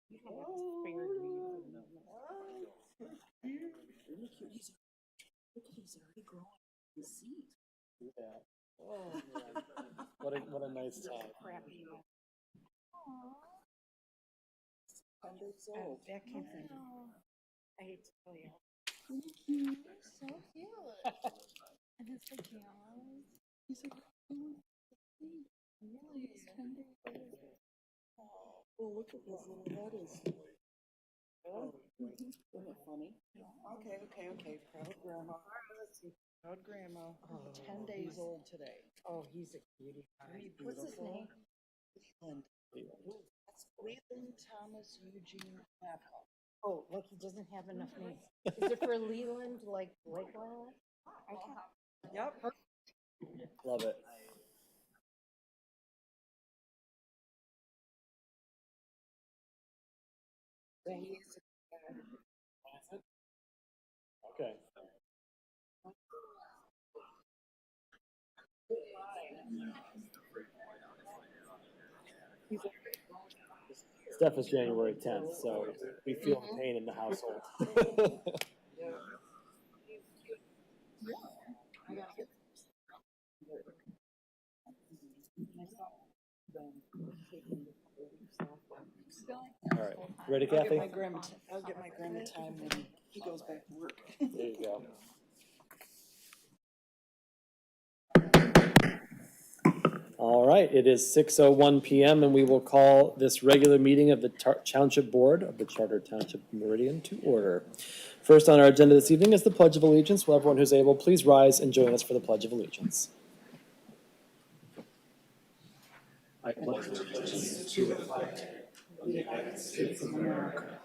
He's already growing the seed. Yeah. Oh, man. what a nice time. That came from. I hate to tell you. So cute. And his pajamas. He's like, really tender. Oh, look at his little head is. Oh, isn't it funny? Okay. Proud grandma. Proud grandma. Oh. 10 days old today. Oh, he's a cutie. What's his name? Leland. That's Leland Thomas Eugene Laptop. Oh, like he doesn't have enough names. Is it for Leland, like Lakeland? Okay. Yep. Love it. He is Okay. Steph is January 10th, so we feel the pain in the household. All right, ready, Kathy? I'll get my grandma time when he goes back to work. There you go. All right, it is 6:01 p.m. and we will call this regular meeting of the Township Board of the Charter Township Meridian to order. First on our agenda this evening is the Pledge of Allegiance. Will everyone who's able please rise and join us for the Pledge of Allegiance. I pledge allegiance to the flag of the United States of America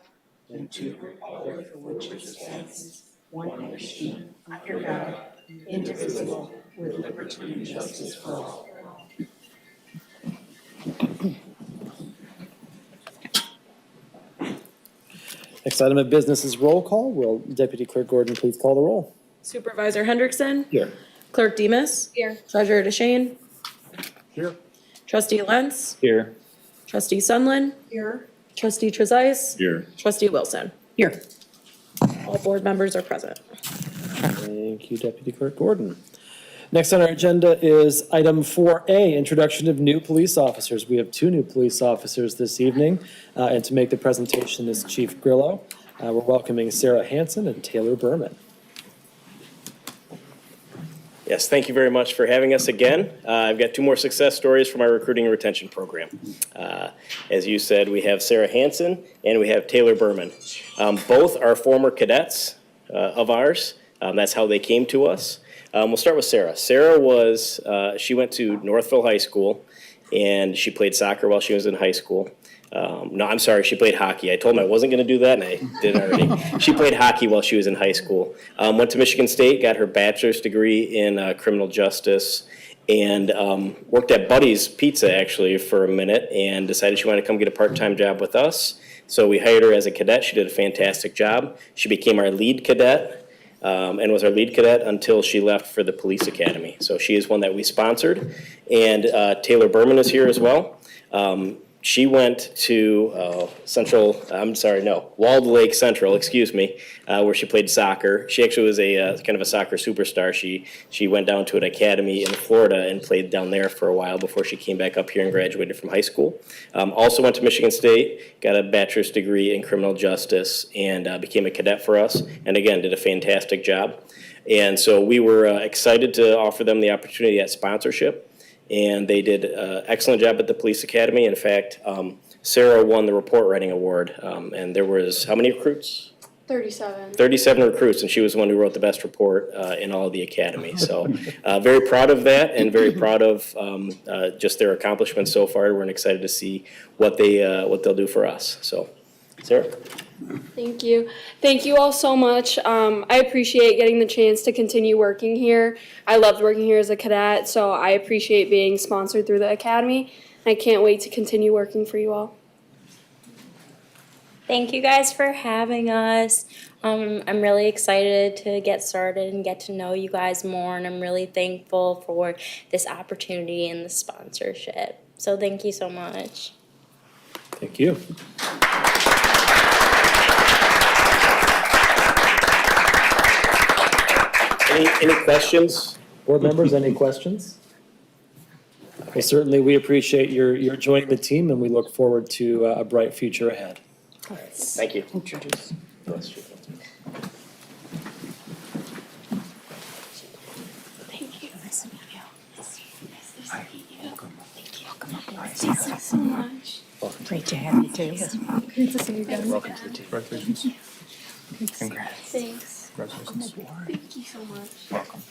and to the republic for which it stands, one nation, under God, indivisible, with liberty and justice for all. Next item of business is roll call. Will Deputy Clerk Gordon please call the roll? Supervisor Hendrickson. Here. Clerk Demas. Here. Treasurer DeShane. Here. Trustee Lentz. Here. Trustee Sunland. Here. Trustee Trezise. Here. Trustee Wilson. Here. All board members are present. Thank you, Deputy Clerk Gordon. Next on our agenda is item 4A, introduction of new police officers. We have 2 new police officers this evening, and to make the presentation is Chief Grillo. We're welcoming Sarah Hansen and Taylor Berman. Yes, thank you very much for having us again. I've got 2 more success stories from our recruiting and retention program. As you said, we have Sarah Hansen and we have Taylor Berman. Both are former cadets of ours. That's how they came to us. We'll start with Sarah. Sarah was, she went to Northville High School and she played soccer while she was in high school. No, I'm sorry, she played hockey. I told them I wasn't going to do that, and I did already. She played hockey while she was in high school. Went to Michigan State, got her bachelor's degree in criminal justice, and worked at Buddy's Pizza, actually, for a minute, and decided she wanted to come get a part-time job with us. So we hired her as a cadet. She did a fantastic job. She became our lead cadet. And was our lead cadet until she left for the police academy. So she is one that we sponsored. And Taylor Berman is here as well. She went to Walled Lake Central, excuse me, where she played soccer. She actually was a kind of a soccer superstar. She went down to an academy in Florida and played down there for a while before she came back up here and graduated from high school. Also went to Michigan State, got a bachelor's degree in criminal justice, and became a cadet for us. And again, did a fantastic job. And so we were excited to offer them the opportunity at sponsorship. And they did an excellent job at the police academy. In fact, Sarah won the report writing award. And there was, how many recruits? 37. 37 recruits, and she was the one who wrote the best report in all of the academy. So very proud of that and very proud of just their accomplishments so far. We're excited to see what they'll do for us. So, Sarah? Thank you. Thank you all so much. I appreciate getting the chance to continue working here. I loved working here as a cadet, so I appreciate being sponsored through the academy. I can't wait to continue working for you all. Thank you guys for having us. I'm really excited to get started and get to know you guys more, and I'm really thankful for this opportunity and the sponsorship. So thank you so much. Thank you. Any questions? Board members, any questions? Well, certainly, we appreciate your joining the team, and we look forward to a bright future ahead. Thank you. Introduce. Thank you. Thank you so much. Great to have you, Taylor. Great to see you guys. Welcome to the team. Congratulations. Congrats. Thanks. Congratulations. Thank you so much. Welcome.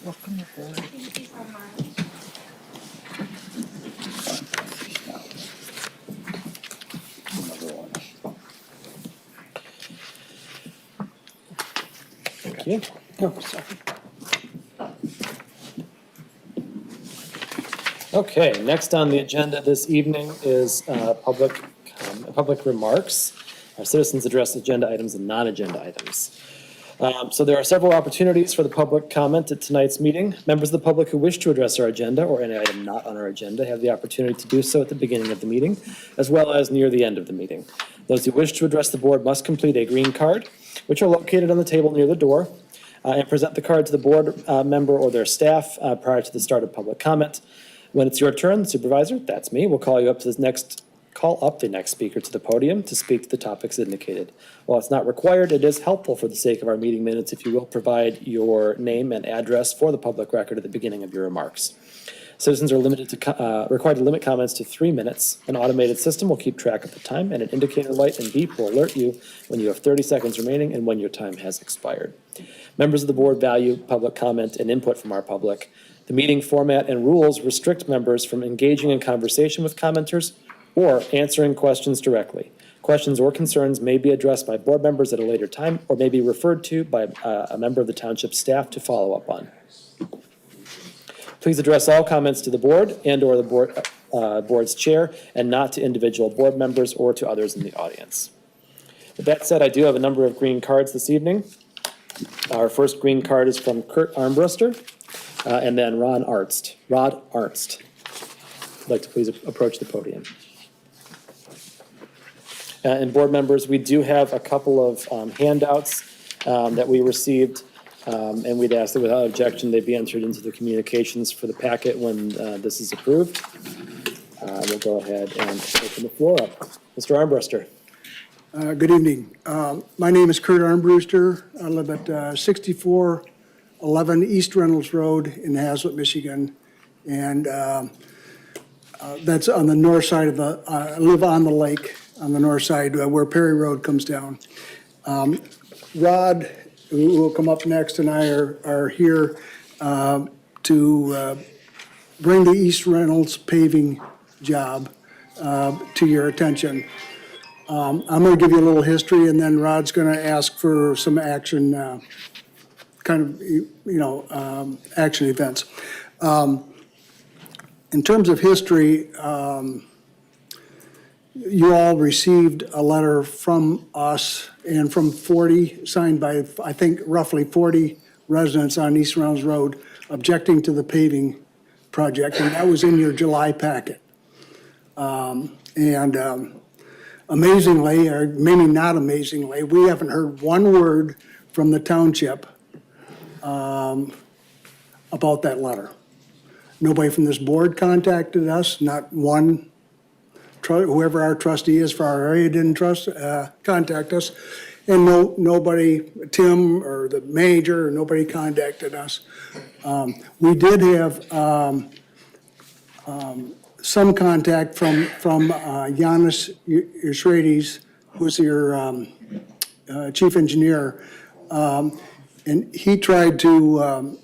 Welcome aboard. Thank you so much. Thank you. Oh, sorry. Okay, next on the agenda this evening is public remarks. Our citizens address agenda items and non-agenda items. So there are several opportunities for the public comment at tonight's meeting. Members of the public who wish to address our agenda or any item not on our agenda have the opportunity to do so at the beginning of the meeting, as well as near the end of the meeting. Those who wish to address the board must complete a green card, which are located on the table near the door, and present the card to the board member or their staff prior to the start of public comment. When it's your turn, the supervisor, that's me, will call up the next speaker to the podium to speak to the topics indicated. While it's not required, it is helpful for the sake of our meeting minutes if you will provide your name and address for the public record at the beginning of your remarks. Citizens are required to limit comments to 3 minutes. An automated system will keep track of the time, and an indicator light and beep will alert you when you have 30 seconds remaining and when your time has expired. Members of the board value public comment and input from our public. The meeting format and rules restrict members from engaging in conversation with commenters or answering questions directly. Questions or concerns may be addressed by board members at a later time or may be referred to by a member of the township staff to follow up on. Please address all comments to the board and/or the board's chair and not to individual board members or to others in the audience. With that said, I do have a number of green cards this evening. Our first green card is from Kurt Armbruster and then Rod Arnst. I'd like to please approach the podium. And board members, we do have a couple of handouts that we received, and we'd ask that without objection, they be entered into the communications for the packet when this is approved. We'll go ahead and open the floor up. Mr. Armbruster. Good evening. My name is Kurt Armbruster. I live at 6411 East Reynolds Road in Hazlet, Michigan. And that's on the north side of I live on the lake on the north side where Perry Road comes down. Rod, who will come up next, and I are here to bring the East Reynolds paving job to your attention. I'm going to give you a little history, and then Rod's going to ask for some action, action events. In terms of history, you all received a letter from us and from 40, signed by, I think, roughly 40 residents on East Reynolds Road objecting to the paving project, and that was in your July packet. Amazingly, or maybe not amazingly, we haven't heard one word from the township about that letter. Nobody from this board contacted us, not one, whoever our trustee is for our area didn't contact us. And nobody, Tim or the manager, nobody contacted us. We did have some contact from Giannis Yushrades, who's your chief engineer, and he tried to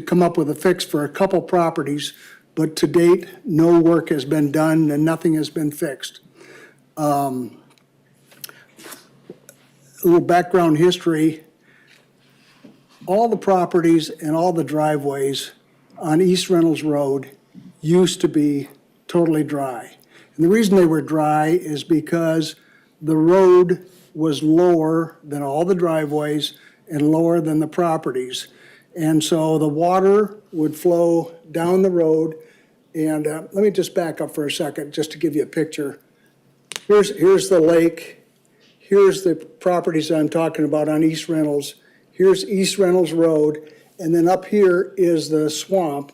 come up with a fix for a couple properties, but to date, no work has been done and nothing has been fixed. A little background history. All the properties and all the driveways on East Reynolds Road used to be totally dry. And the reason they were dry is because the road was lower than all the driveways and lower than the properties. And so the water would flow down the road. And let me just back up for a second just to give you a picture. Here's the lake. Here's the properties I'm talking about on East Reynolds. Here's East Reynolds Road, and then up here is the swamp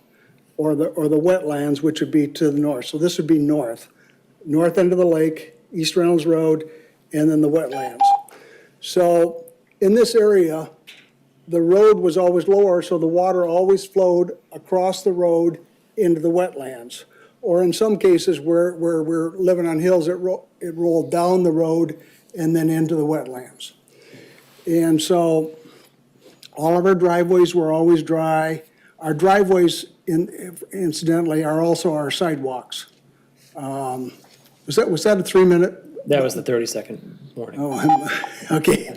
or the wetlands, which would be to the north. So this would be north end of the lake, East Reynolds Road, and then the wetlands. So in this area, the road was always lower, so the water always flowed across the road into the wetlands. Or in some cases where we're living on hills, it rolled down the road and then into the wetlands. And so all of our driveways were always dry. Our driveways, incidentally, are also our sidewalks. Was that a 3-minute? That was the 30-second warning. Oh, okay.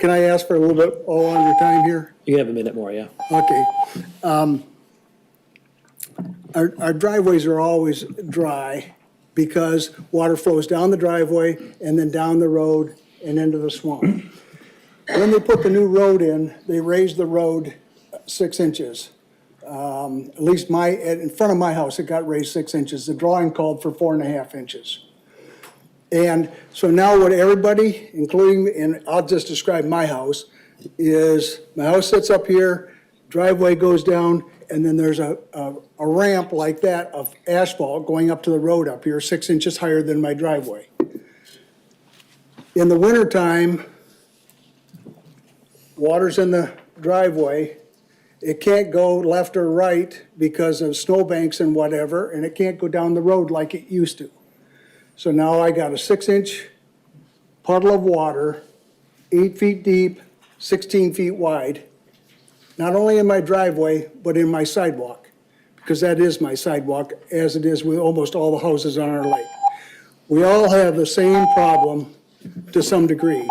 Can I ask for a little bit on your time here? You have a minute more, yeah. Okay. Our driveways are always dry because water flows down the driveway and then down the road and into the swamp. When they put the new road in, they raised the road 6 inches. At least in front of my house, it got raised 6 inches. The drawing called for 4.5 inches. And so now what everybody, including, and I'll just describe my house, is my house sits up here, driveway goes down, and then there's a ramp like that of asphalt going up to the road up here, 6 inches higher than my driveway. In the wintertime, water's in the driveway. It can't go left or right because of snowbanks and whatever, and it can't go down the road like it used to. So now I got a 6-inch puddle of water, 8 feet deep, 16 feet wide, not only in my driveway, but in my sidewalk, because that is my sidewalk, as it is with almost all the houses on our lake. We all have the same problem to some degree.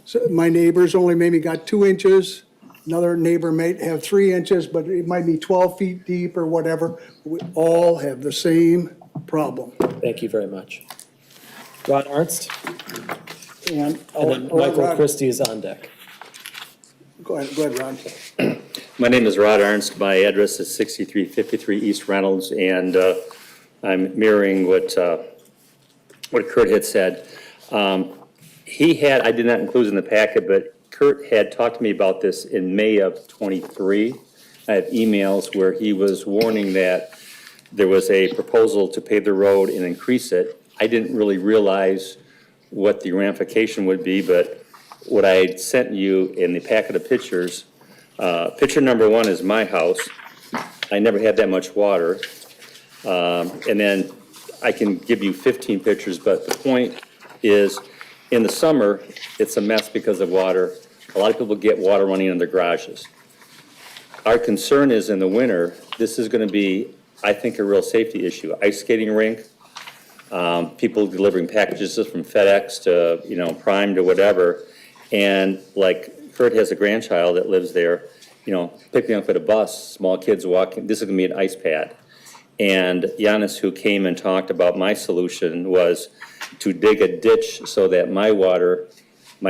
So my neighbors only maybe got 2 inches. Another neighbor may have 3 inches, but it might be 12 feet deep or whatever. We all have the same problem. Thank you very much. Rod Ernst, And and then Michael Rod, Christie is on deck. Go ahead, Ron. My name is Rod Ernst. My address is 6353 East Reynolds, and I'm mirroring what Kurt had said. I did not include in the packet, but Kurt had talked to me about this in May of '23. I have emails where he was warning that there was a proposal to pave the road and increase it. I didn't really realize what the ramification would be, but what I had sent you in the packet of pictures, picture number 1 is my house. I never had that much water. And then I can give you 15 pictures, but the point is, in the summer, it's a mess because of water. A lot of people get water running in their garages. Our concern is in the winter, this is going to be, I think, a real safety issue. Ice skating rink, people delivering packages from FedEx to, Prime to whatever. And like Kurt has a grandchild that lives there, picking up at a bus, small kids walking, this is going to be an ice pad. And Giannis, who came and talked about my solution, was to dig a ditch so that my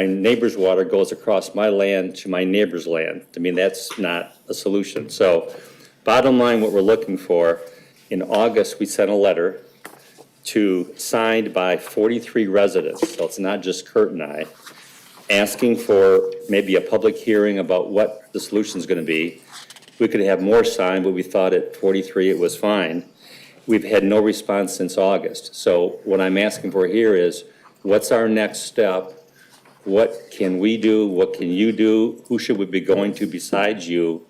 neighbor's water goes across my land to my neighbor's land. I mean, that's not a solution. So bottom line, what we're looking for, in August, we sent a letter signed by 43 residents, so it's not just Kurt and I, asking for maybe a public hearing about what the solution's gonna be. We could have more signed, but we thought at 43 it was fine. We've had no response since August. So what I'm asking for here is, what's our next step? What can we do? What can you do? Who should we be going to besides you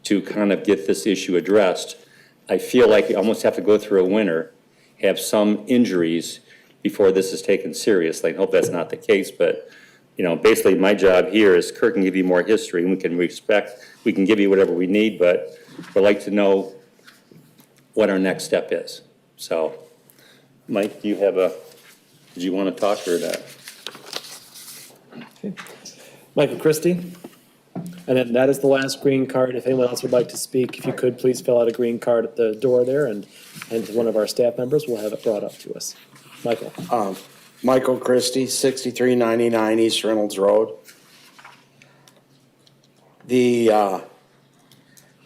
to kind of get this issue addressed? I feel like you almost have to go through a winter, have some injuries before this is taken seriously. I hope that's not the case, but basically my job here is Kurt can give you more history and we can give you whatever we need, but we'd like to know what our next step is. So, Mike, did you want to talk or not? Okay. Michael Christie. And then that is the last green card. If anyone else would like to speak, if you could, please fill out a green card at the door there, and one of our staff members will have it brought up to us. Michael. Michael Christie, 6399 East Reynolds Road. You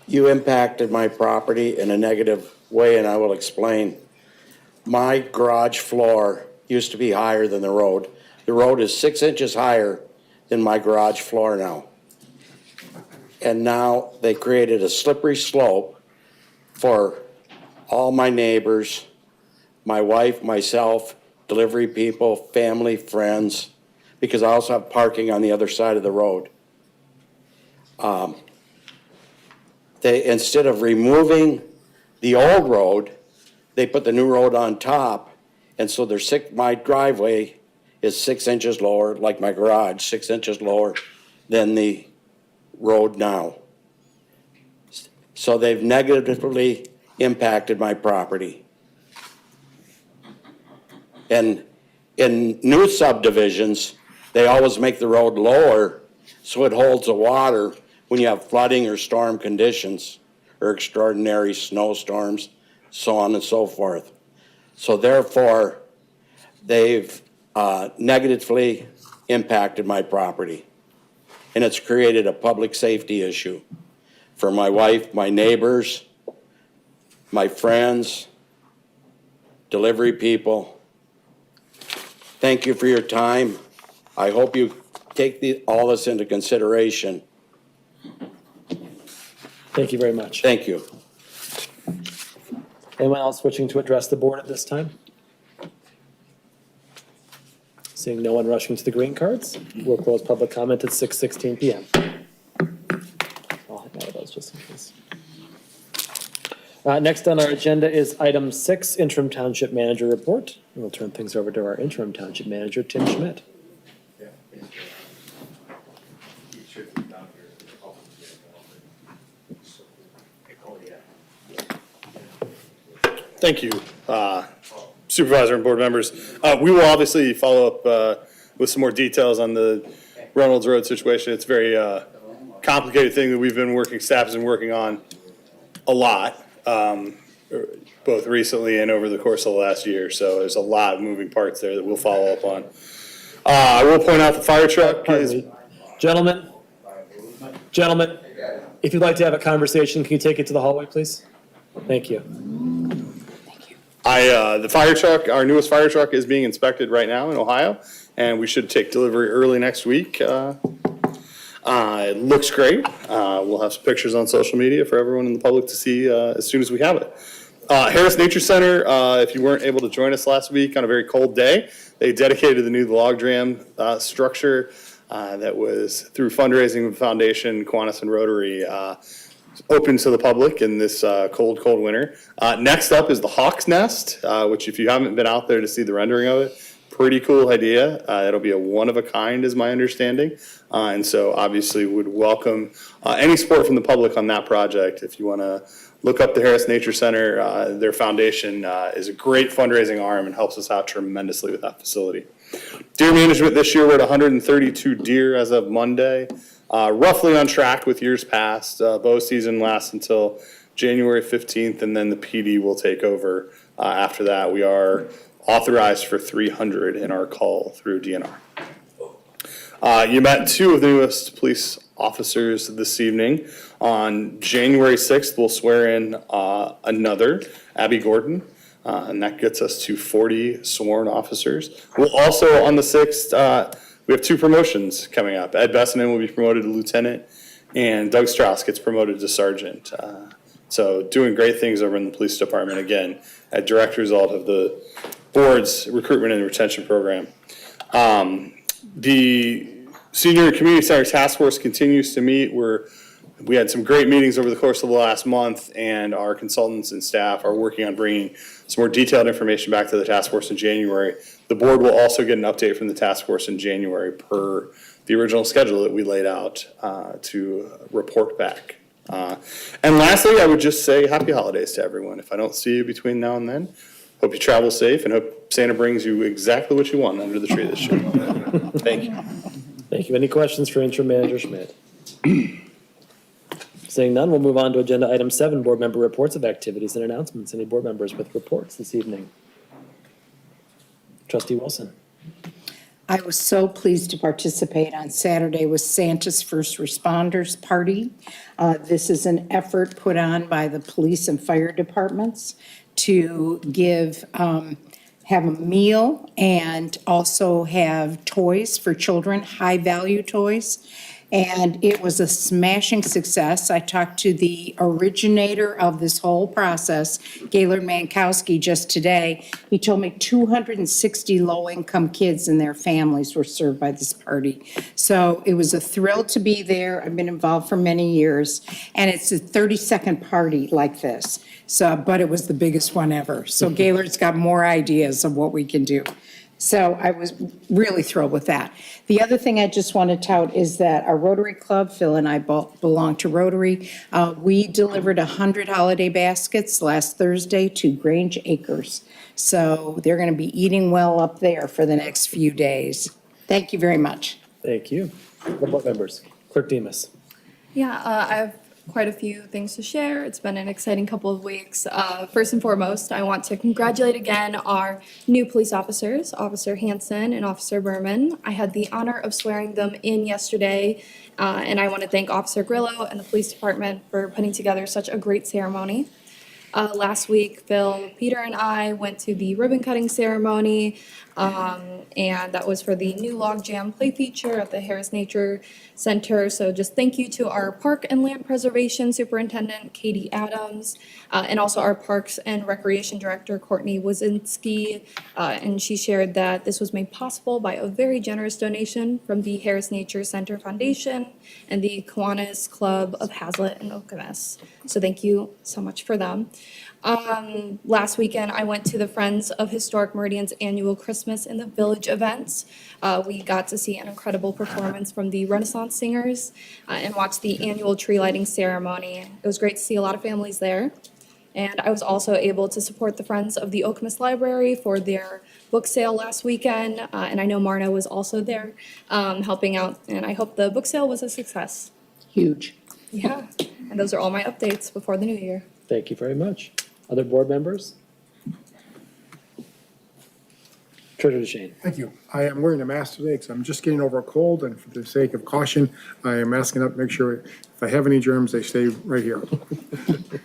impacted my property in a negative way, and I will explain. my garage floor used to be higher than the road. The road is 6 inches higher than my garage floor now. And now they created a slippery slope for all my neighbors, my wife, myself, delivery people, family, friends, because I also have parking on the other side of the road. They, instead of removing the old road, they put the new road on top, and so my driveway is 6 inches lower, like my garage, 6 inches lower than the road now. So they've negatively impacted my property. And in new subdivisions, they always make the road lower so it holds the water when you have flooding or storm conditions or extraordinary snowstorms, so on and so forth. So therefore, they've negatively impacted my property. And it's created a public safety issue for my wife, my neighbors, my friends, delivery people. Thank you for your time. I hope you take all this into consideration. Thank you very much. Thank you. Anyone else wishing to address the board at this time? Seeing no one rushing to the green cards, we'll close public comment at 6:16 PM. I'll hit one of those just in case. Next on our agenda is item 6, interim township manager report. And we'll turn things over to our interim township manager, Tim Schmidt. Thank you, Supervisor and board members. We will obviously follow up with some more details on the Reynolds Road situation. It's a very complicated thing that we've been staff has been working on a lot, both recently and over the course of the last year. So there's a lot of moving parts there that we'll follow up on. I will point out the fire truck is. Gentlemen, if you'd like to have a conversation, can you take it to the hallway, please? Thank you. The fire truck, our newest fire truck is being inspected right now in Ohio, and we should take delivery early next week. It looks great. We'll have some pictures on social media for everyone in the public to see as soon as we have it. Harris Nature Center, if you weren't able to join us last week on a very cold day, they dedicated the new log jam structure that was through fundraising with the foundation, Kiwanis and Rotary, open to the public in this cold winter. Next up is the Hawk's Nest, which if you haven't been out there to see the rendering of it, pretty cool idea. It'll be a one-of-a-kind is my understanding. And so obviously would welcome any support from the public on that project. If you want to look up the Harris Nature Center, their foundation is a great fundraising arm and helps us out tremendously with that facility. Deer management this year, we're at 132 deer as of Monday. Roughly on track with years past. Bow season lasts until January 15th, and then the PD will take over after that. We are authorized for 300 in our call through DNR. You met two of the newest police officers this evening. On January 6th, we'll swear in another, Abby Gordon, and that gets us to 40 sworn officers. We'll also, on the 6th, we have two promotions coming up. Ed Bessinen will be promoted to lieutenant, and Doug Strauss gets promoted to sergeant. So doing great things over in the police department, again, a direct result of the board's recruitment and retention program. The Senior Community Center Task Force continues to meet. We had some great meetings over the course of the last month, and our consultants and staff are working on bringing some more detailed information back to the task force in January. The board will also get an update from the task force in January per the original schedule that we laid out to report back. And lastly, I would just say happy holidays to everyone. If I don't see you between now and then, hope you travel safe and hope Santa brings you exactly what you want under the tree this year. Thank you. Thank you. Any questions for interim manager Schmidt? Seeing none, we'll move on to agenda item 7, board member reports of activities and announcements. Any board members with reports this evening? Trustee Wilson. I was so pleased to participate on Saturday with Santa's First Responders Party. This is an effort put on by the police and fire departments to give, have a meal and also have toys for children, high-value toys. And it was a smashing success. I talked to the originator of this whole process, Gaylord Mankowski, just today. He told me 260 low-income kids and their families were served by this party. So it was a thrill to be there. I've been involved for many years, and it's a 32nd party like this. So, but it was the biggest one ever. So Gaylord's got more ideas of what we can do. So I was really thrilled with that. The other thing I just want to tout is that our Rotary Club, Phil and I both belong to Rotary. We delivered 100 holiday baskets last Thursday to Grange Acres. So they're going to be eating well up there for the next few days. Thank you very much. Thank you. The board members, Clerk Demas. Yeah, I have quite a few things to share. It's been an exciting couple of weeks. First and foremost, I want to congratulate again our new police officers, Officer Hansen and Officer Berman. I had the honor of swearing them in yesterday, and I want to thank Officer Grillo and the police department for putting together such a great ceremony. Last week, Phil, Peter, and I went to the ribbon cutting ceremony, and that was for the new log jam play feature at the Harris Nature Center. So just thank you to our Park and Land Preservation Superintendent, Katie Adams, and also our Parks and Recreation Director, Courtney Wazinski. And she shared that this was made possible by a very generous donation from the Harris Nature Center Foundation and the Kiwanis Club of Hazlitt and Okemos. So thank you so much for them. Last weekend, I went to the Friends of Historic Meridian's annual Christmas in the Village events. We got to see an incredible performance from the Renaissance singers and watch the annual tree lighting ceremony. It was great to see a lot of families there. And I was also able to support the Friends of the Okemos Library for their book sale last weekend. And I know Marna was also there helping out, and I hope the book sale was a success. Huge. Yeah, and those are all my updates before the new year. Thank you very much. Other board members? Treasurer DeShane. Thank you. I am wearing a mask today because I'm just getting over a cold, and for the sake of caution, I am masking up, make sure if I have any germs, they stay right here.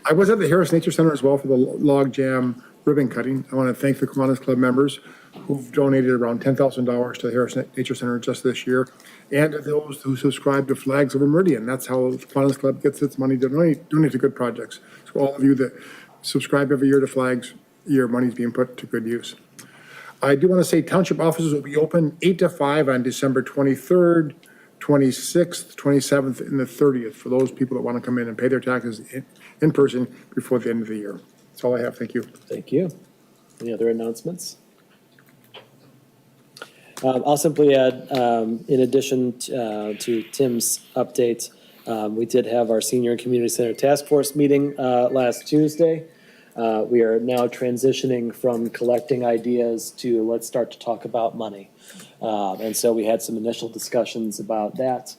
I was at the Harris Nature Center as well for the log jam ribbon cutting. I want to thank the Kiwanis Club members who've donated around $10,000 to the Harris Nature Center just this year, and to those who subscribe to Flags Over Meridian. That's how the Kiwanis Club gets its money to donate to good projects. So all of you that subscribe every year to Flags, your money's being put to good use. I do want to say township offices will be open 8 to 5 on December 23rd, 26th, 27th, and the 30th for those people that want to come in and pay their taxes in person before the end of the year. That's all I have. Thank you. Thank you. Any other announcements? I'll simply add, in addition to Tim's update, we did have our Senior and Community Center Task Force meeting last Tuesday. We are now transitioning from collecting ideas to let's start to talk about money. And so we had some initial discussions about that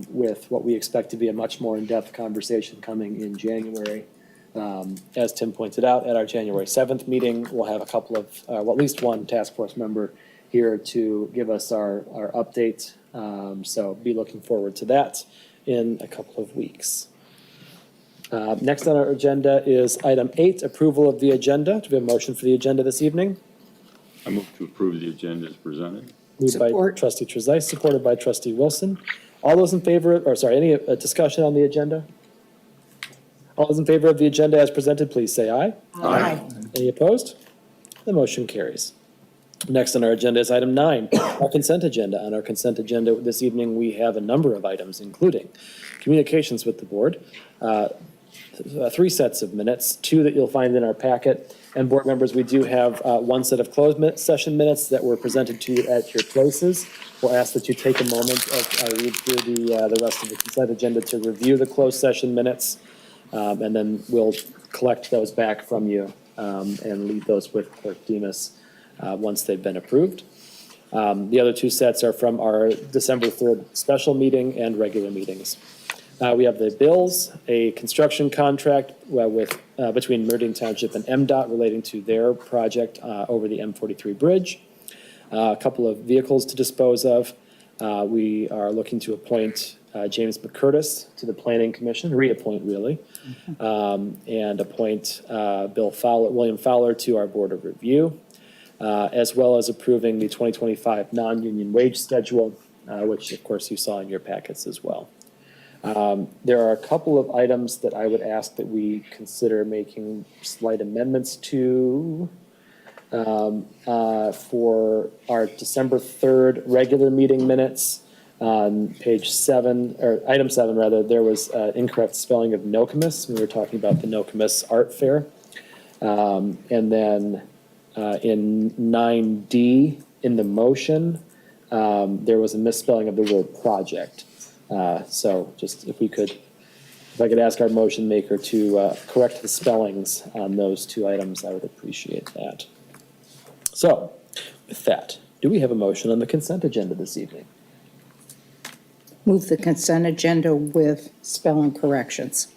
with what we expect to be a much more in-depth conversation coming in January. As Tim pointed out, at our January 7th meeting, we'll have a couple of, well, at least one task force member here to give us our update. So be looking forward to that in a couple of weeks. Next on our agenda is item 8, approval of the agenda. Do we have a motion for the agenda this evening? I move to approve the agenda as presented. Moved by Trustee Trezise, supported by Trustee Wilson. All those in favor, or sorry, any discussion on the agenda? All those in favor of the agenda as presented, please say aye. Aye. Any opposed? The motion carries. Next on our agenda is item 9, our consent agenda. On our consent agenda this evening, we have a number of items, including communications with the board, 3 sets of minutes, 2 that you'll find in our packet. And board members, we do have 1 set of closed session minutes that were presented to you at your places. We'll ask that you take a moment as I read through the rest of the consent agenda to review the closed session minutes. And then we'll collect those back from you and leave those with Clerk Demas once they've been approved. The other 2 sets are from our December 3rd special meeting and regular meetings. We have the bills, a construction contract with between Meridian Township and MDOT relating to their project over the M43 bridge. A couple of vehicles to dispose of. We are looking to appoint James McCurtis to the Planning Commission, reappoint really, and appoint William Fowler to our Board of Review, as well as approving the 2025 non-union wage schedule, which of course you saw in your packets as well. There are a couple of items that I would ask that we consider making slight amendments to for our December 3rd regular meeting minutes. On page 7, or item 7 rather, there was incorrect spelling of Nokomis. We were talking about the Nokomis Art Fair. And then in 9D, in the motion, there was a misspelling of the word project. So just if I could ask our motion maker to correct the spellings on those two items, I would appreciate that. So with that, do we have a motion on the consent agenda this evening? Move the consent agenda with spelling corrections.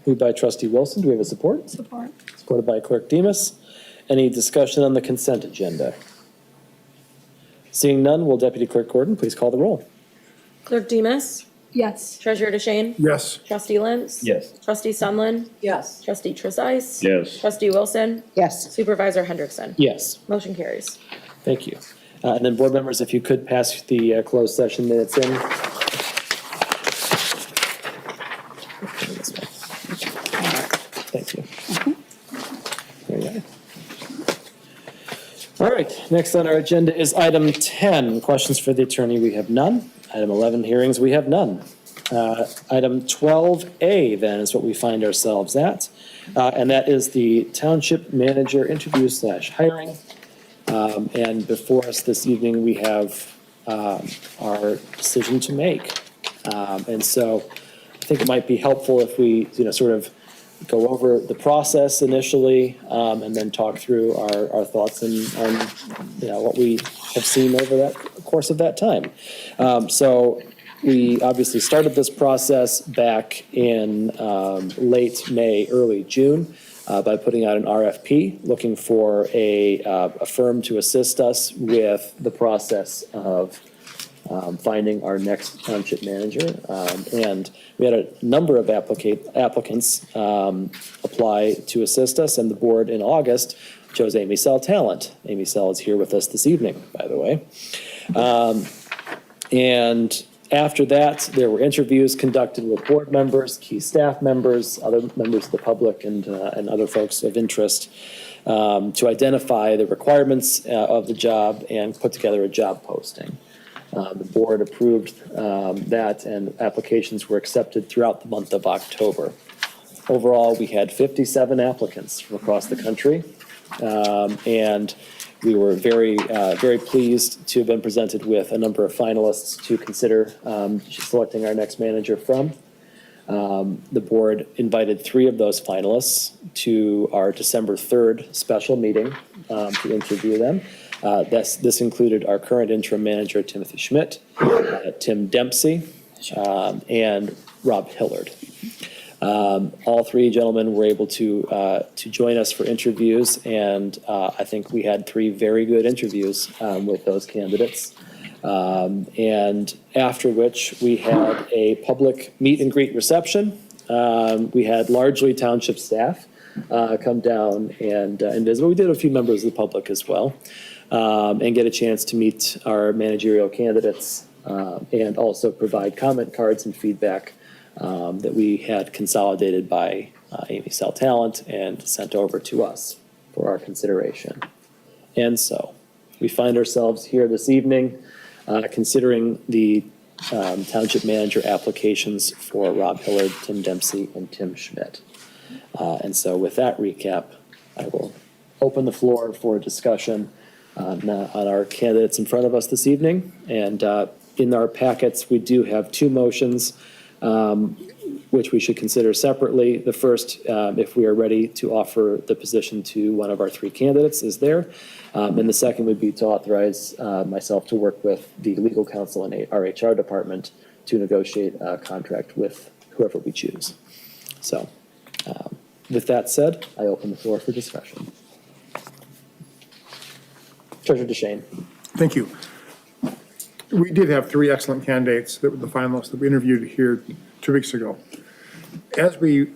Moved by trustee Wilson. Do we have a support? Support. Supported by clerk Demas. Any discussion on the consent agenda? Seeing none, will Deputy Clerk Gordon please call the roll? Clerk Demas? Yes. Treasurer DeShane? Yes. Trustee Lentz? Yes. Trustee Sunland? Yes. Trustee Trezise? Yes. Trustee Wilson? Yes. Supervisor Hendrickson? Yes. Motion carries. Thank you. And then board members, if you could pass the closed session minutes in. Thank you. There you go. All right, next on our agenda is item 10, questions for the attorney. We have none. Item 11, hearings, we have none. Item 12A then is what we find ourselves at, and that is the township manager interview / hiring. And before us this evening, we have our decision to make. And so I think it might be helpful if we, sort of go over the process initially, and then talk through our thoughts on what we have seen over that course of that time. So we obviously started this process back in late May, early June, by putting out an RFP, looking for a firm to assist us with the process of finding our next township manager. And we had a number of applicants apply to assist us, and the board in August chose Amy Sell Talent. Amy Sell is here with us this evening, by the way. And after that, there were interviews conducted with board members, key staff members, other members of the public, and other folks of interest to identify the requirements of the job and put together a job posting. The board approved that, and applications were accepted throughout the month of October. Overall, we had 57 applicants from across the country, and we were very pleased to have been presented with a number of finalists to consider selecting our next manager from. The board invited 3 of those finalists to our December 3rd special meeting to interview them. This included our current interim manager, Timothy Schmidt, Tim Dempsey, and Rob Hillard. All 3 gentlemen were able to join us for interviews, and I think we had 3 very good interviews with those candidates. And after which we had a public meet and greet reception. We had largely township staff come down and visit. We did a few members of the public as well, and get a chance to meet our managerial candidates and also provide comment cards and feedback that we had consolidated by Amy Sell Talent and sent over to us for our consideration. And so we find ourselves here this evening considering the township manager applications for Rob Hillard, Tim Dempsey, and Tim Schmidt. And so with that recap, I will open the floor for discussion on our candidates in front of us this evening. And in our packets, we do have 2 motions which we should consider separately. The first, if we are ready to offer the position to one of our 3 candidates, is there. And the second would be to authorize myself to work with the legal counsel and our HR department to negotiate a contract with whoever we choose. So with that said, I open the floor for discussion. Treasurer DeShane. Thank you. we did have 3 excellent candidates that were the finalists that we interviewed here 2 weeks ago. As we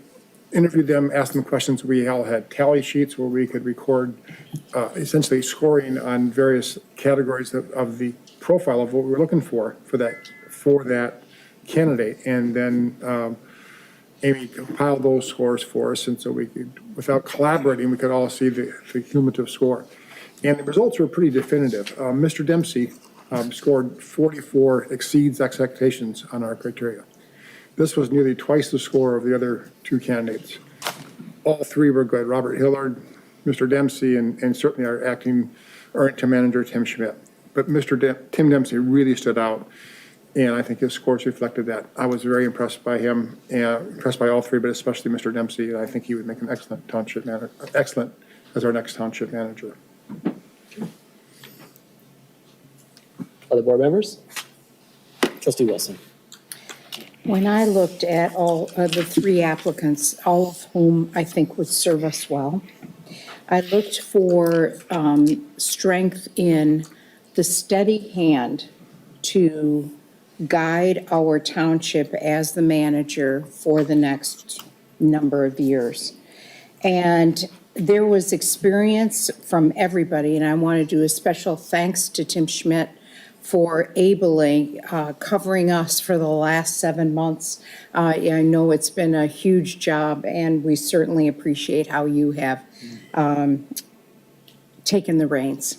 interviewed them, asked them questions, we all had tally sheets where we could record essentially scoring on various categories of the profile of what we were looking for that candidate. And then Amy compiled those scores for us, and so we could, without collaborating, we could all see the cumulative score. And the results were pretty definitive. Mr. Dempsey scored 44, exceeds expectations on our criteria. This was nearly twice the score of the other 2 candidates. All 3 were good. Robert Hillard, Mr. Dempsey, and certainly our acting Arlington manager, Tim Schmidt. But Tim Dempsey really stood out, and I think his scores reflected that. I was very impressed by him, and impressed by all 3, but especially Mr. Dempsey, and I think he would make an excellent township manager, excellent as our next township manager. Other board members? Trustee Wilson. When I looked at all of the 3 applicants, all of whom I think would serve us well, I looked for strength in the steady hand to guide our township as the manager for the next number of years. And there was experience from everybody, and I want to do a special thanks to Tim Schmidt for ably covering us for the last 7 months. I know it's been a huge job, and we certainly appreciate how you have taken the reins.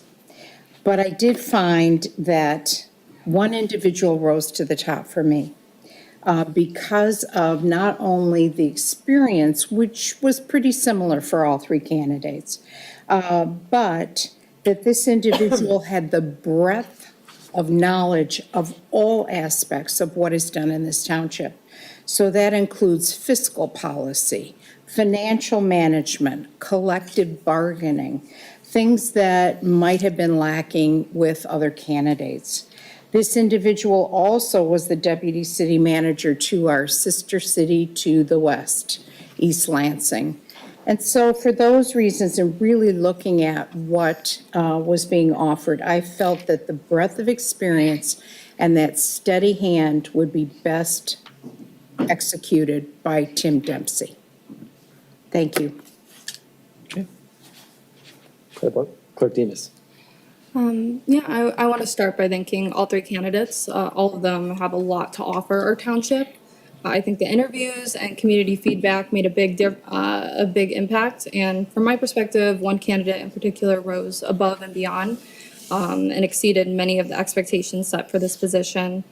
But I did find that one individual rose to the top for me because of not only the experience, which was pretty similar for all 3 candidates, but that this individual had the breadth of knowledge of all aspects of what is done in this township. So that includes fiscal policy, financial management, collective bargaining, things that might have been lacking with other candidates. This individual also was the deputy city manager to our sister city to the west, East Lansing. And so for those reasons, and really looking at what was being offered, I felt that the breadth of experience and that steady hand would be best executed by Tim Dempsey. Thank you. Okay. Clerk Demas. I want to start by thanking all 3 candidates. All of them have a lot to offer our township. I think the interviews and community feedback made a big impact. And from my perspective, one candidate in particular rose above and beyond and exceeded many of the expectations set for this position.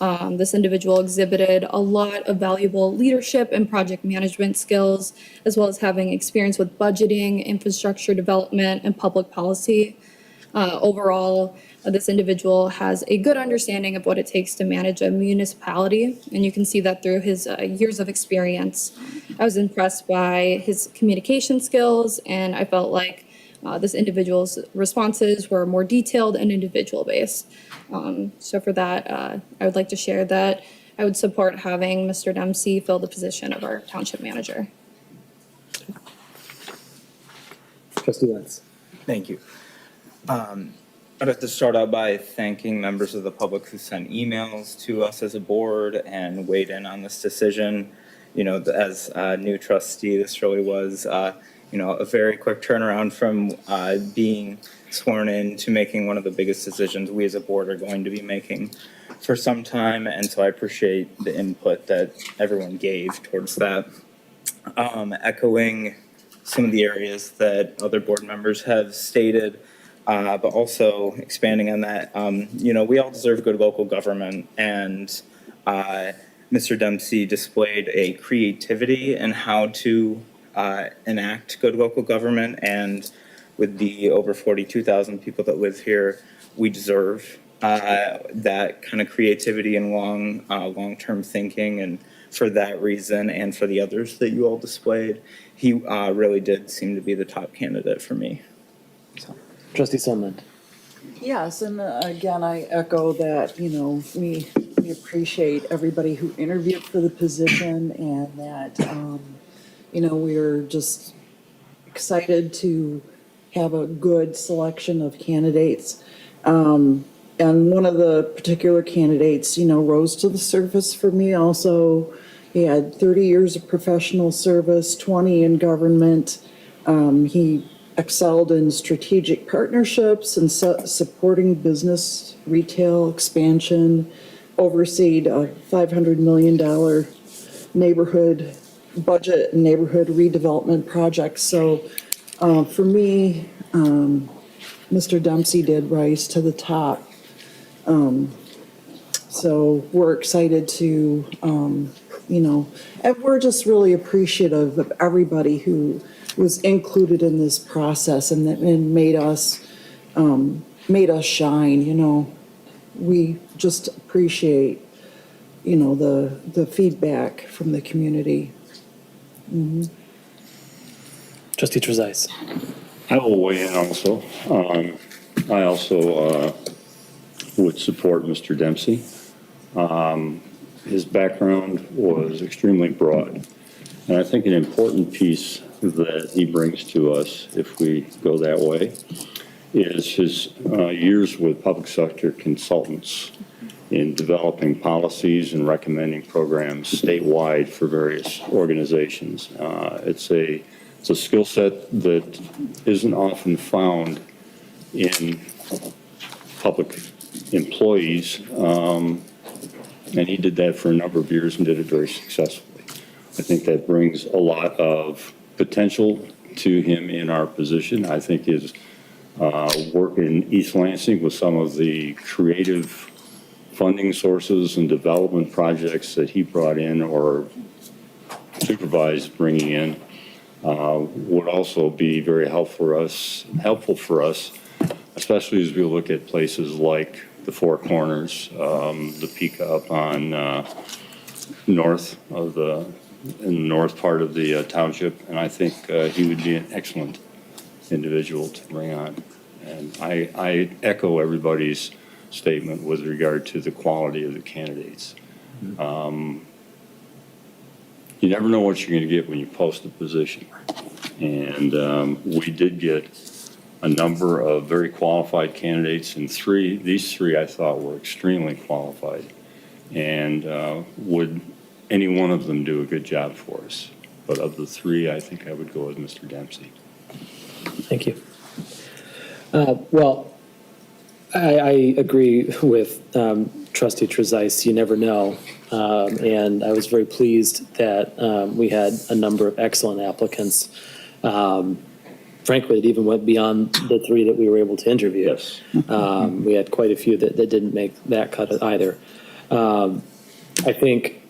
This individual exhibited a lot of valuable leadership and project management skills, as well as having experience with budgeting, infrastructure development, and public policy. Overall, this individual has a good understanding of what it takes to manage a municipality, and you can see that through his years of experience. I was impressed by his communication skills, and I felt like this individual's responses were more detailed and individual-based. So for that, I would like to share that I would support having Mr. Dempsey fill the position of our township manager. Trustee Lentz. Thank you. I'd like to start out by thanking members of the public who sent emails to us as a board and weighed in on this decision. You know, as a new trustee, this really was, a very quick turnaround from being sworn in to making one of the biggest decisions we as a board are going to be making for some time. And so I appreciate the input that everyone gave towards that. Echoing some of the areas that other board members have stated, but also expanding on that, we all deserve good local government, and Mr. Dempsey displayed a creativity in how to enact good local government, and with the over 42,000 people that live here, we deserve that kind of creativity and long-term thinking, and for that reason and for the others that you all displayed, he really did seem to be the top candidate for me. So. Trustee Sunland. Yes, and again, I echo that, we appreciate everybody who interviewed for the position, and that, we're just excited to have a good selection of candidates. And one of the particular candidates, rose to the surface for me also. He had 30 years of professional service, 20 in government. He excelled in strategic partnerships and supporting business retail expansion, overseed a $500 million neighborhood budget and neighborhood redevelopment project. So for me, Mr. Dempsey did rise to the top. So we're excited to, and we're just really appreciative of everybody who was included in this process and made us shine. We just appreciate, the feedback from the community. Trustee Trezise. I will weigh in also. I also would support Mr. Dempsey. His background was extremely broad. And I think an important piece that he brings to us, if we go that way, is his years with public sector consultants in developing policies and recommending programs statewide for various organizations. It's a skill set that isn't often found in public employees, and he did that for a number of years and did it very successfully. I think that brings a lot of potential to him in our position. I think his work in East Lansing with some of the creative funding sources and development projects that he brought in or supervised bringing in would also be very helpful for us, especially as we look at places like the Four Corners, the peak up on in the north part of the township, and I think he would be an excellent individual to bring on. And I echo everybody's statement with regard to the quality of the candidates. You never know what you're going to get when you post a position. And we did get a number of very qualified candidates, and these three I thought were extremely qualified. And would any one of them do a good job for us? But of the three, I think I would go with Mr. Dempsey. Thank you. Well, I agree with Trustee Trezise. You never know. And I was very pleased that we had a number of excellent applicants. Frankly, it even went beyond the three that we were able to interview. Yes. We had quite a few that didn't make that cut either. I think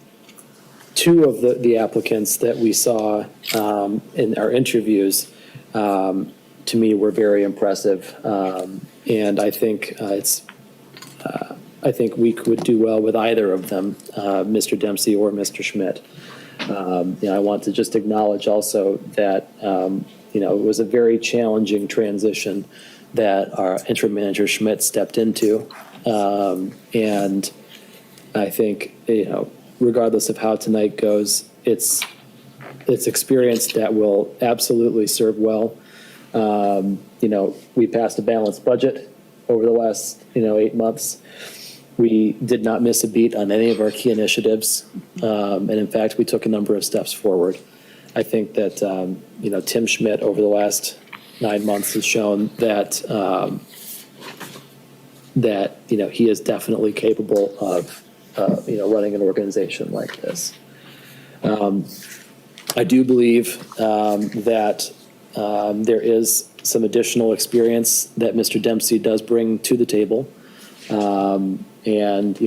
two of the applicants that we saw in our interviews, to me, were very impressive. And I think I think we could do well with either of them, Mr. Dempsey or Mr. Schmidt. I want to just acknowledge also that it was a very challenging transition that our interim manager Schmidt stepped into, and I think regardless of how tonight goes, it's experience that will absolutely serve well. We passed a balanced budget over the last 8 months. We did not miss a beat on any of our key initiatives, and in fact, we took a number of steps forward. I think that Tim Schmidt over the last 9 months has shown that he is definitely capable of running an organization like this. I do believe that there is some additional experience that Mr. Dempsey does bring to the table. And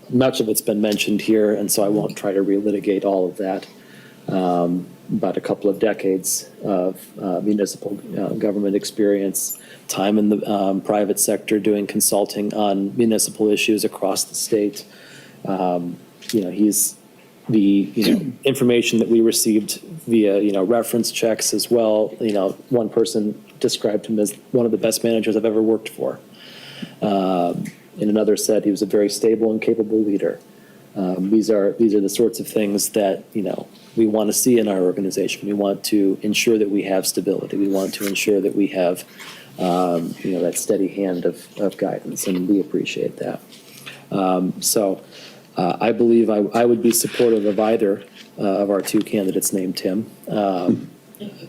much of it's been mentioned here, and so I won't try to relitigate all of that. About a couple of decades of municipal government experience, time in the private sector doing consulting on municipal issues across the state. He's the information that we received via reference checks as well. One person described him as one of the best managers I've ever worked for. And another said he was a very stable and capable leader. These are the sorts of things that we want to see in our organization. We want to ensure that we have stability. We want to ensure that we have that steady hand of guidance, and we appreciate that. I believe I would be supportive of either of our two candidates named Tim.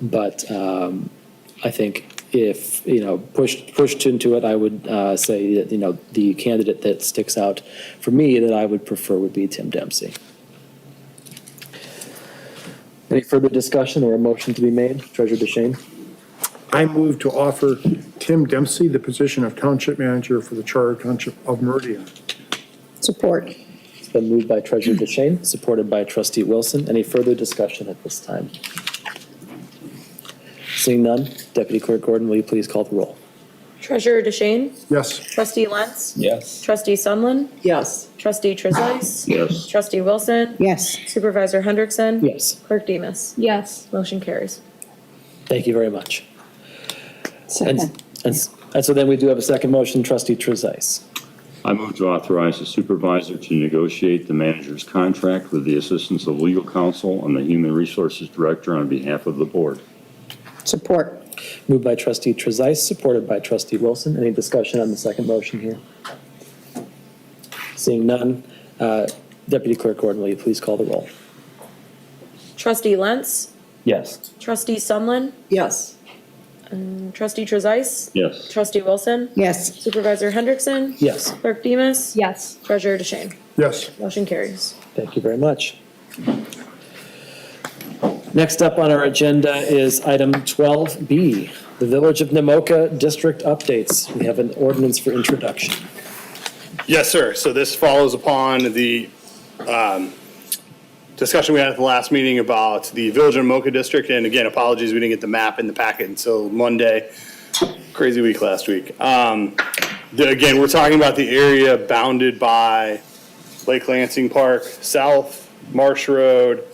But I think if, pushed into it, I would say that, the candidate that sticks out for me that I would prefer would be Tim Dempsey. Any further discussion or a motion to be made? Treasurer DeShane? I move to offer Tim Dempsey the position of Township Manager for the Charter Township of Meridian. Support. It's been moved by Treasurer DeShane, supported by Trustee Wilson. Any further discussion at this time? Seeing none, Deputy Clerk Gordon, will you please call the roll? Treasurer DeShane? Yes. Trustee Lentz? Yes. Trustee Sunland? Yes. Trustee Trezise? Yes. Trustee Wilson? Yes. Supervisor Hendrickson? Yes. Clerk Demas? Yes. Motion carries. Thank you very much. Second. And so then we do have a second motion, Trustee Trezise. I move to authorize the supervisor to negotiate the manager's contract with the assistance of legal counsel and the human resources director on behalf of the board. Support. Moved by Trustee Trezise, supported by Trustee Wilson. Any discussion on the second motion here? Seeing none, Deputy Clerk Gordon, will you please call the roll? Trustee Lentz? Yes. Trustee Sunland? Yes. Trustee Trezise? Yes. Trustee Wilson? Yes. Supervisor Hendrickson? Yes. Clerk Demas? Yes. Treasurer DeShane? Yes. Motion carries. Thank you very much. Next up on our agenda is item 12B, the Village of Namoka District Updates. We have an ordinance for introduction. Yes, sir. So this follows upon the discussion we had at the last meeting about the Village of Namoka District. And again, apologies, we didn't get the map in the packet until Monday. Crazy week last week. Again, we're talking about the area bounded by Lake Lansing Park, South Marsh Road,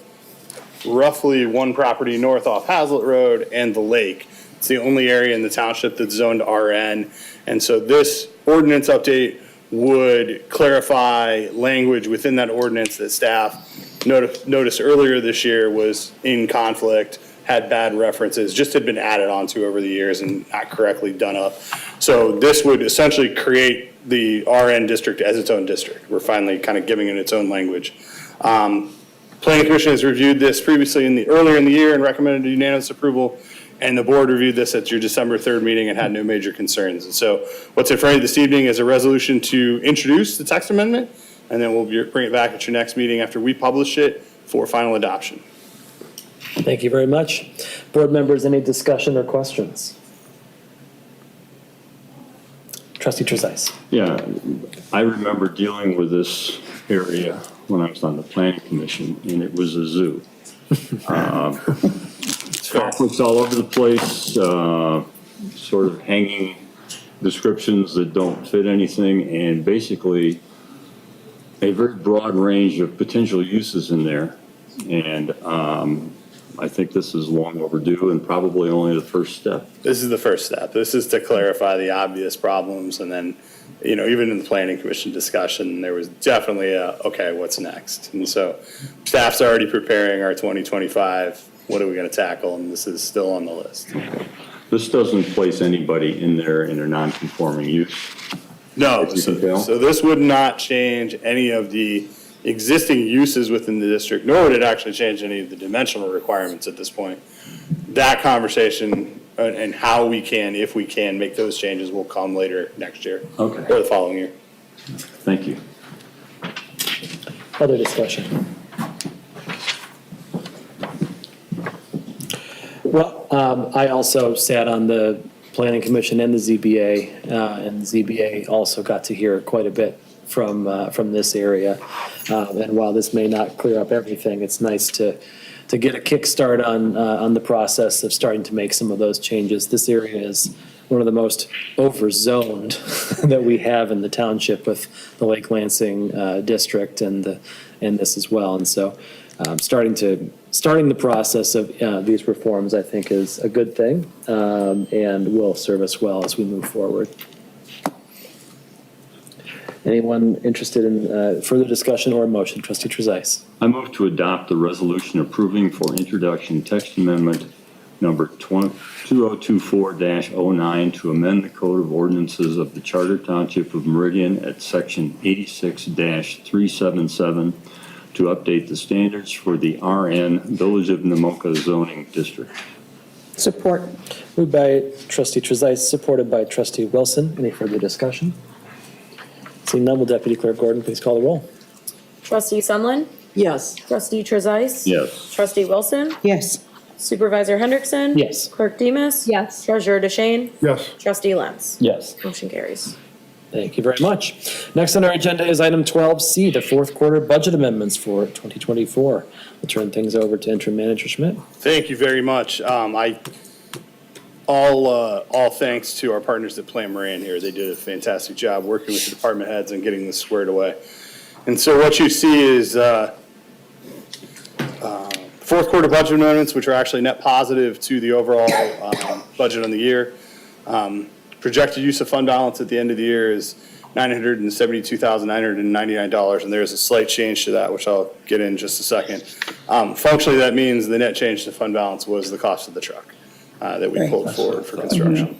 roughly one property north off Hazlitt Road, and the lake. It's the only area in the township that's zoned RN. And so this ordinance update would clarify language within that ordinance that staff noticed earlier this year was in conflict, had bad references, just had been added onto over the years and not correctly done up. So this would essentially create the RN district as its own district. We're finally kind of giving it its own language. Planning Commission has reviewed this previously earlier in the year and recommended unanimous approval, and the board reviewed this at your December 3rd meeting and had no major concerns. And so what's in front of you this evening is a resolution to introduce the text amendment, and then we'll bring it back at your next meeting after we publish it for final adoption. Thank you very much. Board members, any discussion or questions? Trustee Trezise. Yeah, I remember dealing with this area when I was on the planning commission, and it was a zoo. Conflicts all over the place, sort of hanging descriptions that don't fit anything, and basically a very broad range of potential uses in there. And I think this is long overdue and probably only the first step. This is the first step. This is to clarify the obvious problems, and then, even in the planning commission discussion, there was definitely okay, what's next? And so staff's already preparing our 2025, what are we going to tackle? And this is still on the list. This doesn't place anybody in there in a non-conforming use. No, so this would not change any of the existing uses within the district, nor would it actually change any of the dimensional requirements at this point. That conversation and how we can, if we can, make those changes will come later next year. Okay. Or the following year. Thank you. Other discussion? Well, I also sat on the Planning Commission and the ZBA, and the ZBA also got to hear quite a bit from this area. And while this may not clear up everything, it's nice to get a kickstart on the process of starting to make some of those changes. This area is one of the most overzoned that we have in the township with the Lake Lansing district and this as well. And so starting the process of these reforms, I think, is a good thing and will serve us well as we move forward. Anyone interested in further discussion or motion? Trustee Trezise. I move to adopt the resolution approving for introduction text amendment number 2024-09 to amend the Code of Ordinances of the Charter Township of Meridian at Section 86-377 to update the standards for the RN Village of Namoka zoning district. Support. Moved by trustee Trezise, supported by trustee Wilson. Any further discussion? Seeing none, will Deputy Clerk Gordon please call the roll? Trustee Sunland, Yes. trustee Trezise. Yes. Trustee Wilson, Yes. Supervisor Hendrickson. Yes. Clerk Demas. Yes. Treasurer DeShane. Yes. Trustee Lenz. Yes. Motion carries. Thank you very much. Next on our agenda is item 12C, the fourth quarter budget amendments for 2024. We'll turn things over to interim manager Schmidt. Thank you very much. All thanks to our partners at Plan Moran here. They did a fantastic job working with the department heads and getting this squared away. And so what you see is fourth quarter budget amendments, which are actually net positive to the overall budget on the year. Projected use of fund balance at the end of the year is $972,999, and there's a slight change to that, which I'll get in just a second. Functionally, that means the net change to fund balance was the cost of the truck that we pulled forward for construction,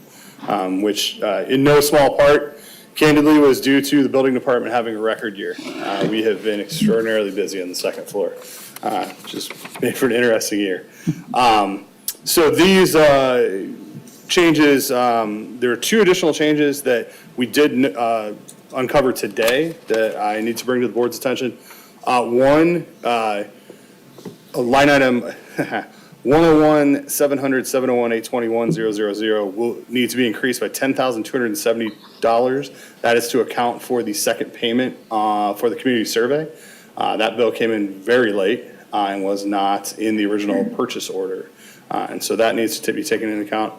which in no small part, candidly, was due to the building department having a record year. We have been extraordinarily busy on the second floor, just made for an interesting year. So these changes, there are two additional changes that we did uncover today that I need to bring to the board's attention. One, a line item 101-700-701-821-000 will need to be increased by $10,270. That is to account for the second payment for the community survey. That bill came in very late and was not in the original purchase order. And so that needs to be taken into account.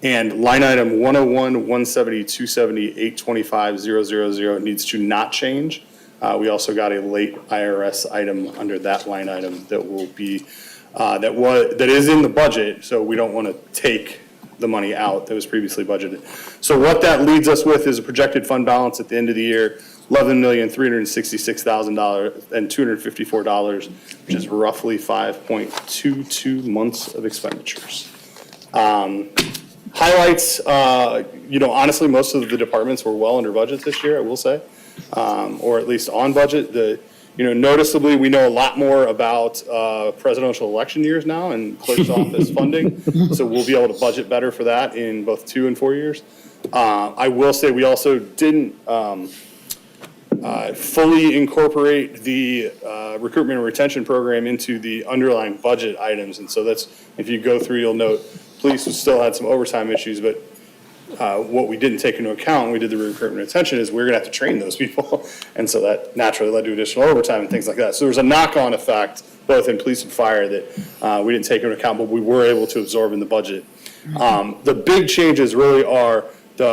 And line item 101-170-270-825-000 needs to not change. We also got a late IRS item under that line item that will be, that is in the budget, so we don't want to take the money out that was previously budgeted. So what that leads us with is a projected fund balance at the end of the year, $11,366,000 and $254, which is roughly 5.22 months of expenditures. Highlights, honestly, most of the departments were well under budget this year, I will say, or at least on budget. Noticeably, we know a lot more about presidential election years now and clerk's office funding, so we'll be able to budget better for that in both 2 and 4 years. I will say we also didn't fully incorporate the recruitment and retention program into the underlying budget items, and so that's, if you go through, you'll note police still had some overtime issues, but what we didn't take into account when we did the recruitment and retention is we're going to have to train those people. And so that naturally led to additional overtime and things like that. So there was a knock-on effect, both in police and fire, that we didn't take into account, but we were able to absorb in the budget. The big changes really are,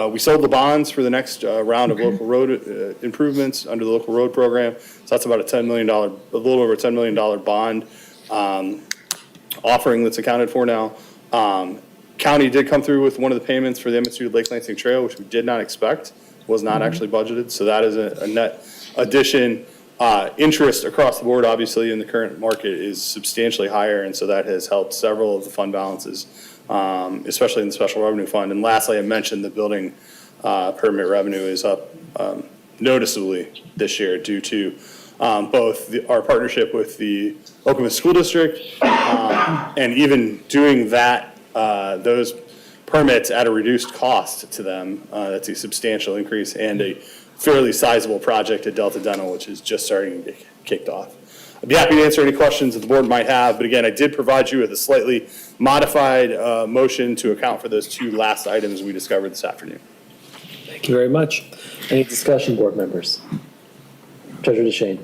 we sold the bonds for the next round of local road improvements under the local road program. So that's about a little over $10 million bond offering that's accounted for now. County did come through with one of the payments for the Emmett Lake Lansing Trail, which we did not expect, was not actually budgeted. So that is a net addition. Interest across the board, obviously, in the current market is substantially higher, and so that has helped several of the fund balances, especially in the special revenue fund. And lastly, I mentioned the building permit revenue is up noticeably this year due to both our partnership with the Okemos School District and even doing that, those permits at a reduced cost to them. That's a substantial increase and a fairly sizable project at Delta Dental, which is just starting to get kicked off. I'd be happy to answer any questions that the board might have, but again, I did provide you with a slightly modified motion to account for those two last items we discovered this afternoon. Thank you very much. Any discussion, board members? Treasurer DeShane.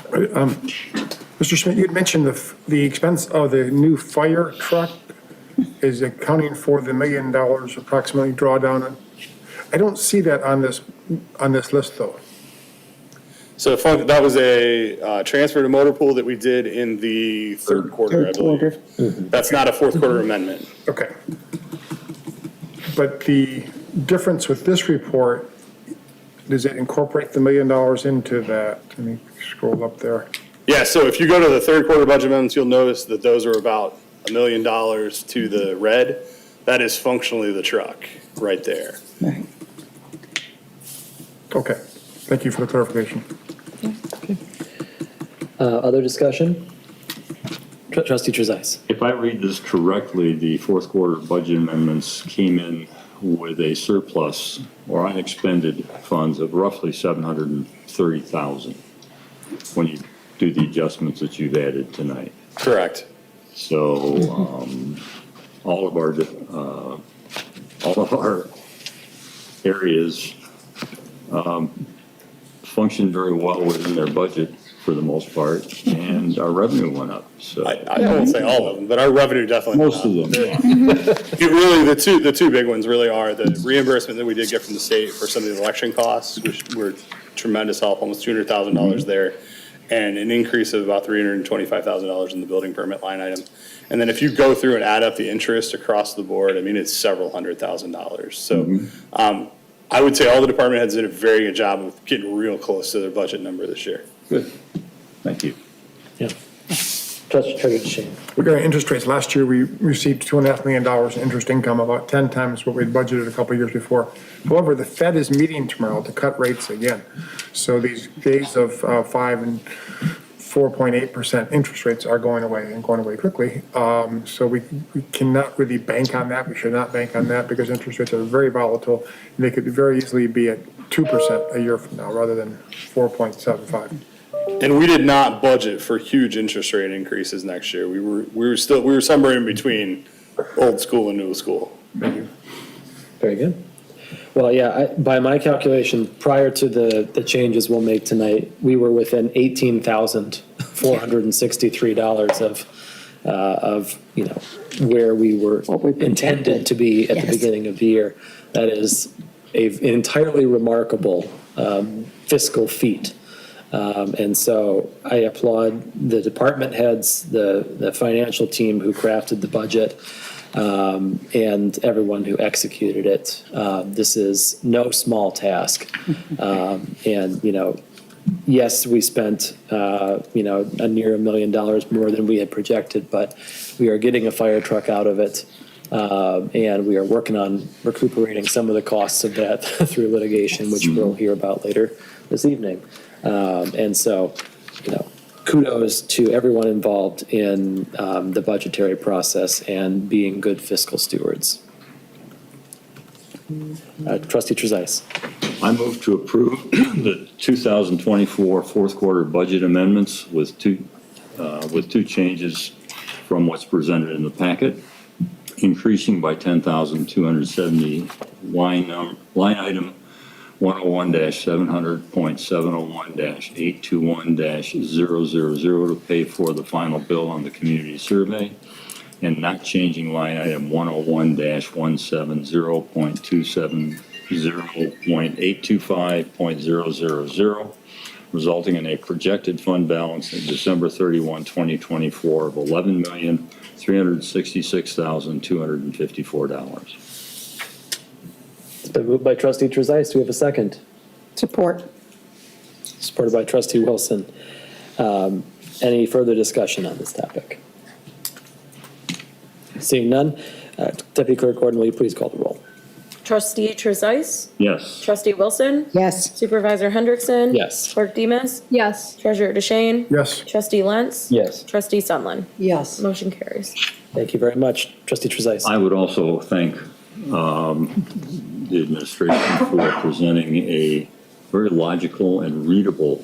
Mr. Schmidt, you had mentioned the expense of the new fire truck is accounting for the $1 million approximately drawdown. I don't see that on this list, though. So that was a transfer to motor pool that we did in the third quarter, I believe. Mm-hmm. That's not a fourth quarter amendment. Okay. But the difference with this report, does it incorporate the $1 million into that? Let me scroll up there. Yeah, so if you go to the third quarter budget amendments, you'll notice that those are about $1 million to the red. That is functionally the truck right there. Okay, thank you for the clarification. Other discussion? Trustee Trezise. If I read this correctly, the fourth quarter budget amendments came in with a surplus or unexpended funds of roughly 730,000 when you do the adjustments that you've added tonight. Correct. So all of our areas function very well within their budget for the most part, and our revenue went up. So I won't say all of them, but our revenue definitely went most up. of them. Yeah. Really, the two big ones really are the reimbursement that we did get from the state for some of the election costs, which were tremendous help, almost $200,000 there, and an increase of about $325,000 in the building permit line item. And then if you go through and add up the interest across the board, I mean, it's several $100,000. So I would say all the department heads did a very good job of getting real close to their budget number this year. Good. Thank you. Yeah. Trustee DeShane. Regarding interest rates, last year we received $2.5 million in interest income, about 10 times what we'd budgeted a couple of years before. However, the Fed is meeting tomorrow to cut rates again. So these days of 5 and 4.8% interest rates are going away and going away quickly. So we cannot really bank on that. We should not bank on that because interest rates are very volatile. And they could very easily be at 2% a year from now rather than 4.75. And we did not budget for huge interest rate increases next year. We were somewhere in between old school and new school. Very good. Well, yeah, by my calculation, prior to the changes we'll make tonight, we were within $18,463 of where we were intended to be at the beginning of the year. That is an entirely remarkable fiscal feat. And so I applaud the department heads, the financial team who crafted the budget, and everyone who executed it. This is no small task. And, yes, we spent, a near $1 million more than we had projected, but we are getting a fire truck out of it. And we are working on recuperating some of the costs of that through litigation, which we'll hear about later this evening. And so, kudos to everyone involved in the budgetary process and being good fiscal stewards. Trustee Trezise. I move to approve the 2024 fourth quarter budget amendments with two changes from what's presented in the packet, increasing by $10,270 line item 101-700.701-821-000 to pay for the final bill on the community survey, and not changing line item 101-170.270.825.000, resulting in a projected fund balance at December 31, 2024 of $11,366,254. It's been moved by Trustee Trezise. Do we have a second? Support. Supported by Trustee Wilson. Any further discussion on this topic? Seeing none, Deputy Clerk Gordon, will you please call the roll? Trustee Trezise? Yes. Trustee Wilson? Yes. Supervisor Hendrickson? Yes. Clerk Demas? Yes. Treasurer DeShane? Yes. Trustee Lentz? Yes. Trustee Sunland? Yes. Motion carries. Thank you very much. Trustee Trezise. I would also thank the administration for presenting a very logical and readable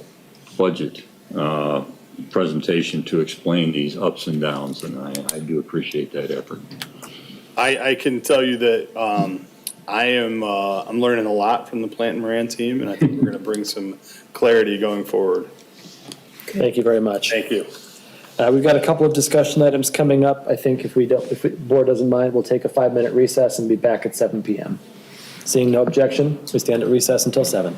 budget presentation to explain these ups and downs, and I do appreciate that effort. I can tell you that I'm learning a lot from the Plant and Moran team, and I think we're going to bring some clarity going forward. Thank you very much. Thank you. We've got a couple of discussion items coming up. I think if the board doesn't mind, we'll take a 5-minute recess and be back at 7 p.m. Seeing no objection, we stand at recess until 7.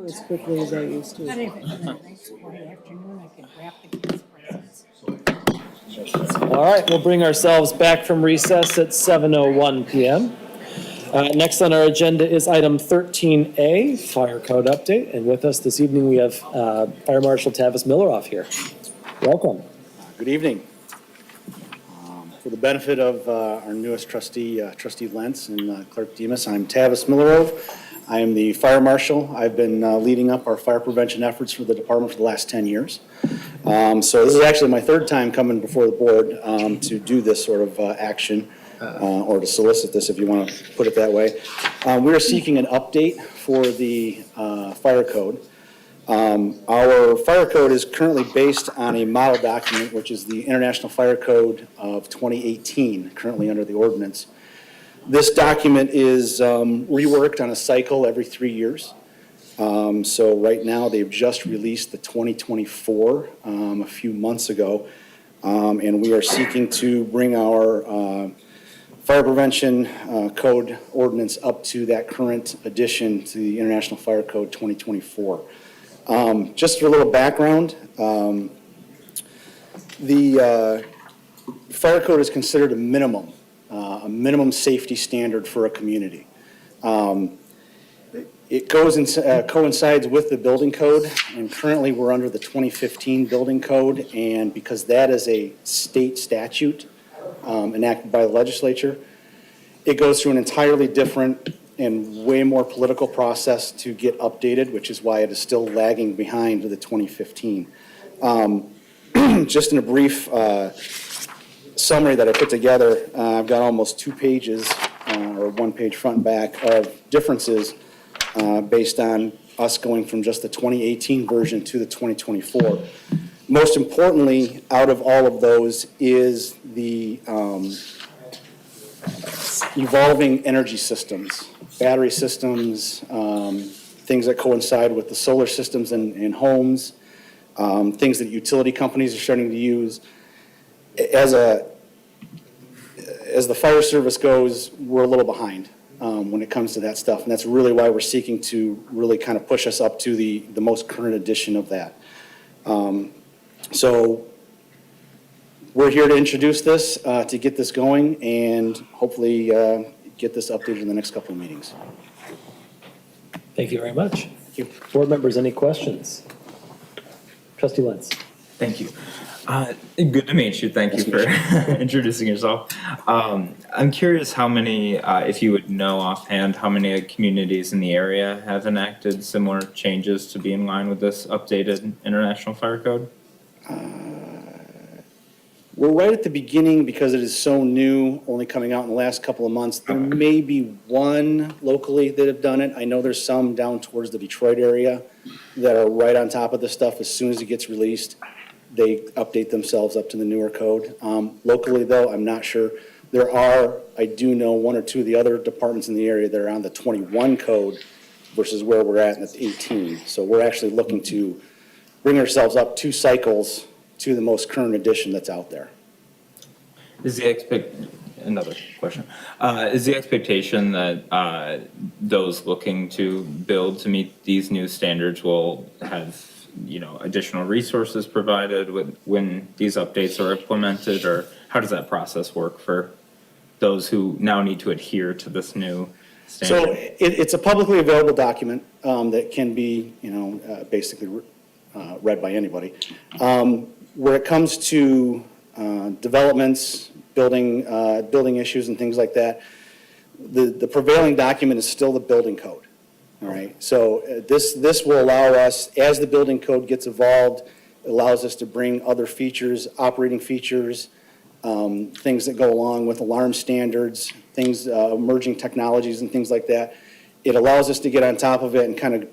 As quickly as I used to. But if it's a nice Friday afternoon, I can wrap the kids' presents. All right, we'll bring ourselves back from recess at 7:01 PM. Next on our agenda is item 13A, Fire Code Update. And with us this evening, we have Fire Marshal Tavis Milleroff here. Welcome. Good evening. For the benefit of our newest trustee, Trustee Lentz and Clerk Demas, I'm Tavis Millerov. I am the fire marshal. I've been leading up our fire prevention efforts for the department for the last 10 years. So this is actually my third time coming before the board to do this sort of action, or to solicit this, if you want to put it that way. We are seeking an update for the fire code. Our fire code is currently based on a model document, which is the International Fire Code of 2018, currently under the ordinance. This document is reworked on a cycle every 3 years. So right now, they've just released the 2024 a few months ago, and we are seeking to bring our fire prevention code ordinance up to that current addition to the International Fire Code 2024. Just for a little background, the fire code is considered a minimum safety standard for a community. It coincides with the building code, and currently we're under the 2015 building code, and because that is a state statute enacted by the legislature, it goes through an entirely different and way more political process to get updated, which is why it is still lagging behind the 2015. Just in a brief summary that I put together, I've got almost 2 pages, or 1 page front and back, of differences based on us going from just the 2018 version to the 2024. Most importantly, out of all of those is the evolving energy systems, battery systems, things that coincide with the solar systems in homes, things that utility companies are starting to use. As the fire service goes, we're a little behind when it comes to that stuff, and that's really why we're seeking to really kind of push us up to the most current edition of that. So we're here to introduce this, to get this going, and hopefully get this updated in the next couple of meetings. Thank you very much. Thank you. Board members, any questions? Trustee Lentz. Thank you. Good to meet you. Thank you for introducing yourself. I'm curious how many, if you would know offhand, how many communities in the area have enacted similar changes to be in line with this updated International Fire Code? We're right at the beginning because it is so new, only coming out in the last couple of months. There may be one locally that have done it. I know there's some down towards the Detroit area that are right on top of this stuff. As soon as it gets released, they update themselves up to the newer code. Locally, though, I'm not sure. There are, I do know, 1 or 2 of the other departments in the area that are on the 21 code versus where we're at in the 18. So we're actually looking to bring ourselves up 2 cycles to the most current edition that's out there. Is the another question. Is the expectation that those looking to build to meet these new standards will have, additional resources provided when these updates are implemented, or how does that process work for those who now need to adhere to this new standard? So it's a publicly available document that can be, basically read by anybody. Where it comes to developments, building issues and things like that, the prevailing document is still the building code. All right. So this will allow us, as the building code gets evolved, it allows us to bring other features, operating features, things that go along with alarm standards, things, emerging technologies and things like that. It allows us to get on top of it and kind of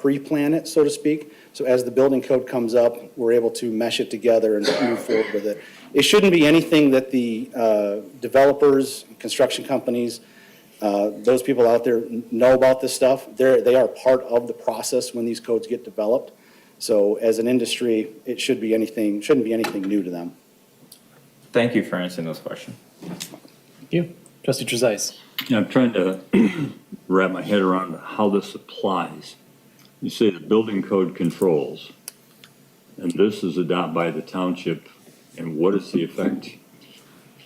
pre-plan it, so to speak. So as the building code comes up, we're able to mesh it together and move forward with it. It shouldn't be anything that the developers, construction companies, those people out there know about this stuff. They are part of the process when these codes get developed. So as an industry, it shouldn't be anything new to them. Thank you for answering those questions. Thank you. Trustee Trezise. I'm trying to wrap my head around how this applies. you say the building code controls, and this is adopted by the township, and what is the effect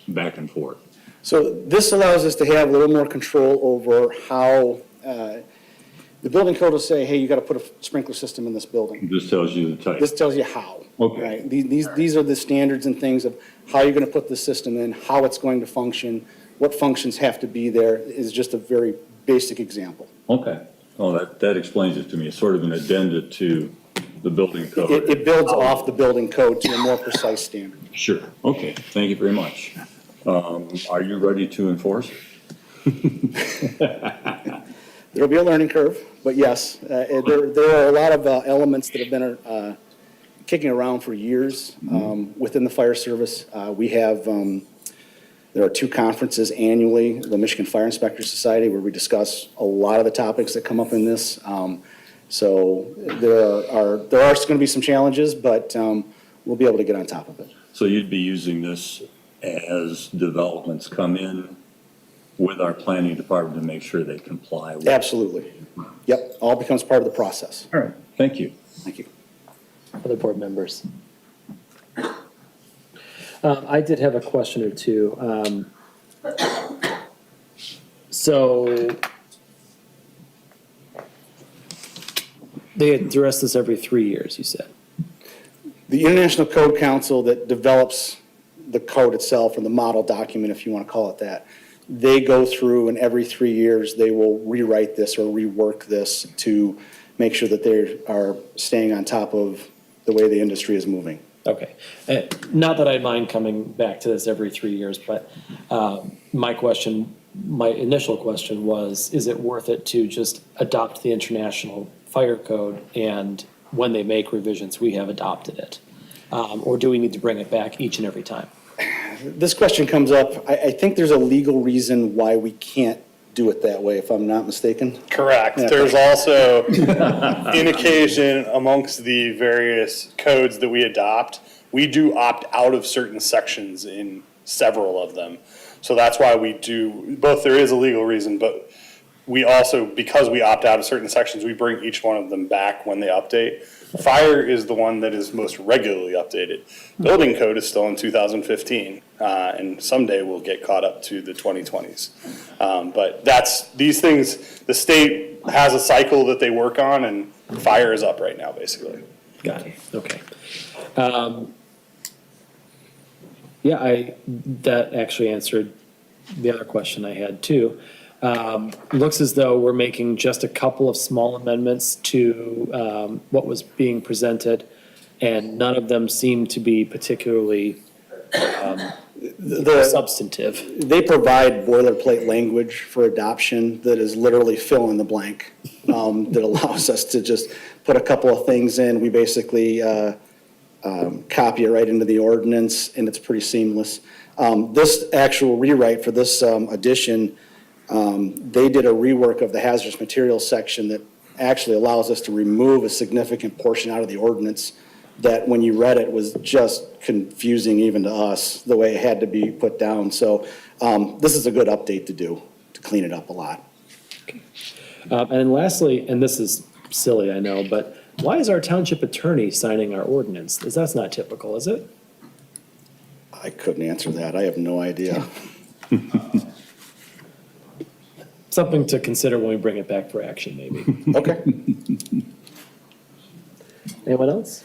back and forth? So this allows us to have a little more control over how, the building code will say, hey, you got to put a sprinkler system in this building. This tells you the type. This tells you how. Okay. Right? These are the standards and things of how you're going to put the system in, how it's going to function, what functions have to be there is just a very basic example. Okay. Oh, that explains it to me. It's sort of an addenda to the building code. It builds off the building code to a more precise standard. Sure. Okay. Thank you very much. Are you ready to enforce? There'll be a learning curve, but yes, there are a lot of elements that have been kicking around for years within the fire service. We have, there are 2 conferences annually, the Michigan Fire Inspector Society, where we discuss a lot of the topics that come up in this. So there are going to be some challenges, but we'll be able to get on top of it. So you'd be using this as developments come in with our planning department to make sure they comply with? Absolutely. Yep, all becomes part of the process. All right, thank you. Thank you. Other board members? I did have a question or two. So they address this every 3 years, you said? The International Code Council that develops the code itself, or the model document, if you want to call it that, they go through, and every 3 years, they will rewrite this or rework this to make sure that they are staying on top of the way the industry is moving. Okay. Not that I mind coming back to this every 3 years, but my initial question was, is it worth it to just adopt the International Fire Code, and when they make revisions, we have adopted it? Or do we need to bring it back each and every time? This question comes up. I think there's a legal reason why we can't do it that way, if I'm not mistaken. Correct. Yeah. There's also indication amongst the various codes that we adopt, we do opt out of certain sections in several of them. So that's why we do, both there is a legal reason, but we also, because we opt out of certain sections, we bring each one of them back when they update. Fire is the one that is most regularly updated. Building code is still in 2015, and someday we'll get caught up to the 2020s. But these things, the state has a cycle that they work on, and fire is up right now, basically. Got it, okay. That actually answered the other question I had too. Looks as though we're making just a couple of small amendments to what was being presented, and none of them seem to be particularly substantive. They provide boilerplate language for adoption that is literally fill in the blank, that allows us to just put a couple of things in. We basically copy it right into the ordinance, and it's pretty seamless. This actual rewrite for this addition, they did a rework of the hazardous materials section that actually allows us to remove a significant portion out of the ordinance that when you read it was just confusing even to us, the way it had to be put down. So this is a good update to do, to clean it up a lot. And then lastly, and this is silly, I know, but why is our township attorney signing our ordinance? That's not typical, is it? I couldn't answer that. I have no idea. Something to consider when we bring it back for action, maybe. Okay. Anyone else?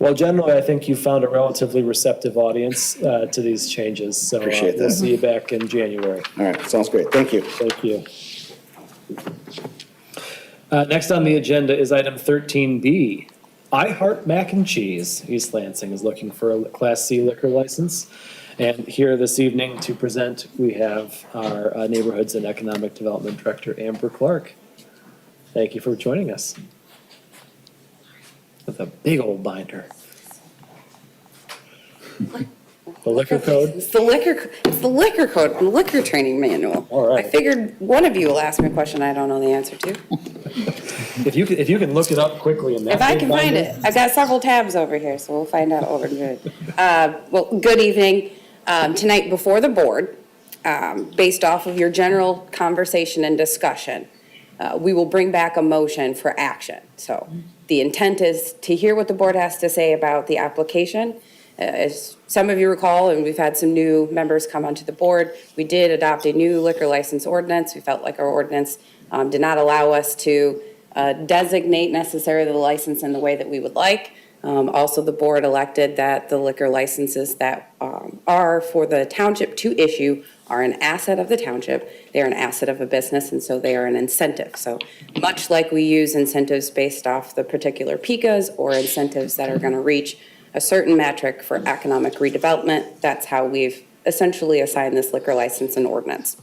Well, generally, I think you found a relatively receptive audience to these changes, so Appreciate we'll that. see you back in January. All right, sounds great. Thank you. Thank you. Next on the agenda is item 13B. I Heart Mac and Cheese. East Lansing is looking for a Class C liquor license. And here this evening to present, we have our Neighborhoods and Economic Development Director, Amber Clark. Thank you for joining us. With a big old binder. The liquor code? It's the liquor code, and liquor training manual. All right. I figured one of you will ask me a question I don't know the answer to. If you can look it up quickly in that. If I big can find binder. it. I've got several tabs over here, so we'll find out over good. Well, good evening. Tonight before the board, based off of your general conversation and discussion, we will bring back a motion for action. So the intent is to hear what the board has to say about the application. As some of you recall, and we've had some new members come onto the board, we did adopt a new liquor license ordinance. We felt like our ordinance did not allow us to designate necessarily the license in the way that we would like. Also, the board elected that the liquor licenses that are for the township to issue are an asset of the township. They're an asset of a business, and so they are an incentive. So much like we use incentives based off the particular PICAs or incentives that are going to reach a certain metric for economic redevelopment, that's how we've essentially assigned this liquor license and ordinance.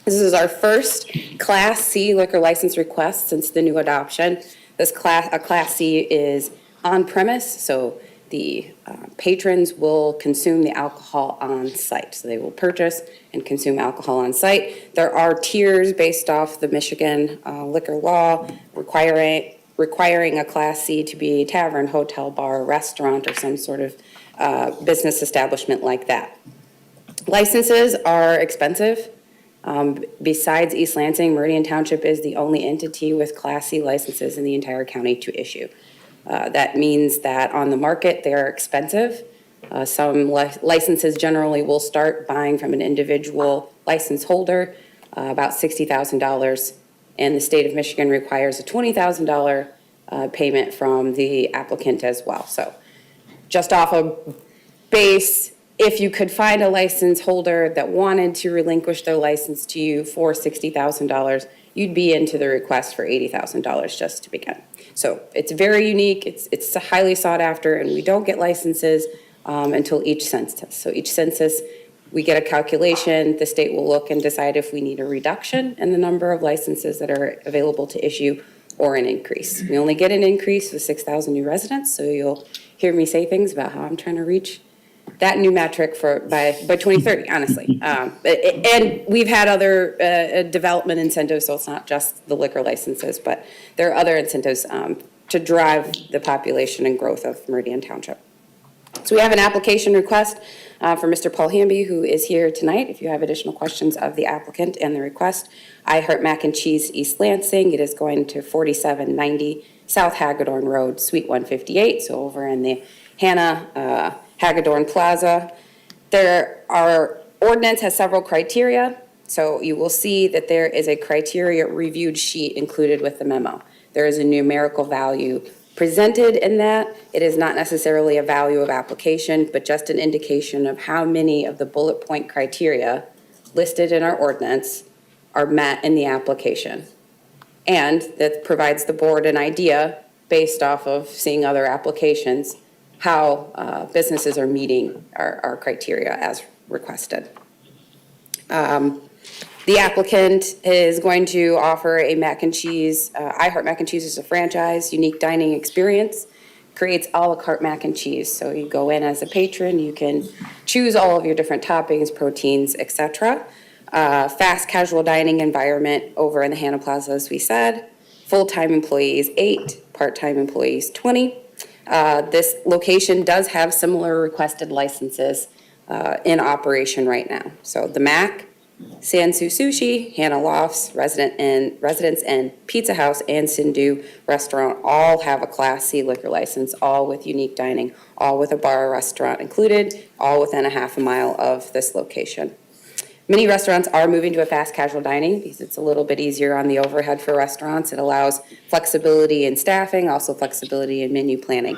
This is our first Class C liquor license request since the new adoption. A Class C is on premise, so the patrons will consume the alcohol on site. So they will purchase and consume alcohol on site. There are tiers based off the Michigan liquor law requiring a Class C to be a tavern, hotel, bar, restaurant, or some sort of business establishment like that. Licenses are expensive. Besides East Lansing, Meridian Township is the only entity with Class C licenses in the entire county to issue. That means that on the market, they are expensive. Some licenses generally will start buying from an individual license holder, about $60,000, and the state of Michigan requires a $20,000 payment from the applicant as well. So just off of base, if you could find a license holder that wanted to relinquish their license to you for $60,000, you'd be into the request for $80,000 just to begin. So it's very unique, it's highly sought after, and we don't get licenses until each census. So each census, we get a calculation, the state will look and decide if we need a reduction in the number of licenses that are available to issue or an increase. We only get an increase with 6,000 new residents, so you'll hear me say things about how I'm trying to reach that new metric by 2030, honestly. And we've had other development incentives, so it's not just the liquor licenses, but there are other incentives to drive the population and growth of Meridian Township. So we have an application request for Mr. Paul Hamby, who is here tonight. If you have additional questions of the applicant and the request, I Heart Mac and Cheese, East Lansing. It is going to 4790 South Hagedorn Road, Suite 158, so over in the Hannah Hagedorn Plaza. Our ordinance has several criteria, so you will see that there is a criteria reviewed sheet included with the memo. There is a numerical value presented in that. It is not necessarily a value of application, but just an indication of how many of the bullet point criteria listed in our ordinance are met in the application. And that provides the board an idea based off of seeing other applications how businesses are meeting our criteria as requested. The applicant is going to offer a mac and cheese. I Heart Mac and Cheese is a franchise, unique dining experience, creates a la carte mac and cheese. So you go in as a patron, you can choose all of your different toppings, proteins, etc. Fast casual dining environment over in the Hannah Plaza, as we said. Full-time employees 8, part-time employees 20. This location does have similar requested licenses in operation right now. So the Mac, Sansu Sushi, Hannah Lofts, Residence Inn, Pizza House, and Sindhu Restaurant all have a Class C liquor license, all with unique dining, all with a bar or restaurant included, all within a half a mile of this location. Many restaurants are moving to a fast casual dining because it's a little bit easier on the overhead for restaurants. It allows flexibility in staffing, also flexibility in menu planning.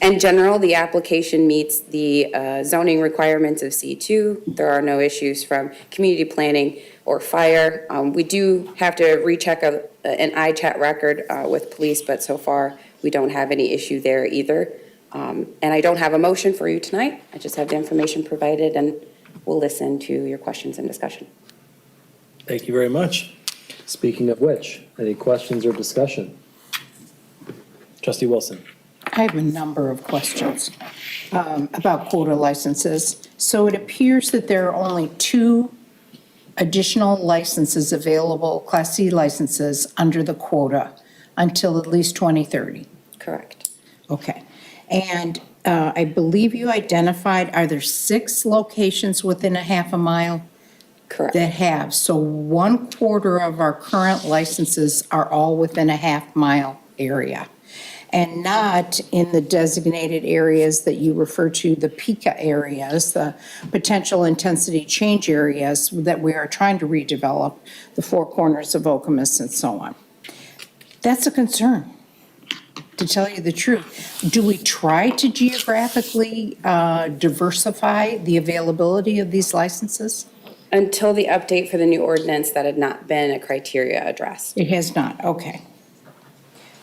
In general, the application meets the zoning requirements of C2. There are no issues from community planning or fire. We do have to recheck an iChat record with police, but so far we don't have any issue there either. And I don't have a motion for you tonight. I just have the information provided, and we'll listen to your questions and discussion. Thank you very much. Speaking of which, any questions or discussion? Trustee Wilson. I have a number of questions about quota licenses. So it appears that there are only 2 additional licenses available, Class C licenses, under the quota until at least 2030. Correct. Okay. And I believe you identified, are there 6 locations within a half a mile? Correct. that have. So 1/4 of our current licenses are all within a half-mile area, and not in the designated areas that you refer to, the PICA areas, the potential intensity change areas that we are trying to redevelop, the Four Corners of Okemos and so on. That's a concern, to tell you the truth. Do we try to geographically diversify the availability of these licenses? Until the update for the new ordinance, that had not been a criteria addressed. It has not, okay.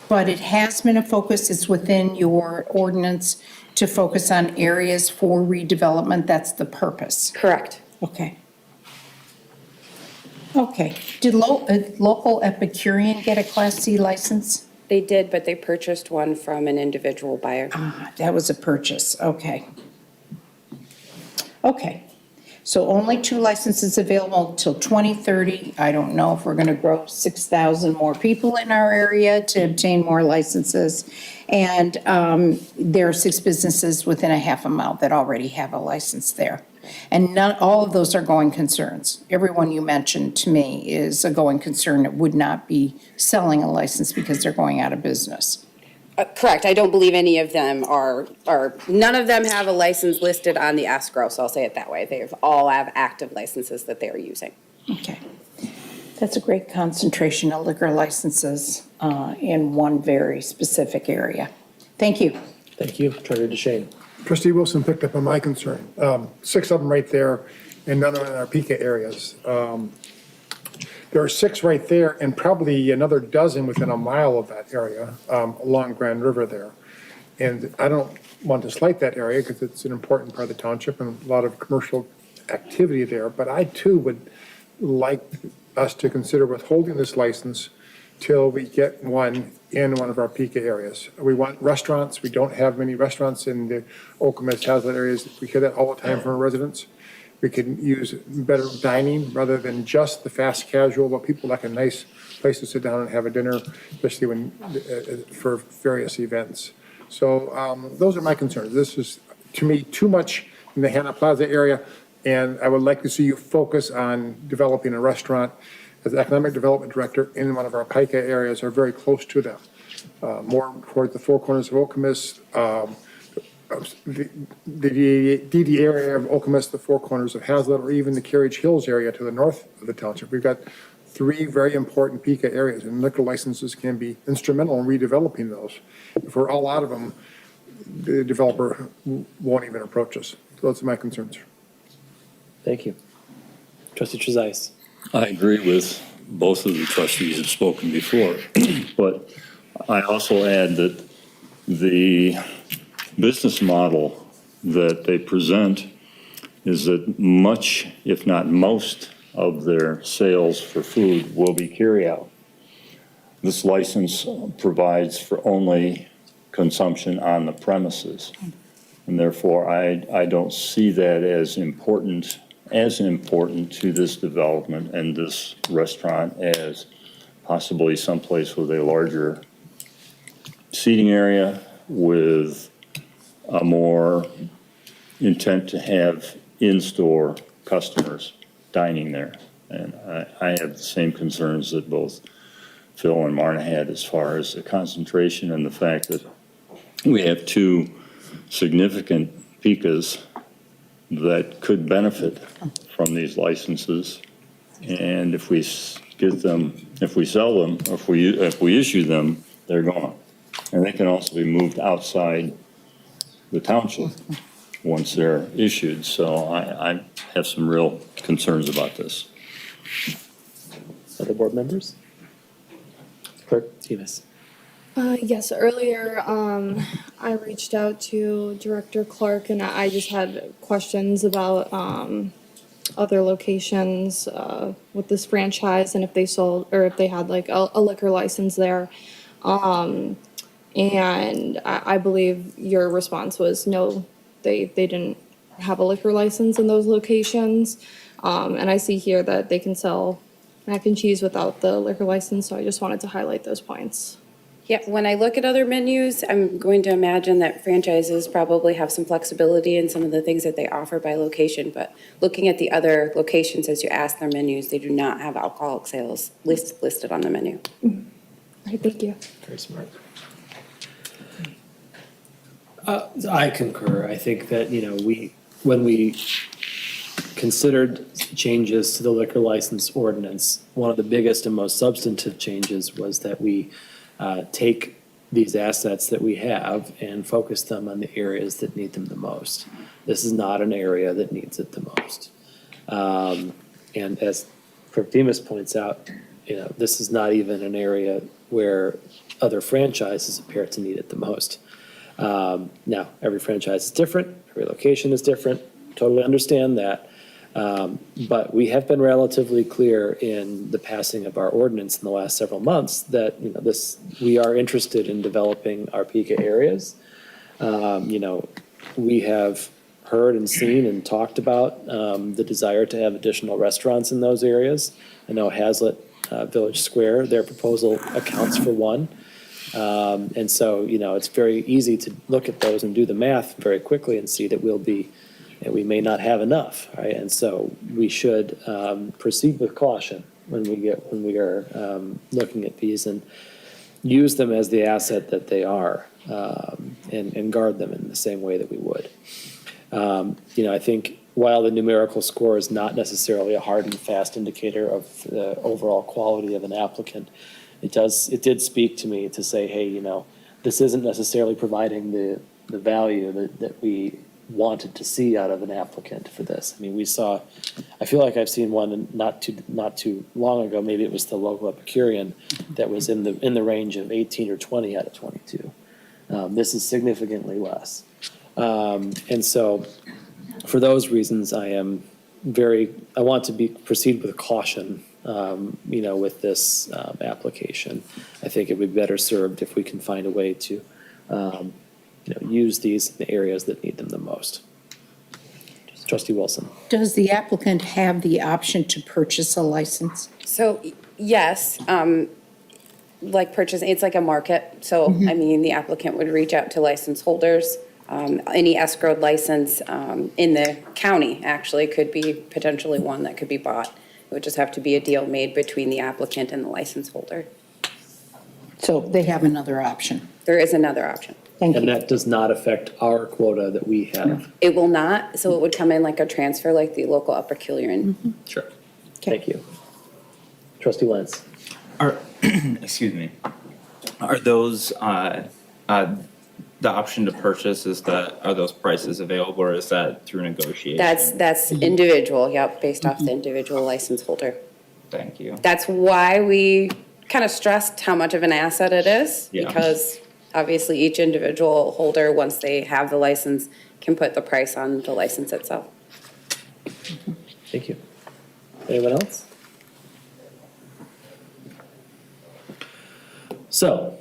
But it has been a focus, it's within your ordinance to focus on areas for redevelopment, that's the purpose? Correct. Okay. Okay, did local Epicurean get a Class C license? They did, but they purchased one from an individual buyer. That was a purchase, okay. Okay, so only 2 licenses available until 2030. I don't know if we're gonna grow 6,000 more people in our area to obtain more licenses. And there are 6 businesses within a half a mile that already have a license there. And not all of those are going concerns. Everyone you mentioned to me is a going concern that would not be selling a license because they're going out of business. Correct. I don't believe any of them are, none of them have a license listed on the escrow, so I'll say it that way. They all have active licenses that they are using. Okay. That's a great concentration of liquor licenses in one very specific area. Thank you. Thank you. Treasurer DeShane. Trustee Wilson picked up on my concern. 6 of them right there, and none of them in our PICA areas. There are 6 right there, and probably another dozen within a mile of that area, along Grand River there. And I don't want to slight that area because it's an important part of the township and a lot of commercial activity there. But I too would like us to consider withholding this license till we get one in one of our PICA areas. We want restaurants. We don't have many restaurants in the Okemos, Hazlet areas. We hear that all the time from our residents. We can use better dining rather than just the fast casual, but people like a nice place to sit down and have a dinner, especially when, for various events. So those are my concerns. This is, to me, too much in the Hannah Plaza area, and I would like to see you focus on developing a restaurant. As Economic Development Director in one of our PICA areas are very close to them. More toward the Four Corners of Okemos, the DD area of Okemos, the Four Corners of Hazlet, or even the Carriage Hills area to the north of the township. We've got 3 very important PICA areas, and liquor licenses can be instrumental in redeveloping those. If we're all out of them, the developer won't even approach us. So those are my concerns. Thank you. Trustee Trezise. I agree with both of the trustees have spoken before, but I also add that the business model that they present is that much, if not most, of their sales for food will be carryout. This license provides for only consumption on the premises, and therefore I don't see that as important to this development and this restaurant as possibly someplace with a larger seating area with a more intent to have in-store customers dining there. And I have the same concerns that both Phil and Marna had as far as the concentration and the fact that we have 2 significant PICAs that could benefit from these licenses. And if we get them, if we sell them, or if we issue them, they're gone. And they can also be moved outside the township once they're issued. So I have some real concerns about this. Other board members? Clerk Demas. Yes, earlier I reached out to Director Clark and I just had questions about other locations with this franchise and if they sold or if they had like a liquor license there. And I believe your response was no, they didn't have a liquor license in those locations. And I see here that they can sell mac and cheese without the liquor license, so I just wanted to highlight those points. Yeah, when I look at other menus, I'm going to imagine that franchises probably have some flexibility in some of the things that they offer by location, but looking at the other locations as you ask their menus, they do not have alcoholic sales listed on the menu. All right, thank you. Very smart. I concur. I think that, when we considered changes to the liquor license ordinance, one of the biggest and most substantive changes was that we take these assets that we have and focus them on the areas that need them the most. This is not an area that needs it the most. And as Clerk Demas points out, this is not even an area where other franchises appear to need it the most. Now, every franchise is different, every location is different, totally understand that. But we have been relatively clear in the passing of our ordinance in the last several months that, we are interested in developing our PICA areas. We have heard and seen and talked about the desire to have additional restaurants in those areas. I know Hazlet Village Square, their proposal accounts for one. And so, it's very easy to look at those and do the math very quickly and see that we may not have enough, right? And so we should proceed with caution when we are looking at these and use them as the asset that they are, and guard them in the same way that we would. I think while the numerical score is not necessarily a hard and fast indicator of the overall quality of an applicant, it did speak to me to say, hey, this isn't necessarily providing the value that we wanted to see out of an applicant for this. I mean, I feel like I've seen one not too long ago, maybe it was the local Epicurean, that was in the range of 18 or 20 out of 22. This is significantly less. And so for those reasons, I want to proceed with caution, with this application. I think it would be better served if we can find a way to use these in the areas that need them the most. Trustee Wilson. Does the applicant have the option to purchase a license? So, yes, like purchasing, it's like a market. So, I mean, the applicant would reach out to license holders. Any escrowed license in the county actually could be potentially one that could be bought. It would just have to be a deal made between the applicant and the license holder. So they have another option. There is another option. Thank And you. that does not affect our quota that we have. It will not, so it would come in like a transfer like the local Epicurean. Sure. Thank you. Trustee Lentz. Excuse me. Are those, the option to purchase, are those prices available, or is that through negotiation? That's individual, yep, based off the individual license holder. Thank you. That's why we kind of stressed how much of an asset it is, Yeah. because obviously each individual holder, once they have the license, can put the price on the license itself. Thank you. Anyone else? So,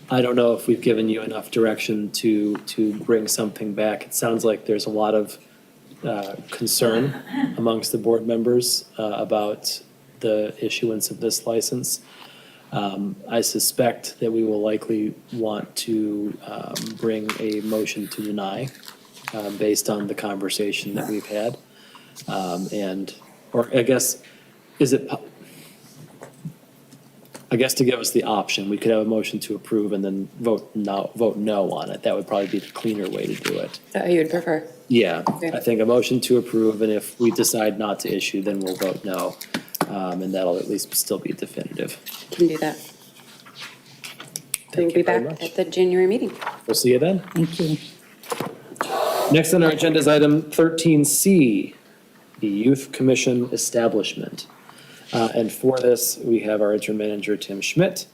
I don't know if we've given you enough direction to bring something back. It sounds like there's a lot of concern amongst the board members about the issuance of this license. I suspect that we will likely want to bring a motion to deny based on the conversation that we've had. Or I guess, I guess to give us the option, we could have a motion to approve and then vote no on it. That would probably be the cleaner way to do it. You would prefer? Yeah, Okay. I think a motion to approve, and if we decide not to issue, then we'll vote no. And that'll at least still be definitive. Can do that. We'll Thank be you very back much. at the January meeting. We'll see you then. Thank you. Next on our agenda is item 13C, the Youth Commission Establishment. And for this, we have our interim manager, Tim Schmidt,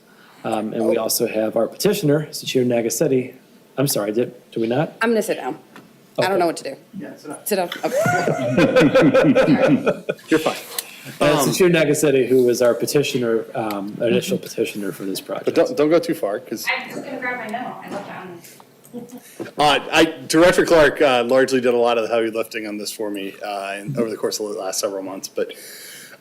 and we also have our petitioner, Sachir Nagasetti. I'm sorry, did we not? I'm gonna sit down. I don't know what to do. Yeah, sit down. Sit down. You're fine. Sachir Nagasetti, who was our petitioner, initial petitioner for this project. But don't go too far, because I'm just gonna grab my note. I left it on. Director Clark largely did a lot of the heavy lifting on this for me over the course of the last several months. But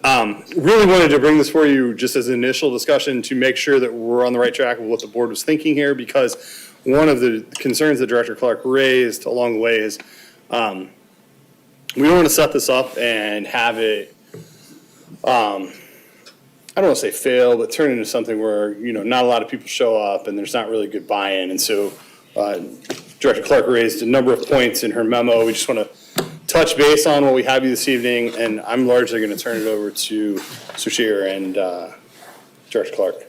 Really wanted to bring this for you just as an initial discussion to make sure that we're on the right track of what the board was thinking here, because one of the concerns that Director Clark raised along the way is we don't want to set this up and have it, I don't want to say fail, but turn into something where, not a lot of people show up and there's not really good buy-in. And so Director Clark raised a number of points in her memo. We just want to touch base on what we have you this evening, and I'm largely going to turn it over to Sushir and Director Clark.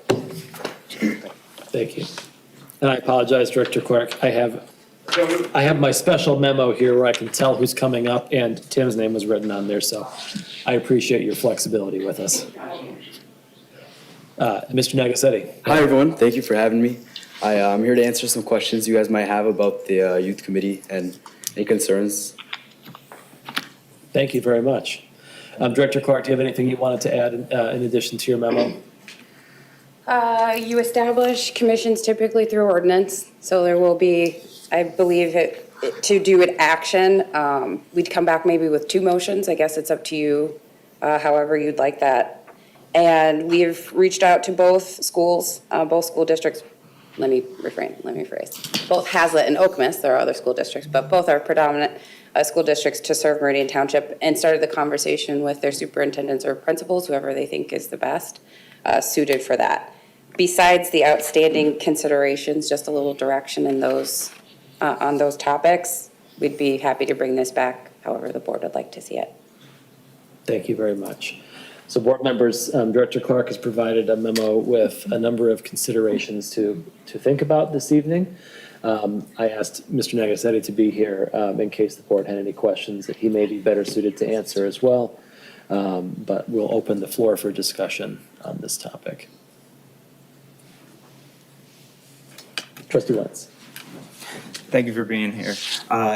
Thank you. And I apologize, Director Clark. I have my special memo here where I can tell who's coming up, and Tim's name was written on there, so I appreciate your flexibility with us. Mr. Nagasetti. Hi, everyone. Thank you for having me. I'm here to answer some questions you guys might have about the youth committee and any concerns. Thank you very much. Director Clark, do you have anything you wanted to add in addition to your memo? You establish commissions typically through ordinance, so there will be, I believe, to do an action. We'd come back maybe with 2 motions. I guess it's up to you, however you'd like that. And we've reached out to both schools, both school districts. Let me rephrase. Both Hazlet and Okemos, there are other school districts, but both are predominant school districts to serve Meridian Township, and started the conversation with their superintendents or principals, whoever they think is the best suited for that. Besides the outstanding considerations, just a little direction in those, on those topics, we'd be happy to bring this back however the board would like to see it. Thank you very much. So board members, Director Clark has provided a memo with a number of considerations to think about this evening. I asked Mr. Nagasetti to be here in case the board had any questions that he may be better suited to answer as well. But we'll open the floor for discussion on this topic. Trustee Lentz. Thank you for being here.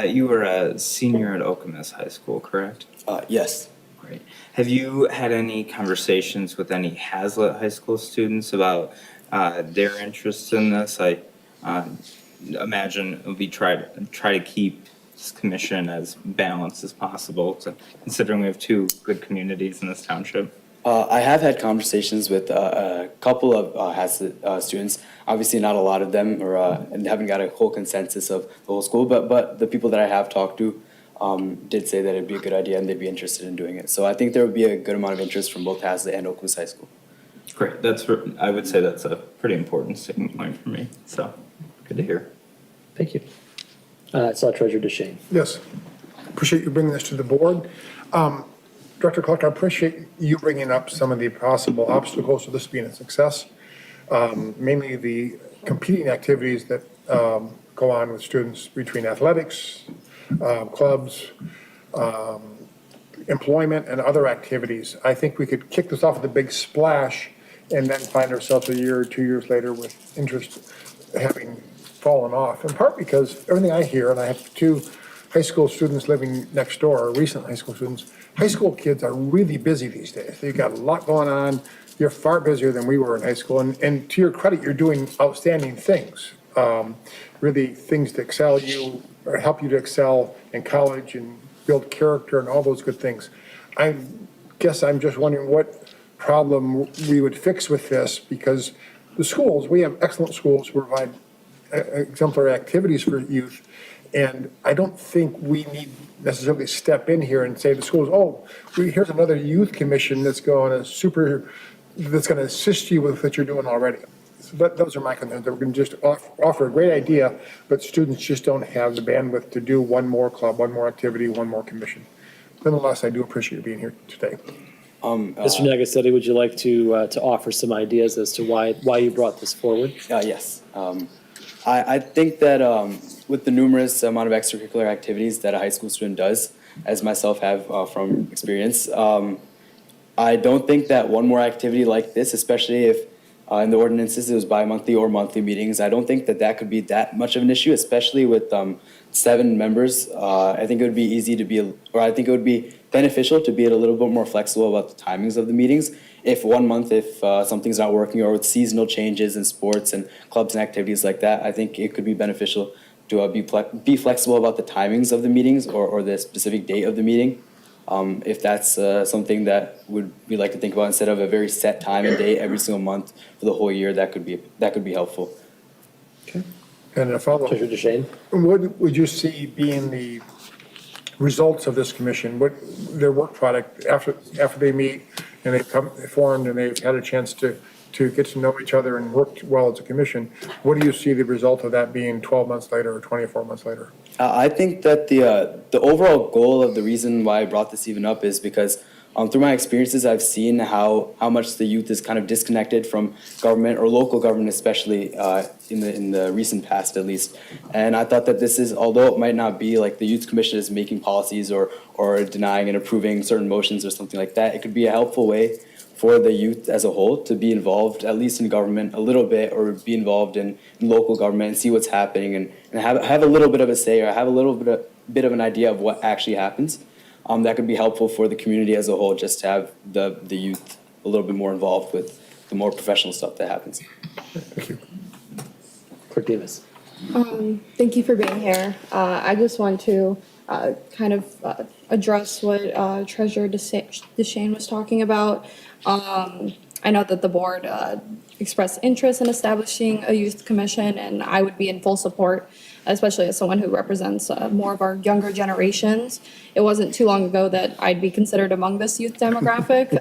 You were a senior at Okemos High School, correct? Yes. Great. Have you had any conversations with any Hazlet High School students about their interests in this? I imagine we try to keep this commission as balanced as possible, considering we have 2 good communities in this township. I have had conversations with a couple of Hazlet students. Obviously, not a lot of them, and haven't got a whole consensus of the whole school. But the people that I have talked to did say that it'd be a good idea and they'd be interested in doing it. So I think there would be a good amount of interest from both Hazlet and Okemos High School. Great. I would say that's a pretty important sticking point for me. So good to hear. Thank you. I saw Treasurer DeShane. Yes. Appreciate you bringing this to the board. Director Clark, I appreciate you bringing up some of the possible obstacles to this being a success, mainly the competing activities that go on with students between athletics, clubs, employment, and other activities. I think we could kick this off with a big splash and then find ourselves a year or 2 years later with interest having fallen off, in part because everything I hear, and I have 2 high school students living next door, or recent high school students, high school kids are really busy these days. They've got a lot going on. You're far busier than we were in high school. And to your credit, you're doing outstanding things, really things to excel you, or help you to excel in college and build character and all those good things. I guess I'm just wondering what problem we would fix with this, because the schools, we have excellent schools who provide exemplary activities for youth. And I don't think we need necessarily step in here and say to the schools, oh, here's another youth commission that's going to assist you with what you're doing already. So those are my concerns. We're going to just offer a great idea, but students just don't have the bandwidth to do one more club, one more activity, one more commission. Nonetheless, I do appreciate you being here today. Mr. Nagasetti, would you like to offer some ideas as to why you brought this forward? Yes. I think that with the numerous amount of extracurricular activities that a high school student does, as myself have from experience, I don't think that one more activity like this, especially if in the ordinances it was bi-monthly or monthly meetings, I don't think that could be that much of an issue, especially with 7 members. I think it would be beneficial to be a little bit more flexible about the timings of the meetings. If one month, if something's not working, or with seasonal changes in sports and clubs and activities like that, I think it could be beneficial to be flexible about the timings of the meetings or the specific date of the meeting. If that's something that we like to think about instead of a very set time and date every single month for the whole year, that could be helpful. And a follow-up. Treasurer DeShane? What would you see being the results of this commission? What their work product after they meet and they've come formed and they've had a chance to get to know each other and work well as a commission? What do you see the result of that being 12 months later or 24 months later? I think that the overall goal of the reason why I brought this even up is because through my experiences, I've seen how much the youth is kind of disconnected from government or local government, especially in the recent past, at least. And I thought that this is, although it might not be like the youth commission is making policies or denying and approving certain motions or something like that, it could be a helpful way for the youth as a whole to be involved, at least in government a little bit, or be involved in local government and see what's happening and have a little bit of a say or have a little bit of an idea of what actually happens. That could be helpful for the community as a whole, just to have the youth a little bit more involved with the more professional stuff that happens. Thank you. Clerk Davis. Thank you for being here. I just want to address what Treasurer DeShane was talking about. I know that the board expressed interest in establishing a youth commission, and I would be in full support, especially as someone who represents more of our younger generations. It wasn't too long ago that I'd be considered among this youth demographic,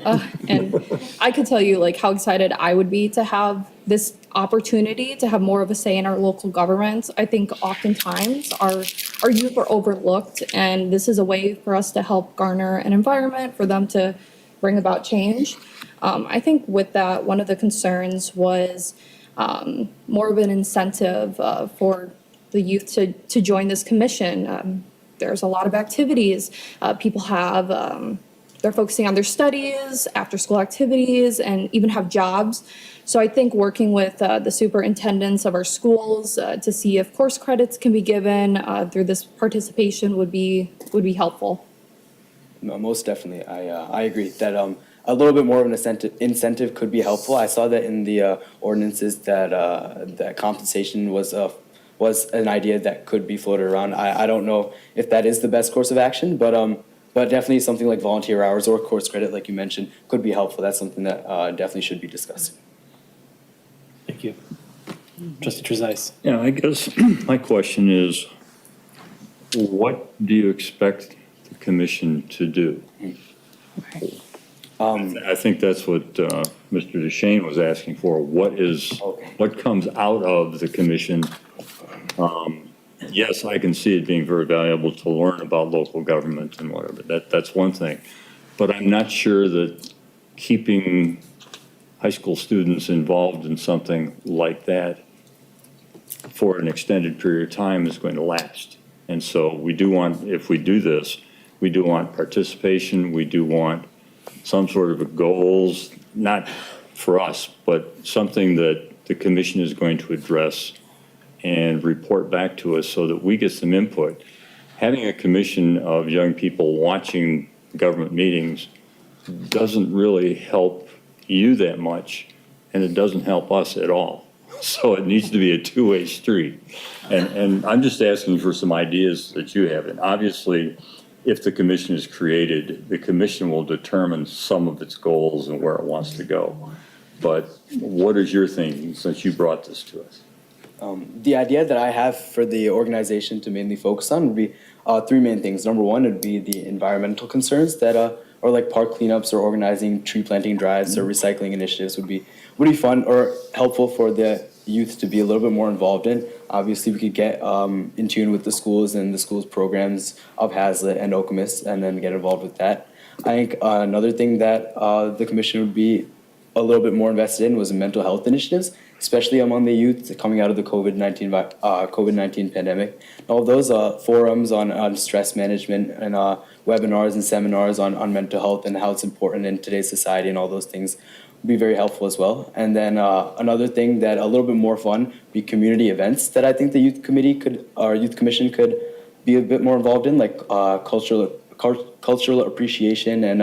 and I could tell you like how excited I would be to have this opportunity to have more of a say in our local governments. I think oftentimes our youth are overlooked, and this is a way for us to help garner an environment for them to bring about change. I think with that, one of the concerns was more of an incentive for the youth to join this commission. There's a lot of activities people have. They're focusing on their studies, after-school activities, and even have jobs. So I think working with the superintendents of our schools to see if course credits can be given through this participation would be helpful. No, most definitely. I agree that a little bit more of an incentive could be helpful. I saw that in the ordinances that compensation was an idea that could be floated around. I don't know if that is the best course of action, but definitely something like volunteer hours or course credit, like you mentioned, could be helpful. That's something that definitely should be discussed. Thank you. Trustee Trezise. Yeah, I guess my question is, what do you expect the commission to do? I think that's what Mr. DeShane was asking for. What comes out of the commission? Yes, I can see it being very valuable to learn about local government and whatever. That's one thing. But I'm not sure that keeping high school students involved in something like that for an extended period of time is going to last. And so we do want, if we do this, we do want participation, we do want some sort of a goals, not for us, but something that the commission is going to address and report back to us so that we get some input. Having a commission of young people watching government meetings doesn't really help you that much, and it doesn't help us at all. So it needs to be a two-way street. And I'm just asking for some ideas that you have. And obviously, if the commission is created, the commission will determine some of its goals and where it wants to go. But what is your thinking since you brought this to us? The idea that I have for the organization to mainly focus on would be three main things. Number one would be the environmental concerns that or like park cleanups or organizing tree planting drives or recycling initiatives would be fun or helpful for the youth to be a little bit more involved in. Obviously, we could get in tune with the schools and the schools programs of Hazlitt and Okemos and then get involved with that. I think another thing that the commission would be a little bit more invested in was mental health initiatives, especially among the youth coming out of the COVID-19 pandemic. All those forums on stress management and webinars and seminars on mental health and how it's important in today's society and all those things would be very helpful as well. And then another thing that a little bit more fun would be community events that I think the youth commission could be a bit more involved in, like cultural appreciation and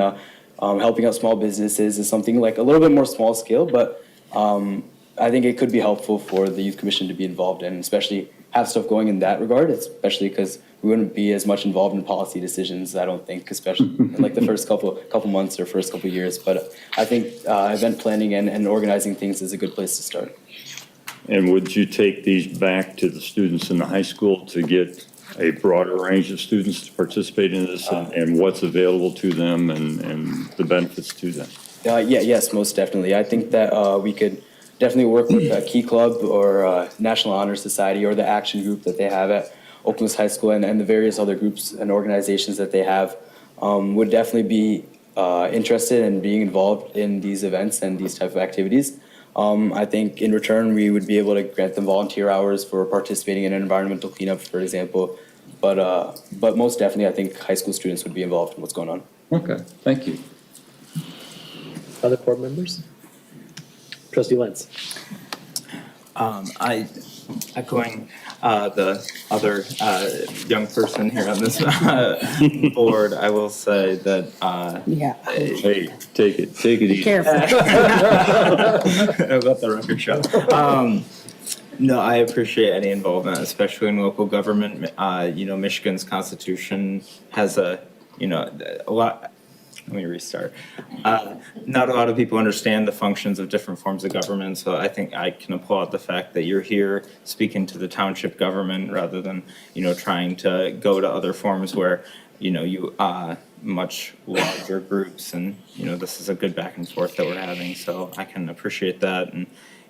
helping out small businesses is something like a little bit more small scale, but I think it could be helpful for the youth commission to be involved in, especially have stuff going in that regard, especially because we wouldn't be as much involved in policy decisions, I don't think, especially in like the first couple months or first couple years. But I think event planning and organizing things is a good place to start. And would you take these back to the students in the high school to get a broader range of students to participate in this and what's available to them and the benefits to them? Yes, most definitely. I think that we could definitely work with a Key Club or National Honor Society or the action group that they have at Oakland's High School and the various other groups and organizations that they have would definitely be interested in being involved in these events and these type of activities. I think in return, we would be able to grant them volunteer hours for participating in an environmental cleanup, for example. But most definitely, I think high school students would be involved in what's going on. Okay, thank you. Other board members? Trustee Lentz. Echoing the other young person here on this board, I will say that. Yeah. Hey, take it easy. Careful. I'll let the record show. No, I appreciate any involvement, especially in local government. Michigan's Constitution has a lot. Let me restart. Not a lot of people understand the functions of different forms of government, so I think I can applaud the fact that you're here speaking to the township government rather than, trying to go to other forms where, you much larger groups, and, this is a good back and forth that we're having, so I can appreciate that, and,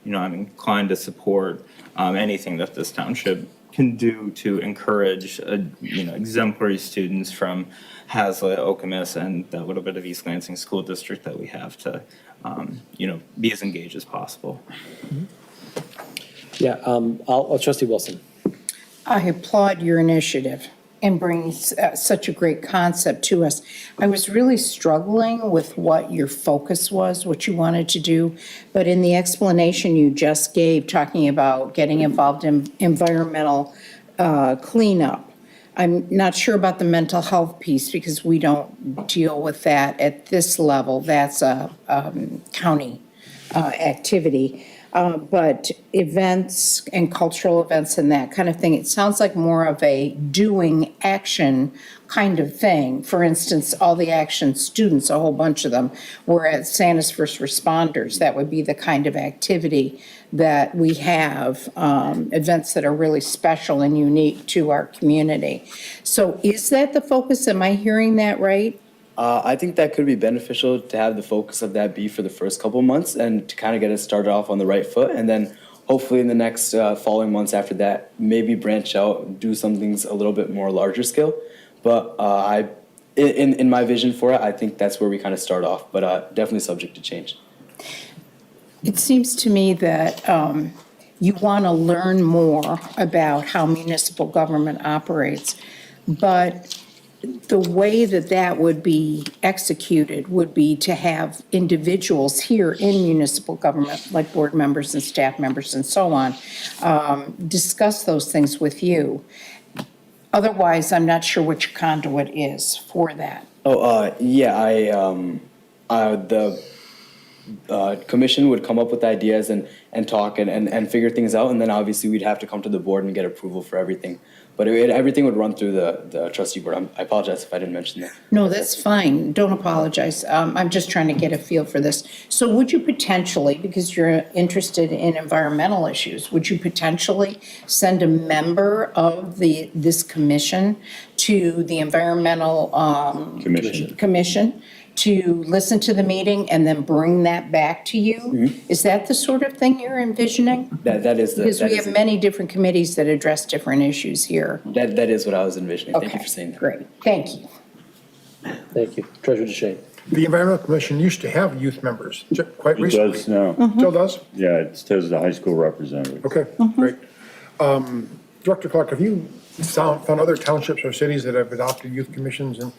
I'm inclined to support anything that this township can do to encourage, exemplary students from Hazlitt, Okemos, and that little bit of East Lansing School District that we have to, be as engaged as possible. Yeah, I'll Trustee Wilson. I applaud your initiative and bringing such a great concept to us. I was really struggling with what your focus was, what you wanted to do, but in the explanation you just gave, talking about getting involved in environmental cleanup, I'm not sure about the mental health piece because we don't deal with that at this level. That's a county activity. But events and cultural events and that kind of thing, it sounds like more of a doing action kind of thing. For instance, all the action students, a whole bunch of them, were at Santa's First Responders. That would be the kind of activity that we have, events that are really special and unique to our community. So is that the focus? Am I hearing that right? I think that could be beneficial to have the focus of that be for the first couple of months and to kind of get us started off on the right foot. And then hopefully in the next following months after that, maybe branch out, do some things a little bit more larger scale. But in my vision for it, I think that's where we kind of start off, but definitely subject to change. It seems to me that you want to learn more about how municipal government operates, but the way that would be executed would be to have individuals here in municipal government, like board members and staff members and so on, discuss those things with you. Otherwise, I'm not sure what your conduit is for that. The commission would come up with ideas and talk and figure things out, and then obviously we'd have to come to the board and get approval for everything. But everything would run through the trustee board. I apologize if I didn't mention that. No, that's fine. Don't apologize. I'm just trying to get a feel for this. So would you potentially, because you're interested in environmental issues, would you potentially send a member of this commission to the environmental commission to listen to the meeting and then bring that back to you? Mm-hmm. Is that the sort of thing you're envisioning? That is the. Because we have many different committees that address different issues here. That is what I was envisioning. Okay. Thank you for saying that. Great. Thank you. Thank you. Treasurer DeShane. The Environmental Commission used to have youth members quite recently. It does now. Mm-hmm. Still does? Yeah, it says the high school representative. Okay, great. Director Clark, have you found other townships or cities that have adopted youth commissions, and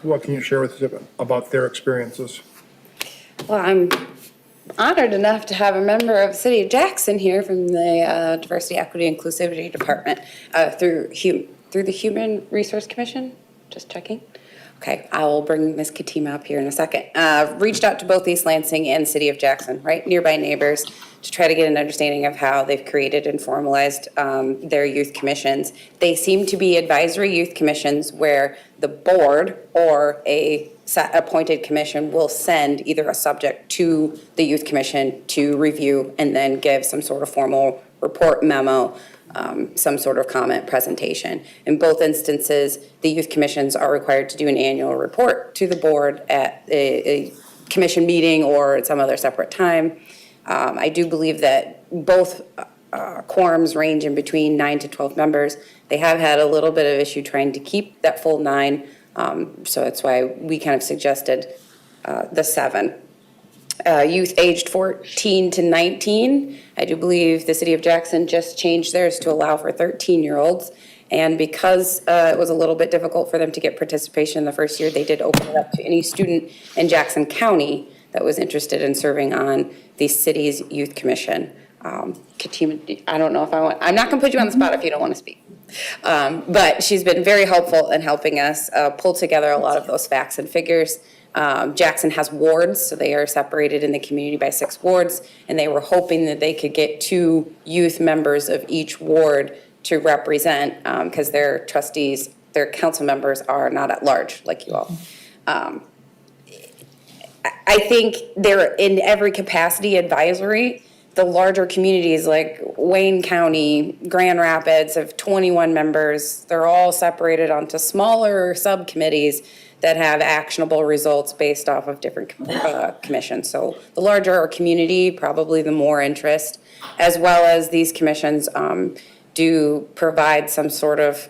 what can you share with us about their experiences? Well, I'm honored enough to have a member of the City of Jackson here from the Diversity, Equity, Inclusivity Department through the Human Resource Commission, just checking. Okay, I will bring Ms. Katima up here in a second. Reached out to both East Lansing and City of Jackson, right, nearby neighbors, to try to get an understanding of how they've created and formalized their youth commissions. They seem to be advisory youth commissions where the board or a appointed commission will send either a subject to the youth commission to review and then give some sort of formal report memo, some sort of comment presentation. In both instances, the youth commissions are required to do an annual report to the board at a commission meeting or at some other separate time. I do believe that both quorums range in between 9 to 12 members. They have had a little bit of issue trying to keep that full 9, so that's why we kind of suggested the 7. Youth aged 14 to 19, I do believe the City of Jackson just changed theirs to allow for 13-year-olds. And because it was a little bit difficult for them to get participation the first year, they did open it up to any student in Jackson County that was interested in serving on the city's youth commission. Katima, I don't know if I'm not gonna put you on the spot if you don't want to speak. But she's been very helpful in helping us pull together a lot of those facts and figures. Jackson has wards, so they are separated in the community by 6 wards, and they were hoping that they could get 2 youth members of each ward to represent, because their trustees, their council members are not at large like you all. I think they're in every capacity advisory. The larger communities like Wayne County, Grand Rapids have 21 members. They're all separated onto smaller subcommittees that have actionable results based off of different commissions. So the larger our community, probably the more interest, as well as these commissions do provide some sort of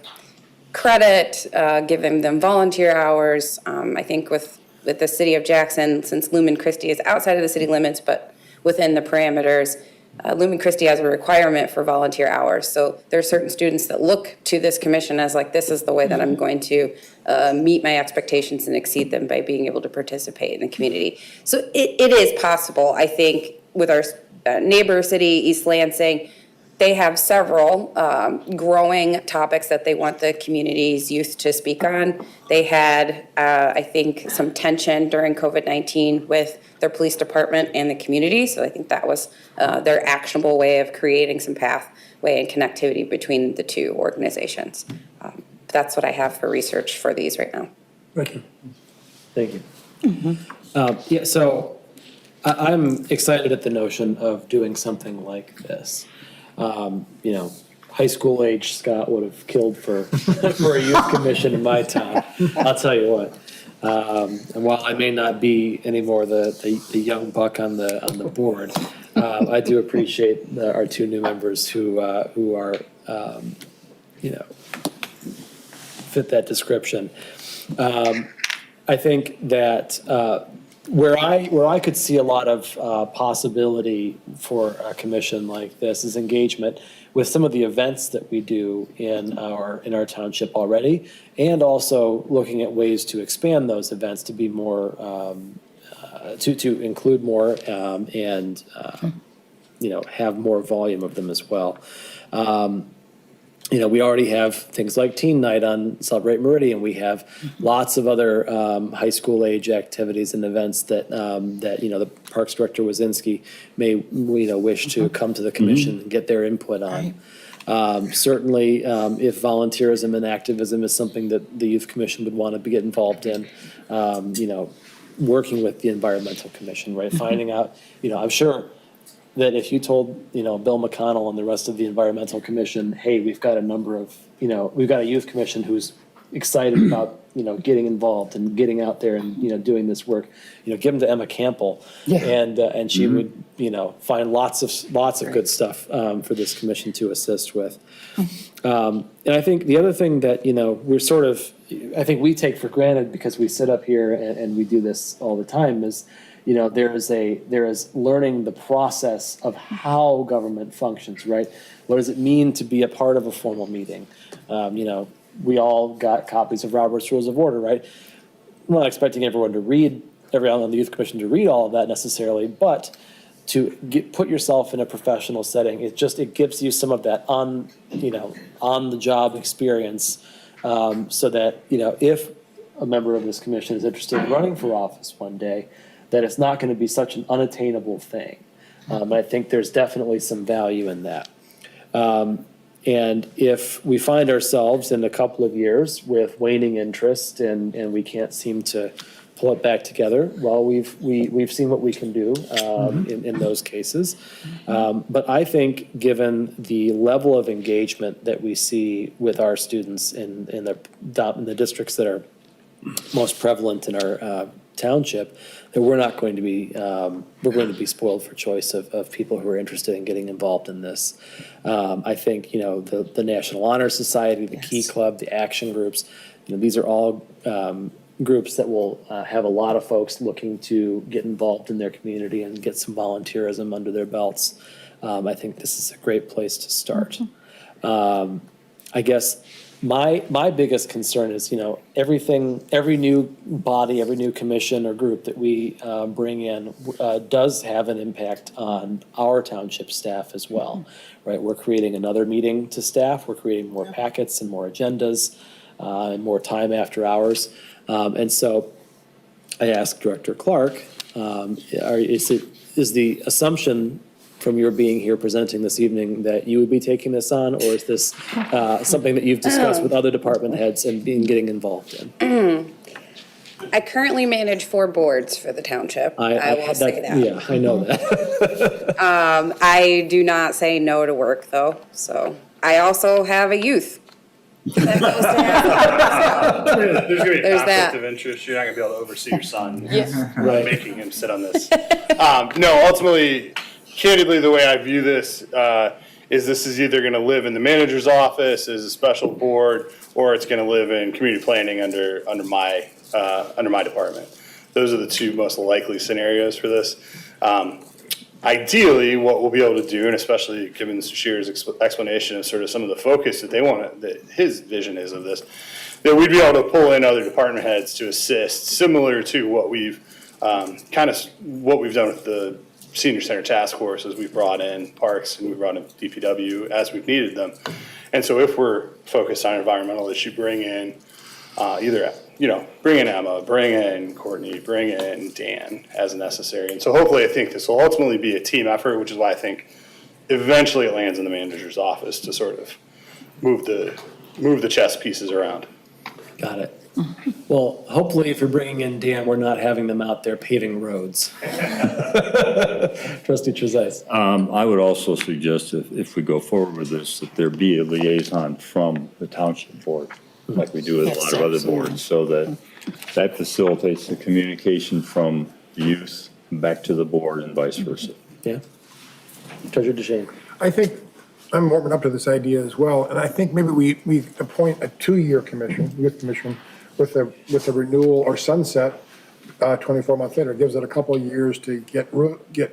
credit, giving them volunteer hours. I think with the City of Jackson, since Lumen Christi is outside of the city limits, but within the parameters, Lumen Christi has a requirement for volunteer hours. So there are certain students that look to this commission as like, this is the way that I'm going to meet my expectations and exceed them by being able to participate in the community. So it is possible, I think, with our neighbor city, East Lansing. They have several growing topics that they want the community's youth to speak on. They had, I think, some tension during COVID-19 with their police department and the community. So I think that was their actionable way of creating some pathway and connectivity between the 2 organizations. That's what I have for research for these right now. Thank you. Thank you. Yeah, so I'm excited at the notion of doing something like this. You know, high school age Scott would have killed for for a youth commission in my town. I'll tell you what. And while I may not be anymore the young buck on the board, I do appreciate our 2 new members who are you know, fit that description. I think that where I could see a lot of possibility for a commission like this is engagement with some of the events that we do in our township already, and also looking at ways to expand those events to be more to include more and you know, have more volume of them as well. You know, we already have things like Teen Night on Celebrate Meridian. We have lots of other high school age activities and events that that, you know, the Parks Director Wazinski may, you know, wish to come to the commission and get their input on. Certainly, if volunteerism and activism is something that the Youth Commission would want to get involved in, you know, working with the Environmental Commission, right? Finding out, you know, I'm sure that if you told, you know, Bill McConnell and the rest of the Environmental Commission, hey, we've got a number of, you know, we've got a youth commission who's excited about, you know, getting involved and getting out there and, you know, doing this work, you know, give them to Emma Campbell. Yeah. And she would, you know, find lots of good stuff for this commission to assist with. And I think the other thing that, you know, we're sort of, I think we take for granted because we sit up here and we do this all the time is, you know, there is learning the process of how government functions, right? What does it mean to be a part of a formal meeting? You know, we all got copies of Robert's Rules of Order, right? I'm not expecting everyone on the Youth Commission to read all of that necessarily, but to put yourself in a professional setting, it gives you some of that on the job experience, so that, you know, if a member of this commission is interested in running for office one day, that it's not going to be such an unattainable thing. I think there's definitely some value in that. And if we find ourselves in a couple of years with waning interest and we can't seem to pull it back together, well, we've seen what we can do in those cases. But I think given the level of engagement that we see with our students in the districts that are most prevalent in our township, that we're not going to be, we're going to be spoiled for choice of people who are interested in getting involved in this. I think, the National Honor Society, the Key Club, the action groups, these are all groups that will have a lot of folks looking to get involved in their community and get some volunteerism under their belts. I think this is a great place to start. I guess my biggest concern is, every new body, every new commission or group that we bring in does have an impact on our township staff as well, right? We're creating another meeting to staff. We're creating more packets and more agendas and more time after hours. And so I asked Director Clark, is the assumption from your being here presenting this evening that you would be taking this on, or is this something that you've discussed with other department heads and getting involved in? I currently manage 4 boards for the township. I will say that. Yeah, I know that. I do not say no to work though, so. I also have a youth. That goes to have. There's gonna be a There's conflict that. of interest. You're not gonna be able to oversee your son. Right. Making him sit on this. No, ultimately, candidly, the way I view this is this is either gonna live in the manager's office as a special board, or it's gonna live in community planning under my department. Those are the 2 most likely scenarios for this. Ideally, what we'll be able to do, and especially given Mr. Shear's explanation of sort of some of the focus that they want, that his vision is of this, that we'd be able to pull in other department heads to assist, similar to what we've what we've done with the senior center task force, as we've brought in parks and we've brought in DPW as we've needed them. And so if we're focused on environmental issue, bring in bring in Emma, bring in Courtney, bring in Dan as necessary. And so hopefully I think this will ultimately be a team effort, which is why I think eventually it lands in the manager's office to sort of move the chess pieces around. Got it. Well, hopefully if you're bringing in Dan, we're not having them out there paving roads. Trustee Trezise. I would also suggest if we go forward with this, that there be a liaison from the township board, like we do with a lot of other boards, so that facilitates the communication from youth back to the board and vice versa. Yeah. Treasurer DeShane. I think I'm warming up to this idea as well, and I think maybe we appoint a 2-year commission, youth commission, with a renewal or sunset 24 months later. It gives it a couple of years to get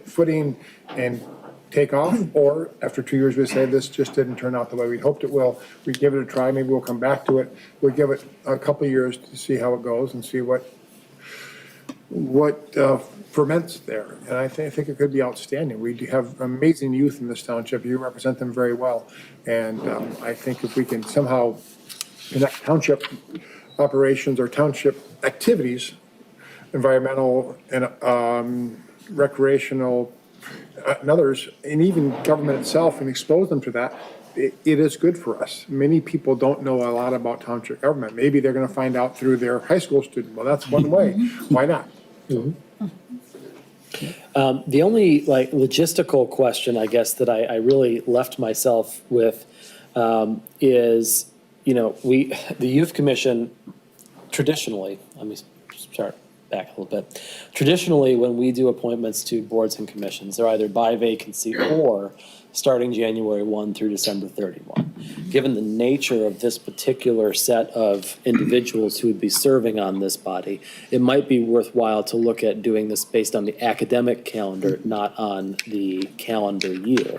footing and take off, or after 2 years we say this just didn't turn out the way we hoped it will. We give it a try, maybe we'll come back to it. We'll give it a couple of years to see how it goes and see what ferments there. And I think it could be outstanding. We do have amazing youth in this township. You represent them very well. And I think if we can somehow connect township operations or township activities, environmental and recreational and others, and even government itself, and expose them to that, it is good for us. Many people don't know a lot about township government. Maybe they're going to find out through their high school student. Well, that's one way. Why not? The only logistical question, I guess, that I really left myself with is, the Youth Commission traditionally, let me start back a little bit. Traditionally, when we do appointments to boards and commissions, they're either by vacancy or starting January 1 through December 31. Given the nature of this particular set of individuals who would be serving on this body, it might be worthwhile to look at doing this based on the academic calendar, not on the calendar year.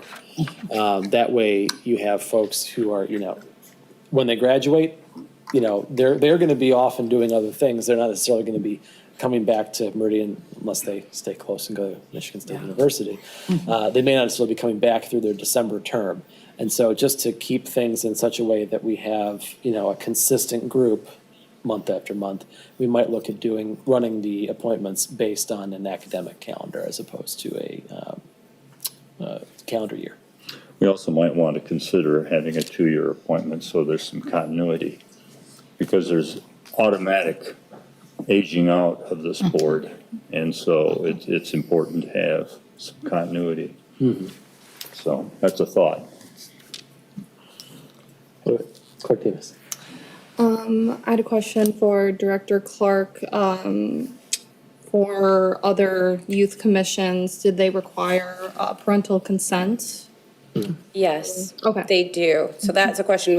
That way you have folks who are, when they graduate, they're going to be off and doing other things. They're not necessarily going to be coming back to Meridian unless they stay close and go to Michigan State University. They may not necessarily be coming back through their December term. And so just to keep things in such a way that we have, a consistent group month after month, we might look at running the appointments based on an academic calendar as opposed to a calendar year. We also might want to consider having a 2-year appointment so there's some continuity, because there's automatic aging out of this board, and so it's important to have some continuity. So that's a thought. Clerk Davis. I had a question for Director Clark. For other youth commissions, did they require parental consent? Yes. Okay. They do. So that's a question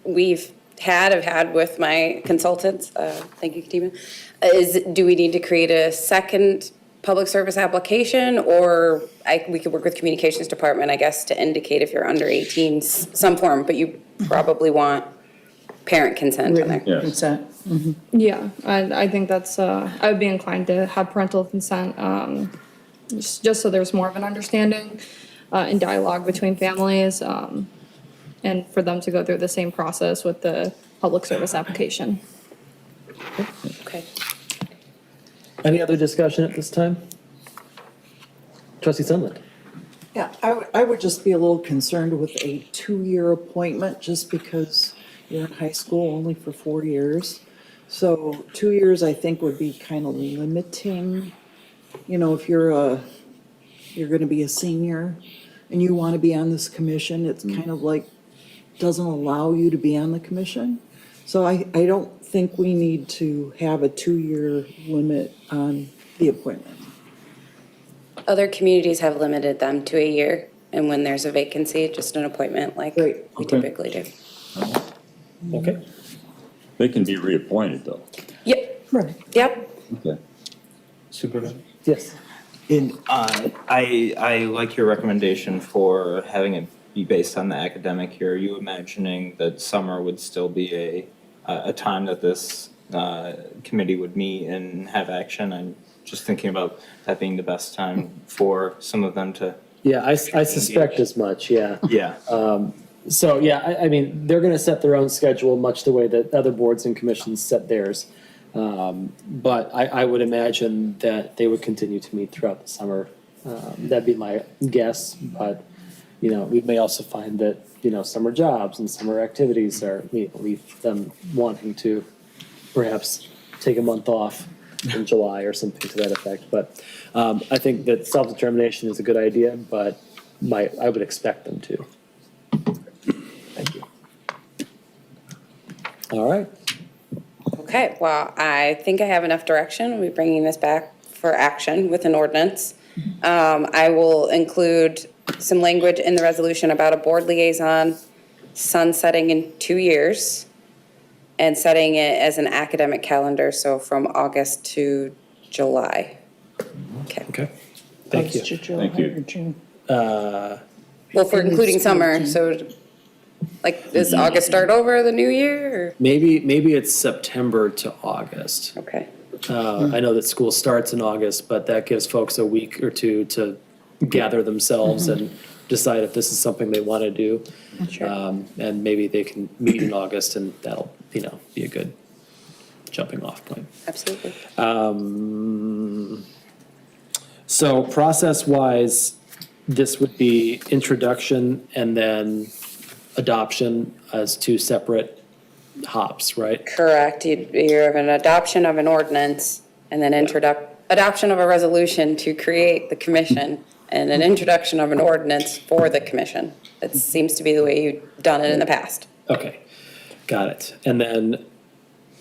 we've had with my consultants. Thank you, Katima. Do we need to create a second public service application, or we could work with communications department, I guess, to indicate if you're under 18, some form, but you probably want parent consent on there. Yes. Consent. Yeah, I think that's, I would be inclined to have parental consent, just so there's more of an understanding and dialogue between families, and for them to go through the same process with the public service application. Okay. Any other discussion at this time? Trustee Sunland. Yeah, I would just be a little concerned with a 2-year appointment, just because you're in high school only for 4 years. So 2 years, I think, would be kind of limiting. You know, if you're gonna be a senior and you want to be on this commission, it's kind of like, doesn't allow you to be on the commission. So I don't think we need to have a 2-year limit on the appointment. Other communities have limited them to a year, and when there's a vacancy, just an appointment like we typically do. Okay. They can be reappointed, though. Yep. Right. Yep. Okay. Supervisor? Yes. I like your recommendation for having it be based on the academic year. Are you imagining that summer would still be a time that this committee would meet and have action? I'm just thinking about that being the best time for some of them to. Yeah, I suspect as much, yeah. Yeah. So, yeah, I mean, they're gonna set their own schedule, much the way that other boards and commissions set theirs. But I would imagine that they would continue to meet throughout the summer. That'd be my guess, but, you know, we may also find that, you know, summer jobs and summer activities leave them wanting to perhaps take a month off in July or something to that effect. But I think that self-determination is a good idea, but I would expect them to. Thank you. All right. Okay, well, I think I have enough direction. We'll be bringing this back for action with an ordinance. I will include some language in the resolution about a board liaison sunsetting in 2 years and setting it as an academic calendar, so from August to July. Okay. Thank you. Thank you. Well, for including summer, so like, does August start over the new year, or? Maybe it's September to August. Okay. I know that school starts in August, but that gives folks a week or two to gather themselves and decide if this is something they want to do. Sure. And maybe they can meet in August, and that'll, you know, be a good jumping off point. Absolutely. So process-wise, this would be introduction and then adoption as two separate hops, right? Correct. You have an adoption of an ordinance and then adoption of a resolution to create the commission and an introduction of an ordinance for the commission. That seems to be the way you've done it in the past. Okay, got it. And then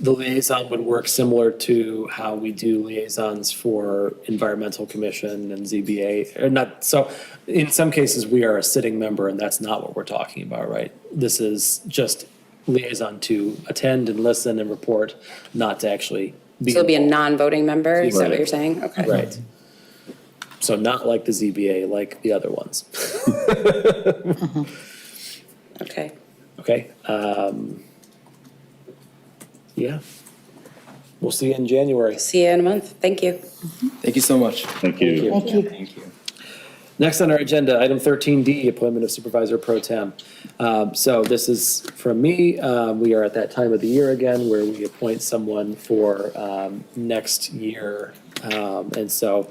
the liaison would work similar to how we do liaisons for environmental commission and ZBA, or not. So in some cases, we are a sitting member, and that's not what we're talking about, right? This is just liaison to attend and listen and report, not to actually be. So it'll be a non-voting member, is that what Right. you're saying? Okay. Right. So not like the ZBA, like the other ones. Okay. Okay, yeah. We'll see you in January. See you in a month. Thank you. Thank you so much. Thank you. Thank you. Thank you. Next on our agenda, item 13D, appointment of supervisor pro tem. So this is from me. We are at that time of the year again where we appoint someone for next year. And so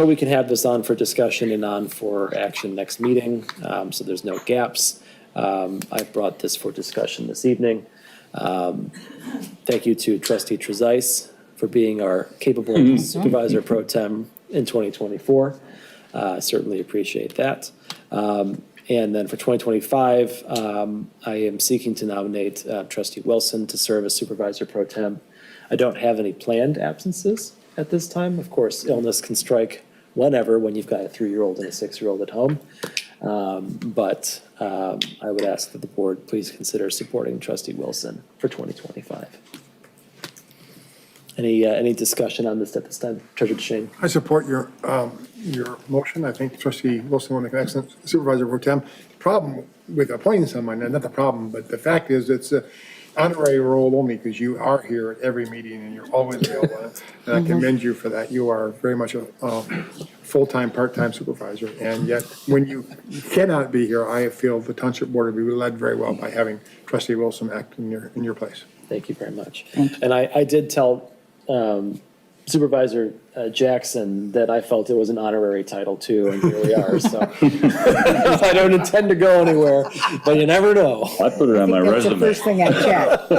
we can have this on for discussion and on for action next meeting. So there's no gaps. I brought this for discussion this evening. Thank you to Trustee Trezise for being our capable supervisor pro tem in 2024. Certainly appreciate that. And then for 2025, I am seeking to nominate Trustee Wilson to serve as supervisor pro tem. I don't have any planned absences at this time. Of course, illness can strike whenever when you've got a 3-year-old and a 6-year-old at home. But I would ask that the board please consider supporting Trustee Wilson for 2025. Any discussion on this at this time? Treasurer DeShane. I support your motion. I think Trustee Wilson will make an excellent supervisor pro tem. The problem with appointing someone, and not the problem, but the fact is it's an honorary role only because you are here at every meeting and you're always available. And I commend you for that. You are very much a full-time, part-time supervisor. And yet, when you cannot be here, I feel the Township Board will be led very well by having Trustee Wilson act in your place. Thank you very much. And I did tell Supervisor Jackson that I felt it was an honorary title too, and here we are, so. I don't intend to go anywhere, but you never know. I put it on my That's the resume. first thing I checked.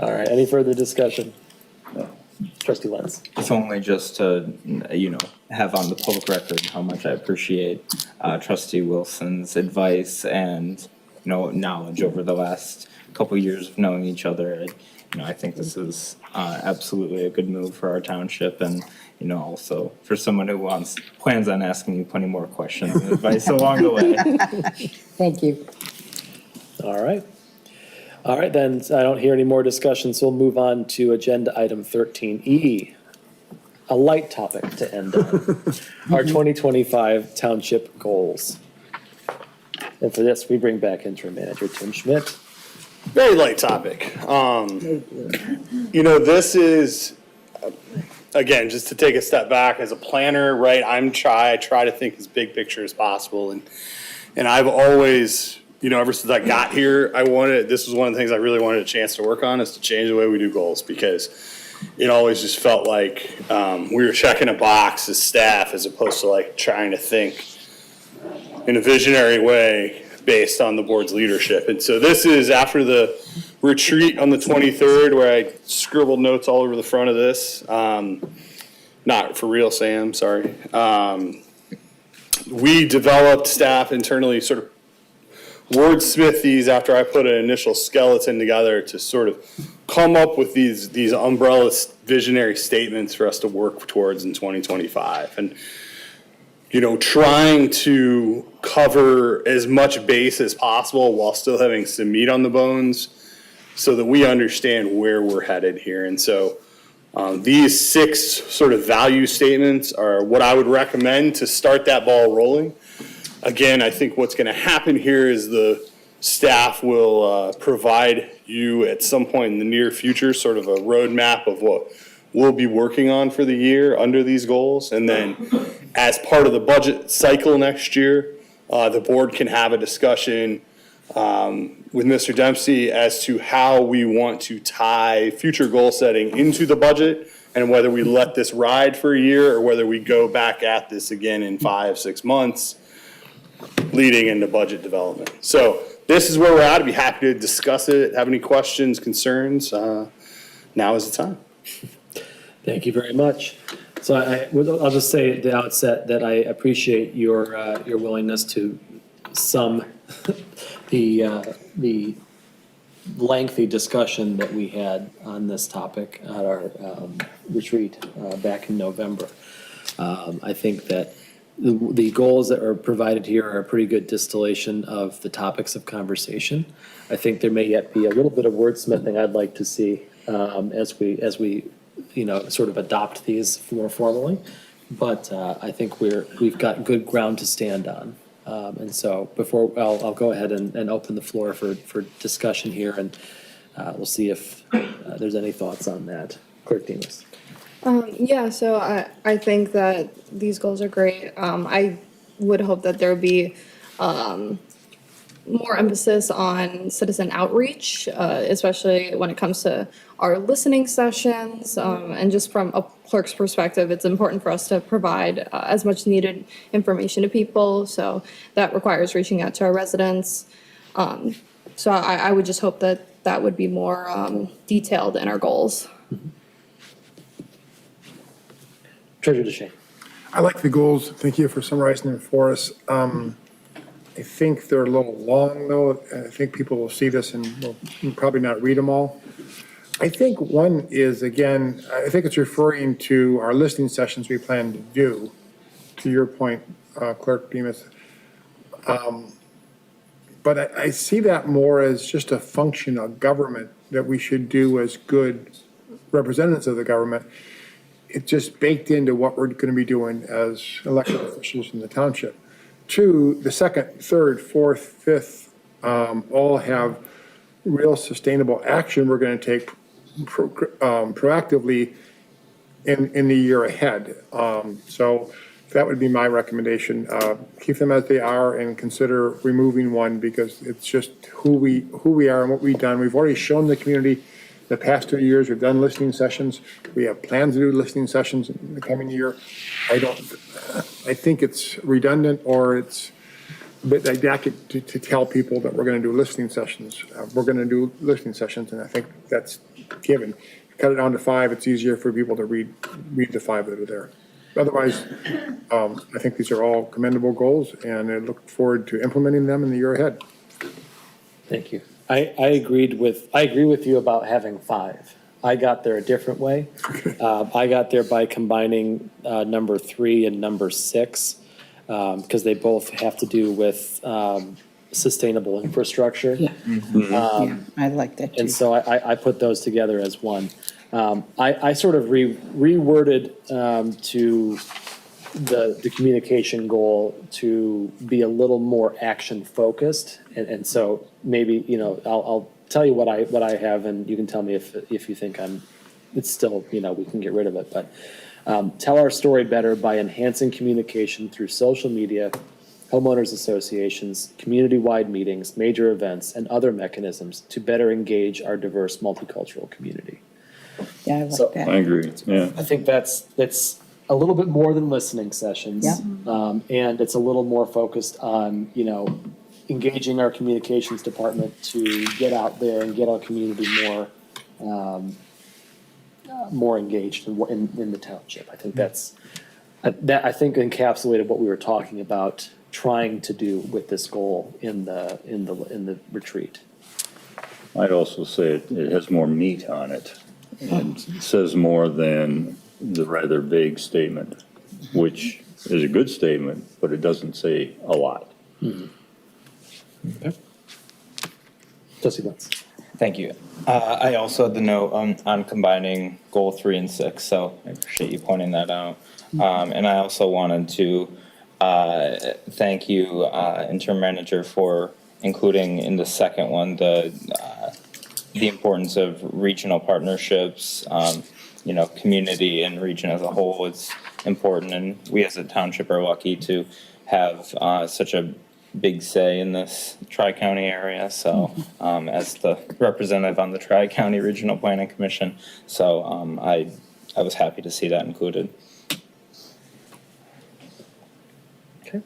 All right, any further discussion? Trustee Lenz. It's only just to, have on the public record how much I appreciate Trustee Wilson's advice and, knowledge over the last couple of years of knowing each other. I think this is absolutely a good move for our township and, also for someone who plans on asking you plenty more questions and advice along the way. Thank you. All right. All right, then, I don't hear any more discussion, so we'll move on to agenda item 13E, a light topic to end on, our 2025 township goals. And for this, we bring back interim manager Tim Schmidt. Very light topic. This is, again, just to take a step back as a planner, right? I try to think as big picture as possible. And I've always, ever since I got here, this was one of the things I really wanted a chance to work on is to change the way we do goals because it always just felt like we were checking a box as staff as opposed to like trying to think in a visionary way based on the board's leadership. And so this is after the retreat on the 23rd where I scribbled notes all over the front of this. Not for real, Sam, sorry. We developed staff internally sort of wordsmith these after I put an initial skeleton together to sort of come up with these umbrella visionary statements for us to work towards in 2025. And trying to cover as much base as possible while still having some meat on the bones so that we understand where we're headed here. And so these 6 sort of value statements are what I would recommend to start that ball rolling. Again, I think what's going to happen here is the staff will provide you at some point in the near future sort of a roadmap of what we'll be working on for the year under these goals. And then as part of the budget cycle next year, the board can have a discussion with Mr. Dempsey as to how we want to tie future goal setting into the budget and whether we let this ride for a year or whether we go back at this again in 5-6 months leading into budget development. So this is where we're at. I'd be happy to discuss it. Have any questions, concerns? Now is the time. Thank you very much. So I'll just say at the outset that I appreciate your willingness to sum the lengthy discussion that we had on this topic at our retreat back in November. I think that the goals that are provided here are a pretty good distillation of the topics of conversation. I think there may yet be a little bit of wordsmithing I'd like to see as we sort of adopt these more formally. But I think we've got good ground to stand on. And so before I'll go ahead and open the floor for discussion here, and we'll see if there's any thoughts on that. Clerk Demas. Yeah, so I think that these goals are great. I would hope that there would be more emphasis on citizen outreach, especially when it comes to our listening sessions. And just from a clerk's perspective, it's important for us to provide as much needed information to people. So that requires reaching out to our residents. So I would just hope that that would be more detailed in our goals. Treasurer DeShane. I like the goals. Thank you for summarizing them for us. I think they're a little long, though. I think people will see this and will probably not read them all. I think one is, again, I think it's referring to our listening sessions we plan to do, to your point, Clerk Demas. But I see that more as just a function of government that we should do as good representatives of the government. It's just baked into what we're going to be doing as elected officials in the township. Two, the second, third, fourth, fifth, all have real sustainable action we're going to take proactively in the year ahead. So that would be my recommendation. Keep them as they are and consider removing one because it's just who we are and what we've done. We've already shown the community the past 2 years, we've done listening sessions. We have plans to do listening sessions in the coming year. I think it's redundant or it's a bit didactic to tell people that we're going to do listening sessions. We're going to do listening sessions, and I think that's given. Cut it down to 5, it's easier for people to read the 5 that are there. Otherwise, I think these are all commendable goals, and I look forward to implementing them in the year ahead. Thank you. I agree with you about having 5. I got there a different way. I got there by combining number 3 and number 6 because they both have to do with sustainable infrastructure. Yeah. Yeah, I like that too. And so I put those together as one. I sort of reworded to the communication goal to be a little more action focused. And so maybe, I'll tell you what I have and you can tell me if you think it's still, we can get rid of it. But tell our story better by enhancing communication through social media, homeowners associations, community-wide meetings, major events, and other mechanisms to better engage our diverse multicultural community. Yeah, I like that. I agree, yeah. I think that's a little bit more than listening sessions. Yeah. And it's a little more focused on, engaging our communications department to get out there and get our community more engaged in the township. I think that I think encapsulated what we were talking about trying to do with this goal in the retreat. I'd also say it has more meat on it and says more than the rather vague statement, which is a good statement, but it doesn't say a lot. Mm-hmm. Okay. Trustee Lentz. Thank you. I also had the note on combining goal 3 and 6, so I appreciate you pointing that out. And I also wanted to thank you, interim manager, for including in the second one the importance of regional partnerships. Community and region as a whole is important, and we as a township are lucky to have such a big say in this Tri-County area. So as the representative on the Tri-County Regional Planning Commission, so I was happy to see that included. Okay.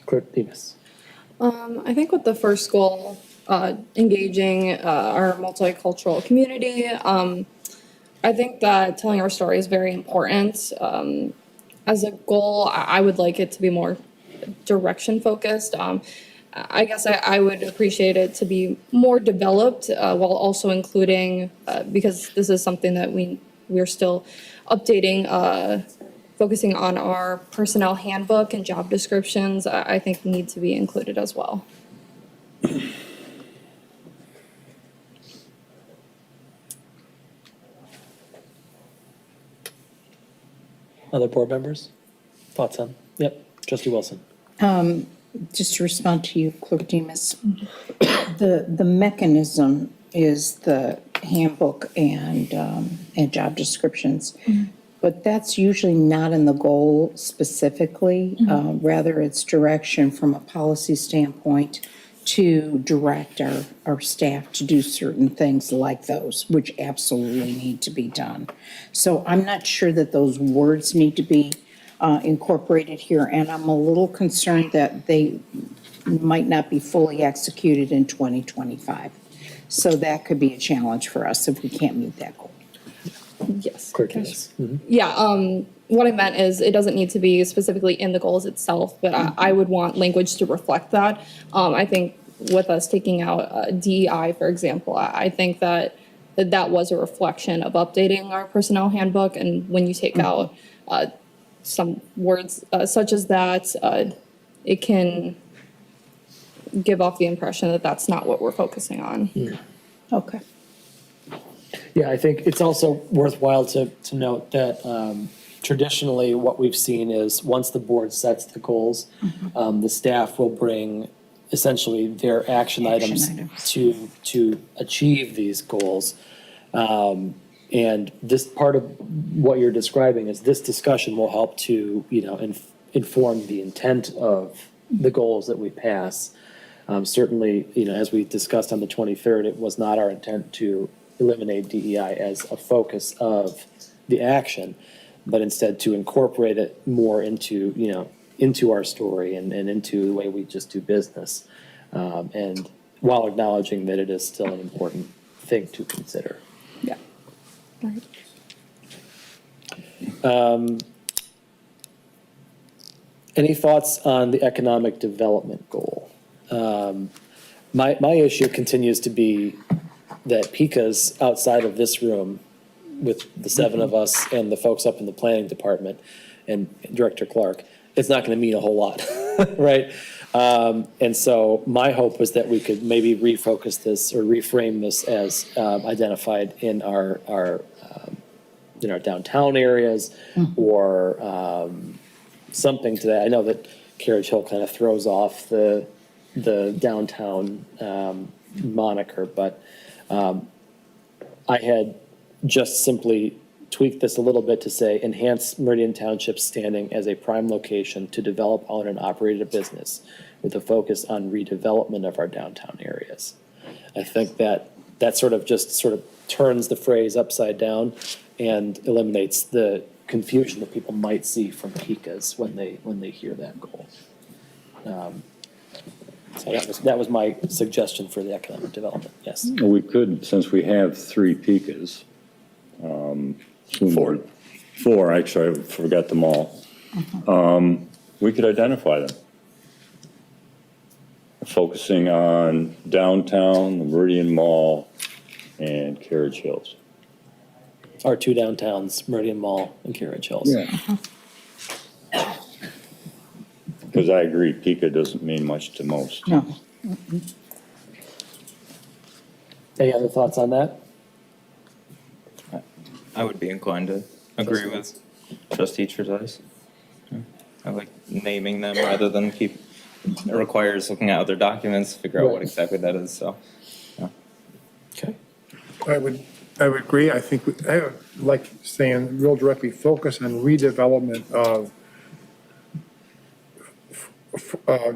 Clerk Demas. I think with the first goal, engaging our multicultural community, I think that telling our story is very important. As a goal, I would like it to be more direction focused. I guess I would appreciate it to be more developed while also including, because this is something that we're still updating, focusing on our personnel handbook and job descriptions, I think need to be included as well. Other board members? Thoughts on? Yep. Trustee Wilson. Just to respond to you, Clerk Demas, the mechanism is the handbook and job descriptions. But that's usually not in the goal specifically. Rather, it's direction from a policy standpoint to direct our staff to do certain things like those, which absolutely need to be done. So I'm not sure that those words need to be incorporated here, and I'm a little concerned that they might not be fully executed in 2025. So that could be a challenge for us if we can't meet that goal. Yes. Mm-hmm. What I meant is it doesn't need to be specifically in the goals itself, but I would want language to reflect that. I think with us taking out DEI, for example, I think that was a reflection of updating our personnel handbook. And when you take out some words such as that, it can give off the impression that that's not what we're focusing on. Okay. Yeah, I think it's also worthwhile to note that traditionally what we've seen is once the board sets the goals, the staff will bring essentially their action items to achieve these goals. And this part of what you're describing is this discussion will help to, inform the intent of the goals that we pass. Certainly, as we discussed on the 23rd, it was not our intent to eliminate DEI as a focus of the action, but instead to incorporate it more into our story and into the way we just do business. And while acknowledging that it is still an important thing to consider. Yeah. Any thoughts on the economic development goal? My issue continues to be that PICA's outside of this room with the seven of us and the folks up in the planning department and Director Clark, it's not going to mean a whole lot, right? And so my hope was that we could maybe refocus this or reframe this as identified in our downtown areas or something to that. I know that Carriage Hill kind of throws off the downtown moniker, but I had just simply tweaked this a little bit to say enhance Meridian Township's standing as a prime location to develop, own, and operate a business with a focus on redevelopment of our downtown areas. I think that sort of turns the phrase upside down and eliminates the confusion that people might see from PICAs when they hear that goal. So that was my suggestion for the economic development, yes. Well, we could, since we have 3 PICAs. Four, actually, I forgot them all. We could identify them. Focusing on downtown, the Meridian Mall, and Carriage Hills. Our 2 downtowns, Meridian Mall and Carriage Hills. Yeah. Because I agree, PICA doesn't mean much to most. No. Any other thoughts on that? I would be inclined to agree with Trustee Trezise. I like naming them rather than it requires looking at other documents to figure out what exactly that is, so. Yeah. Okay. I would agree. I think, I would like saying real directly, focus on redevelopment of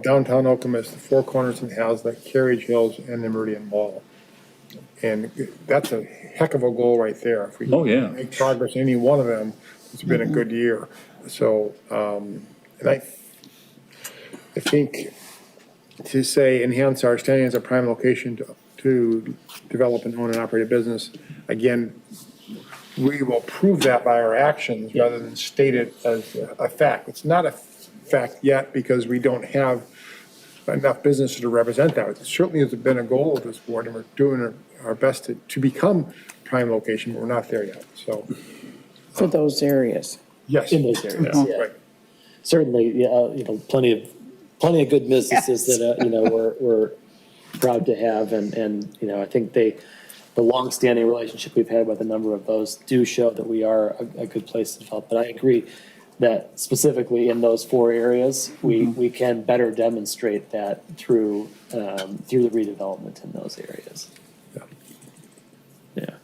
downtown Okemos, the Four Corners and Hazlet, Carriage Hills, and the Meridian Mall. And that's a heck of a goal right there. If we make progress in any one of them, it's been a good year. So, and I think to say enhance our standing as a prime location to develop and own and operate a business, again, we will prove that by our actions rather than state it as a fact. It's not a fact yet because we don't have enough businesses to represent that. It certainly has been a goal of this board, and we're doing our best to become prime location, but we're not there yet. So for those areas. Yes. In those areas, yeah. Right. Certainly, plenty of good businesses that we're proud to have, and I think the longstanding relationship we've had with a number of those do show that we are a good place to develop. But I agree that specifically in those 4 areas, we can better demonstrate that through the redevelopment in those areas. Yeah.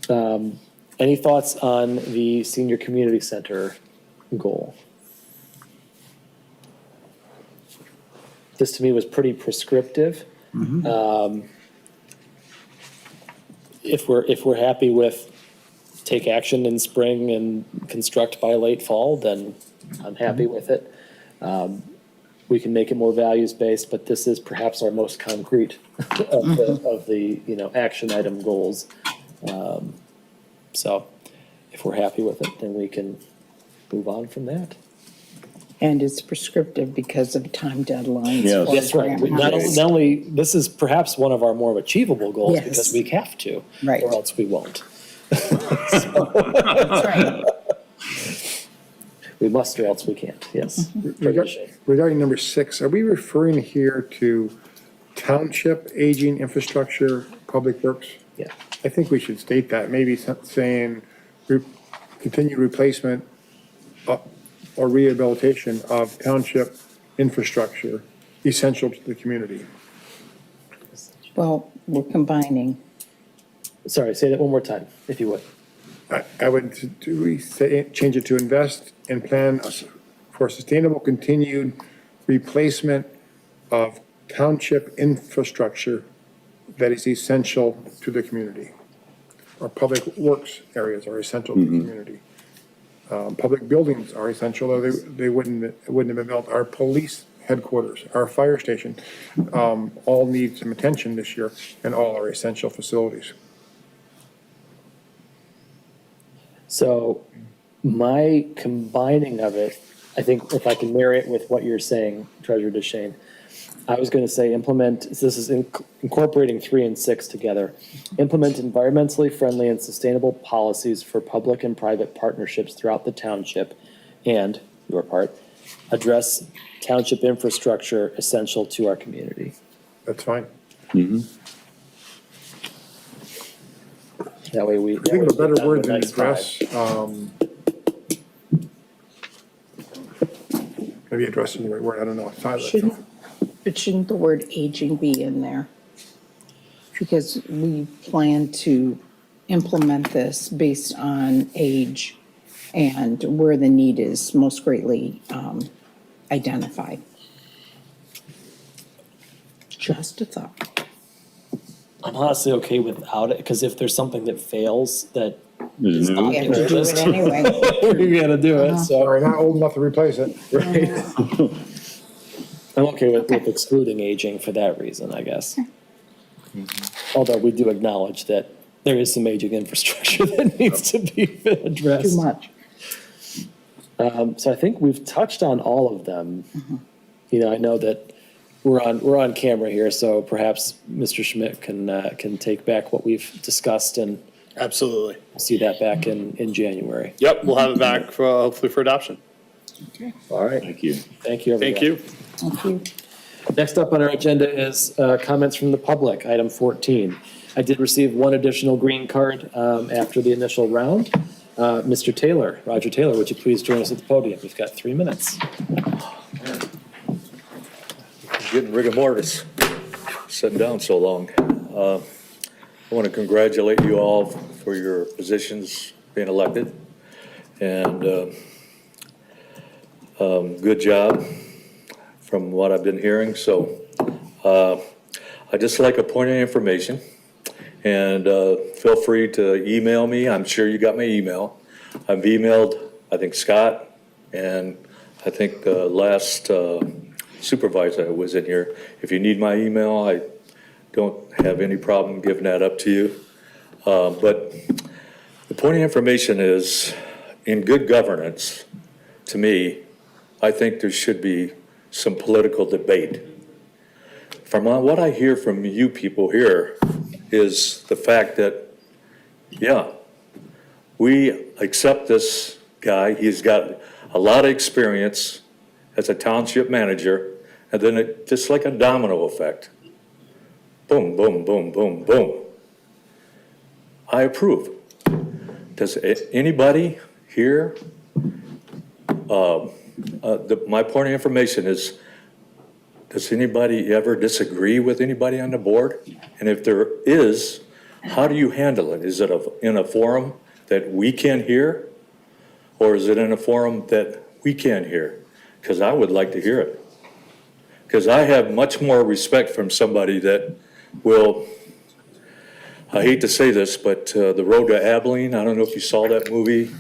Any thoughts on the senior community center goal? This to me was pretty prescriptive. If we're happy with take action in spring and construct by late fall, then I'm happy with it. We can make it more values-based, but this is perhaps our most concrete of the action item goals. So if we're happy with it, then we can move on from that. And it's prescriptive because of time deadlines. Yes. for That's right. grant Not monies. only, this is perhaps one of our more achievable goals Yes. because we have to, Right. or else we won't. That's right. We must or else we can't, yes. Regarding number 6, are we referring here to township aging infrastructure, public works? Yeah. I think we should state that, maybe saying continued replacement or rehabilitation of township infrastructure essential to the community. Well, we're combining. Sorry, say that one more time, if you would. I would, change it to invest and plan for sustainable continued replacement of township infrastructure that is essential to the community. Our public works areas are essential to the community. Public buildings are essential, or they wouldn't have been built. Our police headquarters, our fire station, all need some attention this year, and all are essential facilities. So my combining of it, I think if I can marry it with what you're saying, Treasurer DeShane, I was going to say this is incorporating 3 and 6 together. Implement environmentally friendly and sustainable policies for public and private partnerships throughout the township and, your part, address township infrastructure essential to our community. That's fine. That way we. I think of a better word than Nice address, maybe address is the right word, I don't know. Shouldn't the word aging be in there? Because we plan to implement this based on age and where the need is most greatly identified. Just a thought. I'm honestly okay without it, because if there's something that fails that is not We have to do it noticed, anyway. we gotta do it, so. Sorry, not old enough to replace it. Right. I'm okay with excluding aging for that reason, I guess. Although we do acknowledge that there is some aging infrastructure that needs to be addressed. Too much. So I think we've touched on all of them. I know that we're on camera here, so perhaps Mr. Schmidt can take back what we've discussed and Absolutely. see that back in January. Yep, we'll have it back for, hopefully for adoption. All right. Thank you. Thank you, everyone. Thank you. Thank you. Next up on our agenda is comments from the public, item 14. I did receive one additional green card after the initial round. Mr. Taylor, Roger Taylor, would you please join us at the podium? We've got 3 minutes. Getting rigor mortis, sitting down so long. I want to congratulate you all for your positions being elected, and good job from what I've been hearing. So I just like a point of information, and feel free to email me. I'm sure you got my email. I've emailed, I think, Scott, and I think the last supervisor that was in here. If you need my email, I don't have any problem giving that up to you. But the point of information is, in good governance, to me, I think there should be some political debate. From what I hear from you people here is the fact that, yeah, we accept this guy. He's got a lot of experience as a township manager, and then it just like a domino effect. Boom, boom, boom, boom, boom. I approve. Does anybody here, my point of information is, does anybody ever disagree with anybody on the board? And if there is, how do you handle it? Is it in a forum that we can hear? Or is it in a forum that we can't hear? Because I would like to hear it. Because I have much more respect from somebody that will, I hate to say this, but The Road to Abilene, I don't know if you saw that movie.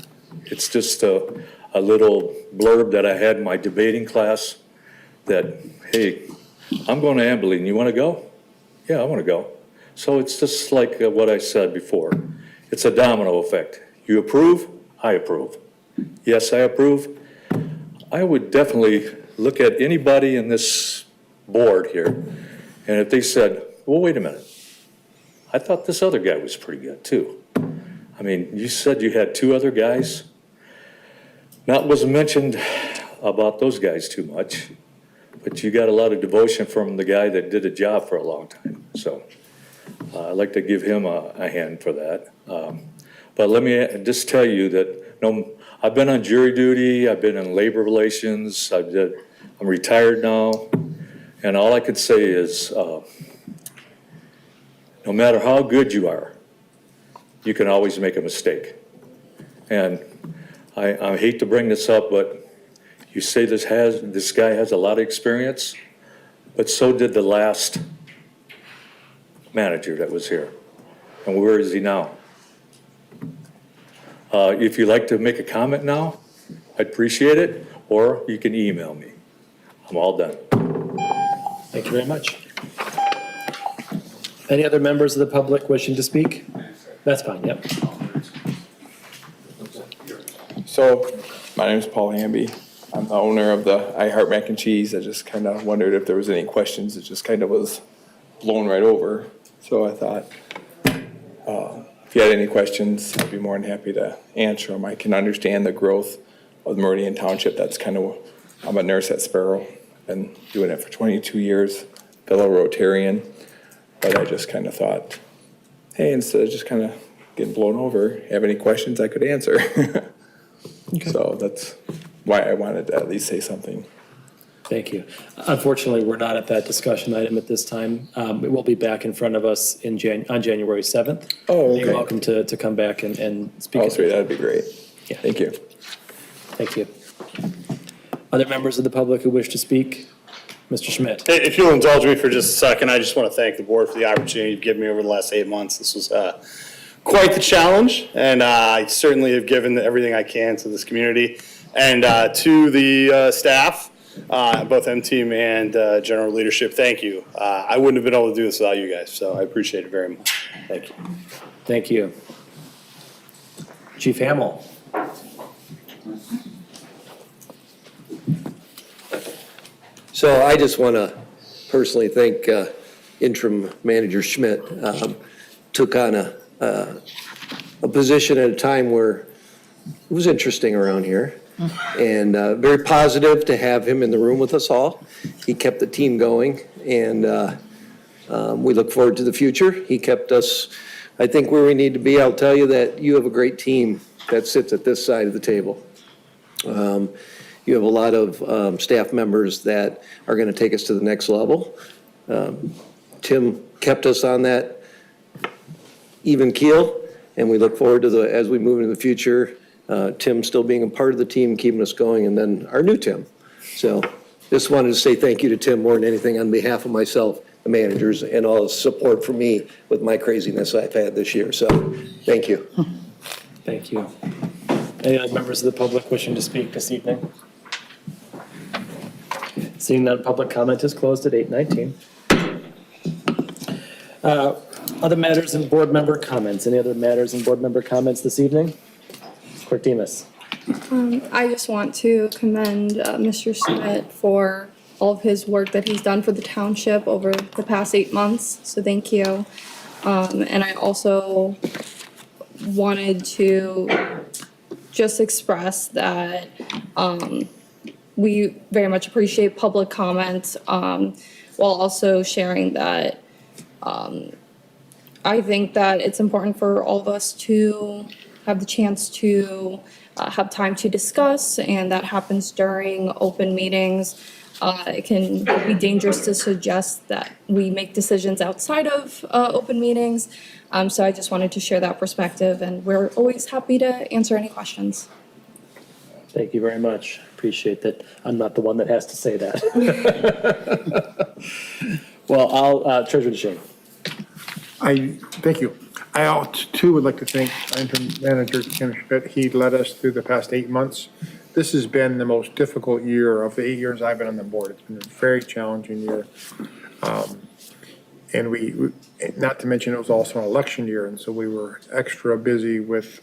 It's just a little blurb that I had in my debating class that, hey, I'm going to Abilene, you want to go? Yeah, I want to go. So it's just like what I said before. It's a domino effect. You approve, I approve. Yes, I approve. I would definitely look at anybody in this board here, and if they said, well, wait a minute, I thought this other guy was pretty good too. I mean, you said you had 2 other guys. Not wasn't mentioned about those guys too much, but you got a lot of devotion from the guy that did a job for a long time. So I'd like to give him a hand for that. But let me just tell you that I've been on jury duty, I've been in labor relations, I'm retired now, and all I could say is no matter how good you are, you can always make a mistake. And I hate to bring this up, but you say this guy has a lot of experience, but so did the last manager that was here. And where is he now? If you'd like to make a comment now, I'd appreciate it, or you can email me. I'm all done. Thank you very much. Any other members of the public wishing to speak? That's fine, yep. So, my name is Paul Hamby. I'm the owner of the I Heart Mac and Cheese. I just kind of wondered if there was any questions. It just kind of was blown right over. So I thought, if you had any questions, I'd be more than happy to answer them. I can understand the growth of Meridian Township. That's kind of, I'm a nurse at Sparrow. Been doing it for 22 years, fellow Rotarian. But I just kind of thought, hey, instead of just kind of getting blown over, have any questions I could answer. Okay. So that's why I wanted to at least say something. Thank you. Unfortunately, we're not at that discussion item at this time. It will be back in front of us on January 7th. Oh, okay. You're welcome to come back and speak. Oh, sweet, that'd be great. Yeah. Thank you. Thank you. Other members of the public who wish to speak? Mr. Schmidt. If you'll indulge me for just a second, I just want to thank the board for the opportunity you've given me over the last 8 months. This was quite the challenge, and I certainly have given everything I can to this community and to the staff, both M-Team and general leadership. Thank you. I wouldn't have been able to do this without you guys, so I appreciate it very much. Thank you. Thank you. Chief Hamill. So I just want to personally thank Interim Manager Schmidt. Took on a position at a time where it was interesting around here, and very positive to have him in the room with us all. He kept the team going, and we look forward to the future. He kept us, I think, where we need to be. I'll tell you that you have a great team that sits at this side of the table. You have a lot of staff members that are going to take us to the next level. Tim kept us on that even keel, and we look forward to as we move into the future, Tim still being a part of the team, keeping us going, and then our new Tim. So just wanted to say thank you to Tim more than anything on behalf of myself, the managers, and all the support for me with my craziness I've had this year. So thank you. Thank you. Any other members of the public wishing to speak this evening? Seeing none, public comment is closed at 8:19. Other matters and board member comments. Any other matters and board member comments this evening? Clerk Demas. I just want to commend Mr. Schmidt for all of his work that he's done for the township over the past 8 months, so thank you. And I also wanted to just express that we very much appreciate public comments, while also sharing that I think that it's important for all of us to have the chance to have time to discuss, and that happens during open meetings. It can be dangerous to suggest that we make decisions outside of open meetings. So I just wanted to share that perspective, and we're always happy to answer any questions. Thank you very much. Appreciate that. I'm not the one that has to say that. Well, Treasurer DeShane. Thank you. I too would like to thank Interim Manager Tim Schmidt. He led us through the past 8 months. This has been the most difficult year of the 8 years I've been on the board. It's been a very challenging year. And we, not to mention, it was also an election year, and so we were extra busy with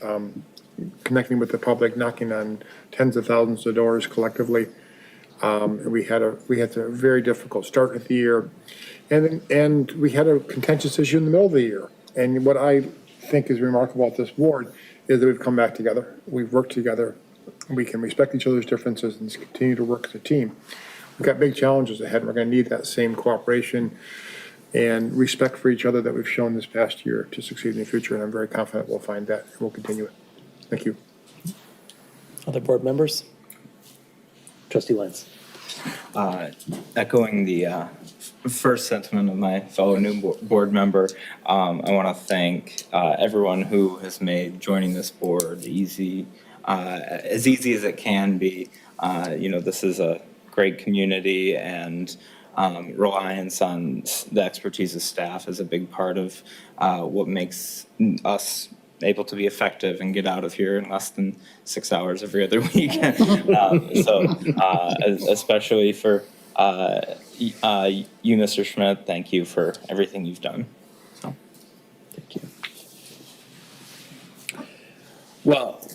connecting with the public, knocking on tens of thousands of doors collectively. We had a very difficult start of the year, and we had a contentious issue in the middle of the year. And what I think is remarkable about this board is that we've come back together. We've worked together. We can respect each other's differences and continue to work as a team. We've got big challenges ahead. We're going to need that same cooperation and respect for each other that we've shown this past year to succeed in the future. And I'm very confident we'll find that and we'll continue it. Thank you. Other board members? Trustee Lentz. Echoing the first sentiment of my fellow new board member, I want to thank everyone who has made joining this board easy, as easy as it can be. This is a great community, and reliance on the expertise of staff is a big part of what makes us able to be effective and get out of here in less than 6 hours every other week. Especially for you, Mr. Schmidt, thank you for everything you've done. So, thank you. Well,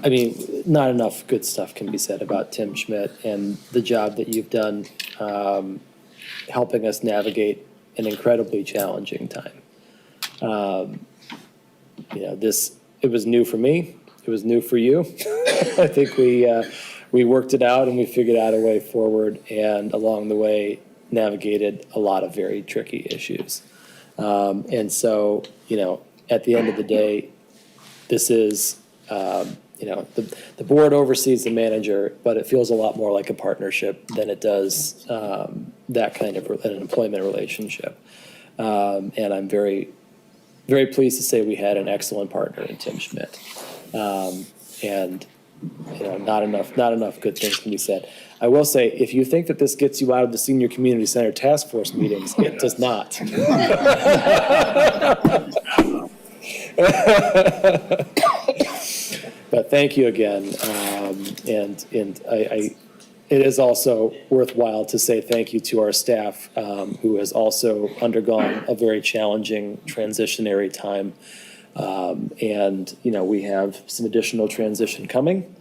I mean, not enough good stuff can be said about Tim Schmidt and the job that you've done helping us navigate an incredibly challenging time. It was new for me. It was new for you. I think we worked it out and we figured out a way forward, and along the way navigated a lot of very tricky issues. And so, at the end of the day, this is, the board oversees the manager, but it feels a lot more like a partnership than it does that kind of an employment relationship. And I'm very, very pleased to say we had an excellent partner in Tim Schmidt. And not enough good things can be said. I will say, if you think that this gets you out of the senior community center task force meetings, it does not. But thank you again, and it is also worthwhile to say thank you to our staff, who has also undergone a very challenging transitionary time. And we have some additional transition coming,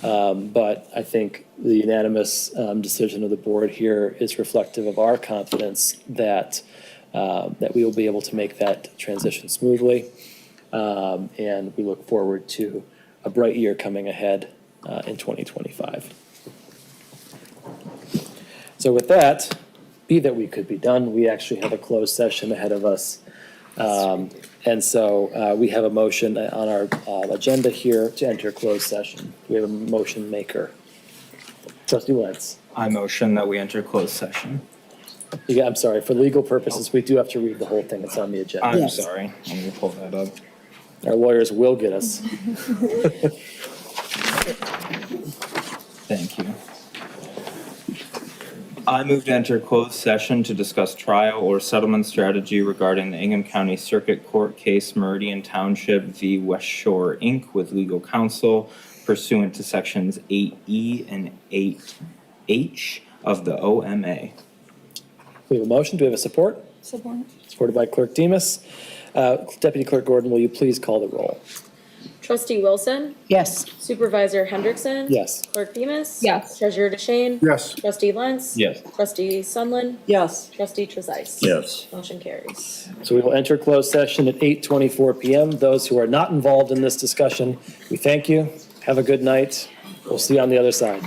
but I think the unanimous decision of the board here is reflective of our confidence that we will be able to make that transition smoothly. And we look forward to a bright year coming ahead in 2025. So with that, be that we could be done, we actually have a closed session ahead of us. And so we have a motion on our agenda here to enter closed session. We have a motion maker. Trustee Lentz. I motion that we enter closed session. Yeah, I'm sorry, for legal purposes, we do have to read the whole thing that's on the agenda. I'm sorry, I'm gonna pull that up. Our lawyers will get us. Thank you. I move to enter closed session to discuss trial or settlement strategy regarding the Ingham County Circuit Court case Meridian Township v. West Shore, Inc. with legal counsel pursuant to sections 8E and 8H of the OMA. We have a motion. Do we have a support? Support. Supported by Clerk Demas. Deputy Clerk Gordon, will you please call the roll? Trustee Wilson? Yes. Supervisor Hendrickson? Yes. Clerk Demas? Yes. Treasurer DeShane? Yes. Trustee Lentz? Yes. Trustee Sunland? Yes. Trustee Trezise? Yes. Motion carries. So we will enter closed session at 8:24 p.m. Those who are not involved in this discussion, we thank you. Have a good night. We'll see you on the other side.